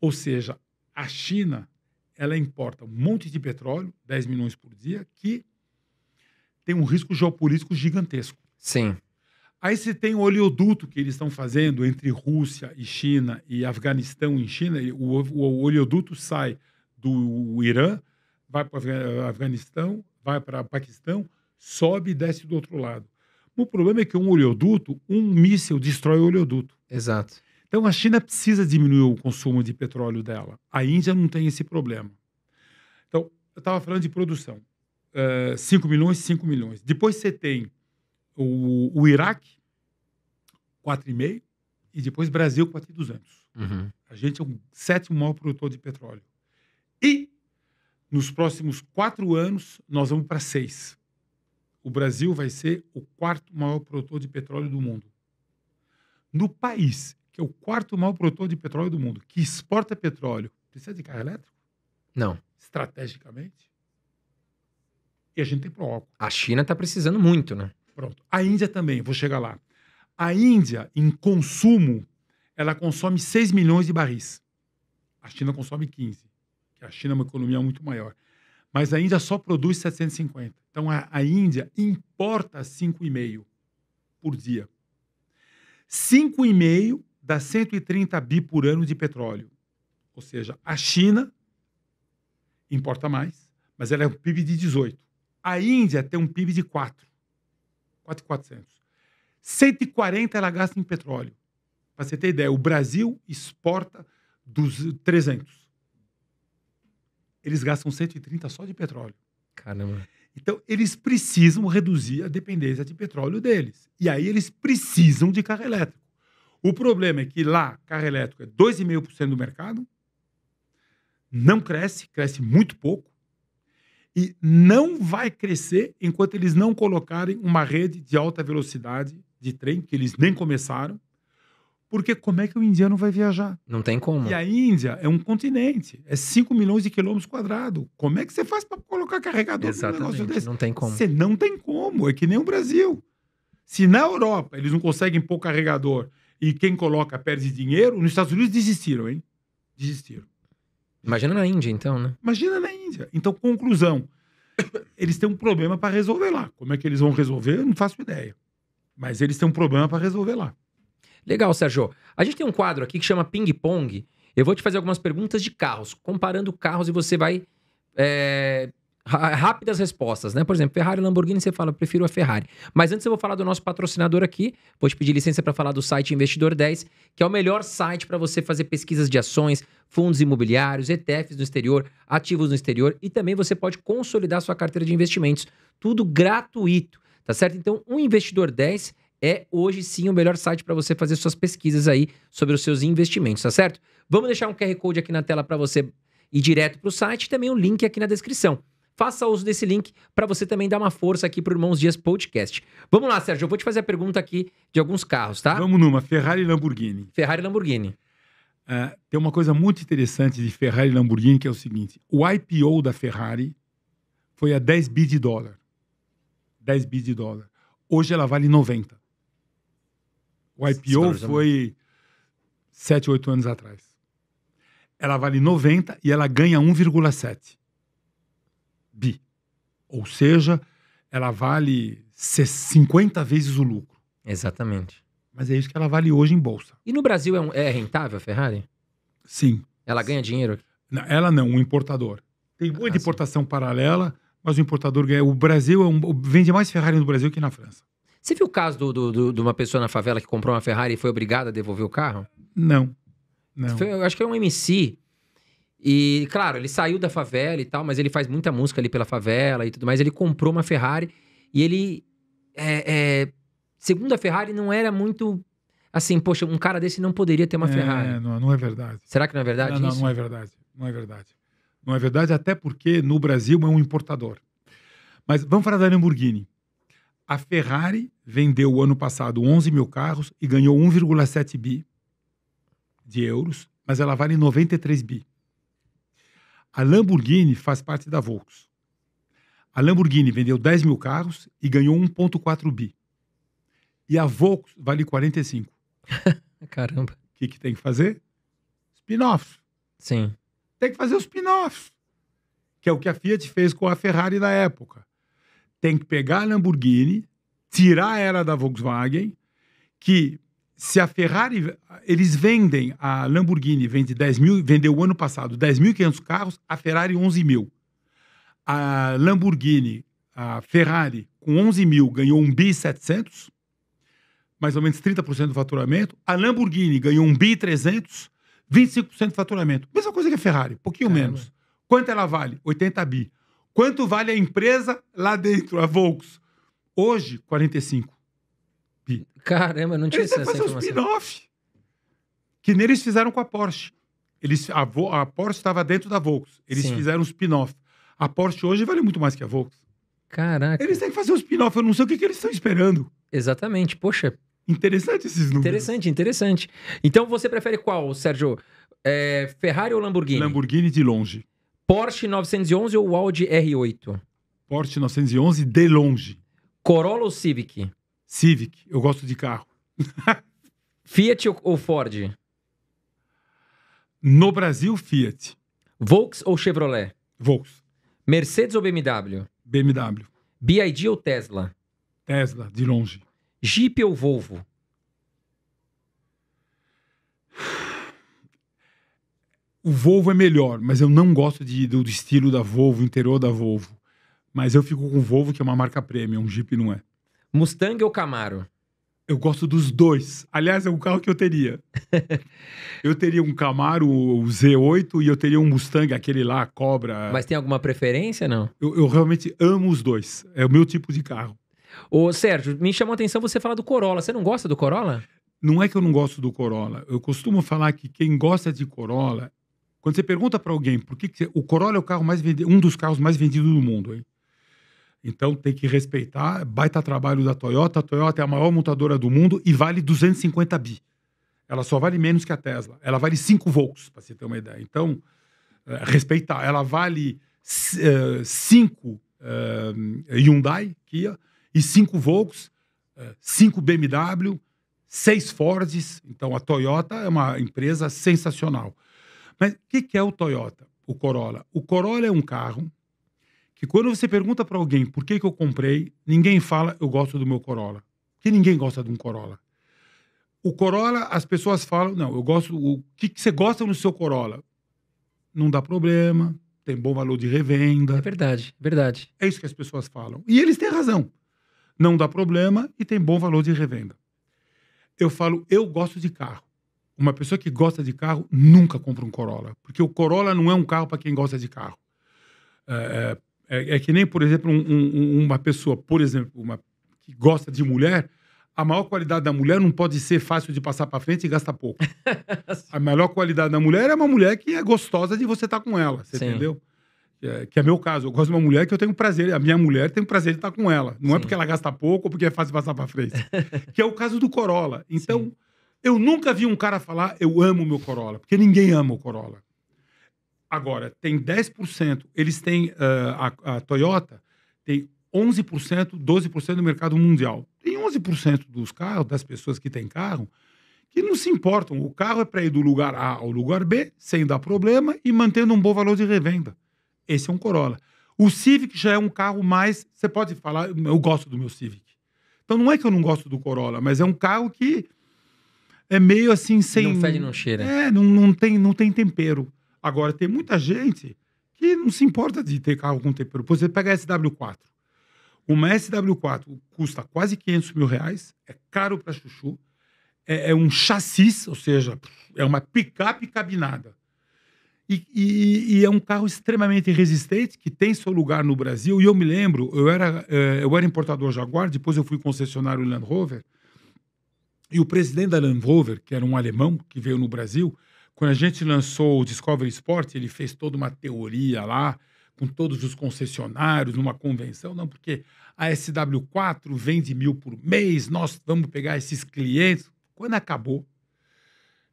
Ou seja, a China, ela importa um monte de petróleo, 10 milhões por dia, que tem um risco geopolítico gigantesco. Sim. Aí você tem o oleoduto que eles estão fazendo entre Rússia e China e Afeganistão em China. O oleoduto sai do Irã, vai para o Afeganistão, vai para o Paquistão, sobe e desce do outro lado. O problema é que um oleoduto, um míssil destrói o oleoduto. Exato. Então a China precisa diminuir o consumo de petróleo dela. A Índia não tem esse problema. Então, eu estava falando de produção. 5 milhões, 5 milhões. Depois você tem o Iraque, 4,5, e depois Brasil, 4,200. Uhum. A gente é o 7º maior produtor de petróleo. E nos próximos 4 anos, nós vamos para 6. O Brasil vai ser o 4º maior produtor de petróleo do mundo. No país, que é o 4º maior produtor de petróleo do mundo, que exporta petróleo, precisa de carro elétrico? Não. Estrategicamente. E a gente tem pro-álcool. A China está precisando muito, né? Pronto. A Índia também, vou chegar lá. A Índia, em consumo, ela consome 6 milhões de barris. A China consome 15. Que a China é uma economia muito maior. Mas a Índia só produz 750. Então, a Índia importa 5,5 por dia. 5,5 dá 130 bi por ano de petróleo. Ou seja, a China importa mais, mas ela é um PIB de 18. A Índia tem um PIB de 4,400. 140 ela gasta em petróleo. Para você ter ideia, o Brasil exporta dos 300. Eles gastam 130 só de petróleo. Caramba. Então, eles precisam reduzir a dependência de petróleo deles. E aí, eles precisam de carro elétrico. O problema é que lá, carro elétrico é 2,5% do mercado, não cresce, cresce muito pouco, e não vai crescer enquanto eles não colocarem uma rede de alta velocidade de trem, que eles nem começaram, porque como é que o indiano vai viajar? Não tem como. E a Índia é um continente, é 5 milhões de quilômetros quadrados. Como é que você faz para colocar carregador num negócio desse? Não tem como. Você não tem como, é que nem o Brasil. Se na Europa eles não conseguem pôr carregador e quem coloca perde dinheiro, nos Estados Unidos desistiram, hein? Desistiram. Imagina na Índia, então, né? Imagina na Índia. Então, conclusão, eles têm um problema para resolver lá. Como é que eles vão resolver? Eu não faço ideia. Mas eles têm um problema para resolver lá. Legal, Sérgio. A gente tem um quadro aqui que chama Ping Pong. Eu vou te fazer algumas perguntas de carros, comparando carros, e você vai... rápidas respostas, né? Por exemplo, Ferrari, Lamborghini, você fala, prefiro a Ferrari. Mas antes eu vou falar do nosso patrocinador aqui. Vou te pedir licença para falar do site Investidor 10, que é o melhor site para você fazer pesquisas de ações, fundos imobiliários, ETFs no exterior, ativos no exterior, e também você pode consolidar sua carteira de investimentos. Tudo gratuito, tá certo? Então, o Investidor 10 é hoje sim o melhor site para você fazer suas pesquisas aí sobre os seus investimentos, tá certo? Vamos deixar um QR Code aqui na tela para você ir direto para o site e também um link aqui na descrição. Faça uso desse link para você também dar uma força aqui para o Irmãos Dias Podcast. Vamos lá, Sérgio, eu vou te fazer a pergunta aqui de alguns carros, tá? Vamos numa, Ferrari e Lamborghini. Ferrari e Lamborghini. Tem uma coisa muito interessante de Ferrari e Lamborghini, que é o seguinte. O IPO da Ferrari foi a 10 bi de dólar. 10 bi de dólar. Hoje ela vale 90. O IPO foi 7, 8 anos atrás. Ela vale 90 e ela ganha 1,7 bi. Ou seja, ela vale 50 vezes o lucro. Exatamente. Mas é isso que ela vale hoje em bolsa. E no Brasil é rentável a Ferrari? Sim. Ela ganha dinheiro? Não, ela não, um importador. Tem muita importação paralela, mas o importador ganha. O Brasil vende mais Ferrari no Brasil que na França. Você viu o caso de uma pessoa na favela que comprou uma Ferrari e foi obrigada a devolver o carro? Não. Eu acho que é um MC. E, claro, ele saiu da favela e tal, mas ele faz muita música ali pela favela e tudo mais. Ele comprou uma Ferrari e ele... segundo a Ferrari, não era muito... Assim, poxa, um cara desse não poderia ter uma Ferrari. Não é verdade. Será que não é verdade isso? Não é verdade. Não é verdade. Não é verdade, até porque no Brasil é um importador. Mas vamos falar da Lamborghini. A Ferrari vendeu o ano passado 11 mil carros e ganhou 1,7 bi de euros, mas ela vale 93 bi. A Lamborghini faz parte da Volkswagen. A Lamborghini vendeu 10 mil carros e ganhou 1,4 bi. E a Volkswagen vale 45. Caramba. O que tem que fazer? Spin-off. Sim. Tem que fazer o spin-off. Que é o que a Fiat fez com a Ferrari na época. Tem que pegar a Lamborghini, tirar ela da Volkswagen, que se a Ferrari... Eles vendem, a Lamborghini vende 10 mil, vendeu o ano passado 10.500 carros, a Ferrari 11 mil. A Lamborghini, a Ferrari, com 11 mil, ganhou 1,7 bi, mais ou menos 30% do faturamento. A Lamborghini ganhou 1,3 bi, 25% do faturamento. Mesma coisa que a Ferrari, pouquinho menos. Quanto ela vale? 80 bi. Quanto vale a empresa lá dentro, a Volkswagen? Hoje, 45 bi. Caramba, não tinha essa informação. Eles fazer um spin-off. Que neles fizeram com a Porsche. A Porsche estava dentro da Volkswagen. Eles fizeram um spin-off. A Porsche hoje vale muito mais que a Volkswagen. Caraca. Eles têm que fazer um spin-off. Eu não sei o que eles estão esperando. Exatamente. Poxa. Interessante esses números. Interessante. Então você prefere qual, Sérgio? Ferrari ou Lamborghini? Lamborghini de longe. Porsche 911 ou Audi R8? Porsche 911 de longe. Corolla ou Civic? Civic. Eu gosto de carro. Fiat ou Ford? No Brasil, Fiat. Volks ou Chevrolet? Volks. Mercedes ou BMW? BMW. BYD ou Tesla? Tesla, de longe. Jeep ou Volvo? O Volvo é melhor, mas eu não gosto do estilo da Volvo, interior da Volvo. Mas eu fico com o Volvo, que é uma marca premium, um Jeep não é. Mustang ou Camaro? Eu gosto dos dois. Aliás, é um carro que eu teria. Eu teria um Camaro Z8 e eu teria um Mustang, aquele lá, Cobra. Mas tem alguma preferência, não? Eu realmente amo os dois. É o meu tipo de carro. Ô, Sérgio, me chamou a atenção você falar do Corolla. Você não gosta do Corolla? Não é que eu não gosto do Corolla. Eu costumo falar que quem gosta de Corolla... Quando você pergunta para alguém por que o Corolla é o carro mais vendido, um dos carros mais vendidos do mundo, hein? Então tem que respeitar, baita trabalho da Toyota. A Toyota é a maior montadora do mundo e vale 250 bi. Ela só vale menos que a Tesla. Ela vale 5 Volks, para você ter uma ideia. Então, respeitar. Ela vale 5 Hyundai, Kia, e 5 Volks, 5 BMW, 6 Fords. Então a Toyota é uma empresa sensacional. Mas o que é o Toyota? O Corolla. O Corolla é um carro que quando você pergunta para alguém por que eu comprei, ninguém fala eu gosto do meu Corolla. Porque ninguém gosta de um Corolla. O Corolla, as pessoas falam, não, eu gosto... O que você gosta no seu Corolla? Não dá problema, tem bom valor de revenda. É verdade, verdade. É isso que as pessoas falam. E eles têm razão. Não dá problema e tem bom valor de revenda. Eu falo, eu gosto de carro. Uma pessoa que gosta de carro nunca compra um Corolla. Porque o Corolla não é um carro para quem gosta de carro. É que nem, por exemplo, uma pessoa, por exemplo, que gosta de mulher, a maior qualidade da mulher não pode ser fácil de passar para frente e gasta pouco. A melhor qualidade da mulher é uma mulher que é gostosa de você estar com ela. Você entendeu? Que é meu caso. Eu gosto de uma mulher que eu tenho prazer. A minha mulher tem prazer de estar com ela. Não é porque ela gasta pouco ou porque é fácil de passar para frente. Que é o caso do Corolla. Então... Eu nunca vi um cara falar, eu amo o meu Corolla, porque ninguém ama o Corolla. Agora, tem 10%, eles têm, a Toyota tem 11%, 12% do mercado mundial. Tem 11% dos carros, das pessoas que têm carro, que não se importam. O carro é para ir do lugar A ao lugar B, sem dar problema e mantendo um bom valor de revenda. Esse é um Corolla. O Civic já é um carro mais, você pode falar, eu gosto do meu Civic. Então não é que eu não gosto do Corolla, mas é um carro que é meio assim, sem... Não fede, não cheira. Não tem tempero. Agora, tem muita gente que não se importa de ter carro com tempero. Por exemplo, pega a SW4. Uma SW4 custa quase 500 mil reais, é caro para chuchu, é um chassi, ou seja, é uma picape cabinada. E é um carro extremamente resistente, que tem seu lugar no Brasil. E eu me lembro, eu era importador Jaguar, depois eu fui concessionário Land Rover. E o presidente da Land Rover, que era um alemão que veio no Brasil, quando a gente lançou o Discovery Sport, ele fez toda uma teoria lá, com todos os concessionários, numa convenção. Não, porque a SW4 vende 1.000 por mês, nós vamos pegar esses clientes. Quando acabou,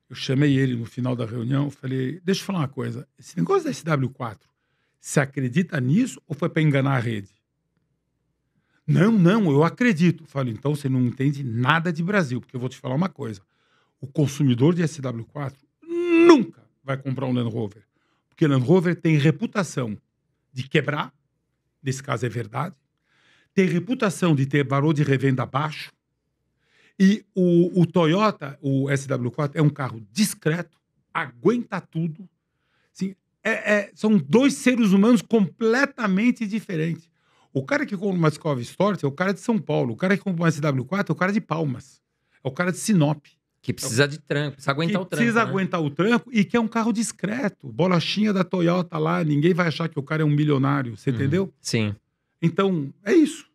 eu chamei ele no final da reunião, falei, deixa eu falar uma coisa, esse negócio da SW4, você acredita nisso ou foi para enganar a rede? Não, eu acredito. Falei, então você não entende nada de Brasil, porque eu vou te falar uma coisa. O consumidor de SW4 nunca vai comprar um Land Rover. Porque Land Rover tem reputação de quebrar, nesse caso é verdade, tem reputação de ter valor de revenda baixo, e o Toyota, o SW4, é um carro discreto, aguenta tudo. Assim, são dois seres humanos completamente diferentes. O cara que compra uma Discovery Sport é o cara de São Paulo. O cara que compra uma SW4 é o cara de Palmas. É o cara de Sinop. Que precisa de tranco, precisa aguentar o tranco. Precisa aguentar o tranco e que é um carro discreto. Bolachinha da Toyota lá, ninguém vai achar que o cara é um milionário. Você entendeu? Sim. Então, é isso.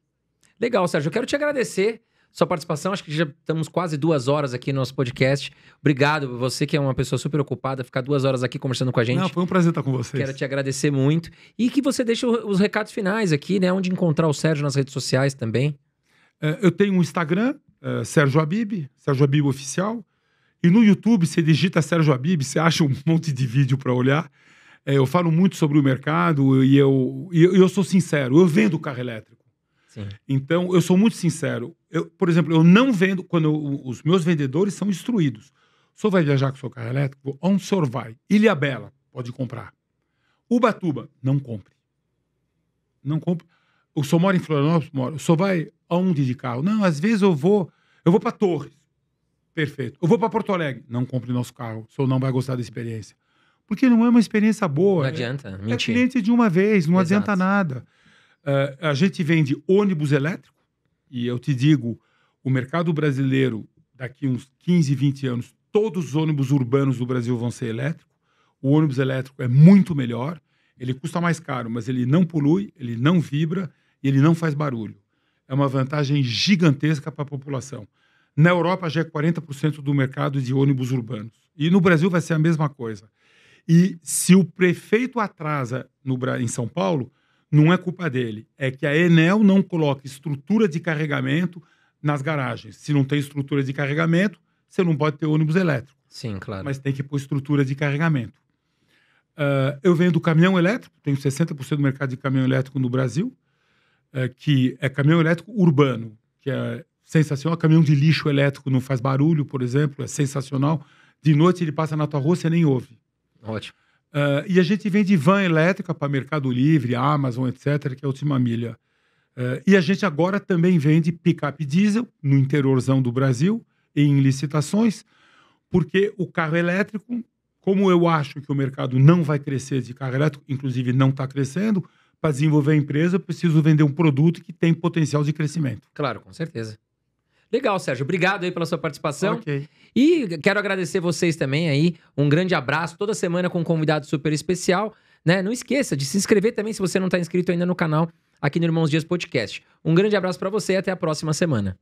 Legal, Sérgio. Eu quero te agradecer sua participação. Acho que já estamos quase 2 horas aqui no nosso podcast. Obrigado, você que é uma pessoa super ocupada, ficar 2 horas aqui conversando com a gente. Não, foi um prazer estar com vocês. Quero te agradecer muito. E que você deixe os recados finais aqui, né? Onde encontrar o Sérgio nas redes sociais também. Eu tenho um Instagram, Sérgio Habib Oficial. E no YouTube, você digita Sérgio Habib, você acha um monte de vídeo para olhar. Eu falo muito sobre o mercado e eu sou sincero, eu vendo carro elétrico. Sim. Então, eu sou muito sincero. Por exemplo, eu não vendo quando os meus vendedores são instruídos. O senhor vai viajar com o seu carro elétrico? Onde o senhor vai? Ilhabela, pode comprar. Ubatuba, não compre. Não compre. O senhor mora em Florianópolis? Mora. O senhor vai aonde de carro? Não, às vezes eu vou para Torres. Perfeito. Eu vou para Porto Alegre. Não compre nosso carro. O senhor não vai gostar da experiência. Porque não é uma experiência boa. Não adianta, É mentir. cliente de uma vez, não Exato. adianta nada. A gente vende ônibus elétrico, e eu te digo, o mercado brasileiro, daqui uns 15, 20 anos, todos os ônibus urbanos do Brasil vão ser elétricos. O ônibus elétrico é muito melhor, ele custa mais caro, mas ele não polui, ele não vibra e ele não faz barulho. É uma vantagem gigantesca para a população. Na Europa já é 40% do mercado de ônibus urbanos. E no Brasil vai ser a mesma coisa. E se o prefeito atrasa em São Paulo, não é culpa dele. É que a Enel não coloca estrutura de carregamento nas garagens. Se não tem estrutura de carregamento, você não pode ter ônibus elétrico. Sim, claro. Mas tem que pôr estrutura de carregamento. Eu vendo caminhão elétrico, tenho 60% do mercado de caminhão elétrico no Brasil, que é caminhão elétrico urbano, que é sensacional. Caminhão de lixo elétrico não faz barulho, por exemplo, é sensacional. De noite ele passa na tua rua, você nem ouve. Ótimo. E a gente vende van elétrica para Mercado Livre, Amazon, etc., que é a última milha. E a gente agora também vende picape diesel no interiorzão do Brasil, em licitações, porque o carro elétrico, como eu acho que o mercado não vai crescer de carro elétrico, inclusive não está crescendo, para desenvolver a empresa, eu preciso vender um produto que tem potencial de crescimento. Claro, com certeza. Legal, Sérgio. Obrigado aí pela sua participação. Ok. E quero agradecer vocês também aí. Um grande abraço. Toda semana com um convidado super especial, né? Não esqueça de se inscrever também se você não está inscrito ainda no canal aqui no Irmãos Dias Podcast. Um grande abraço para você e até a próxima semana.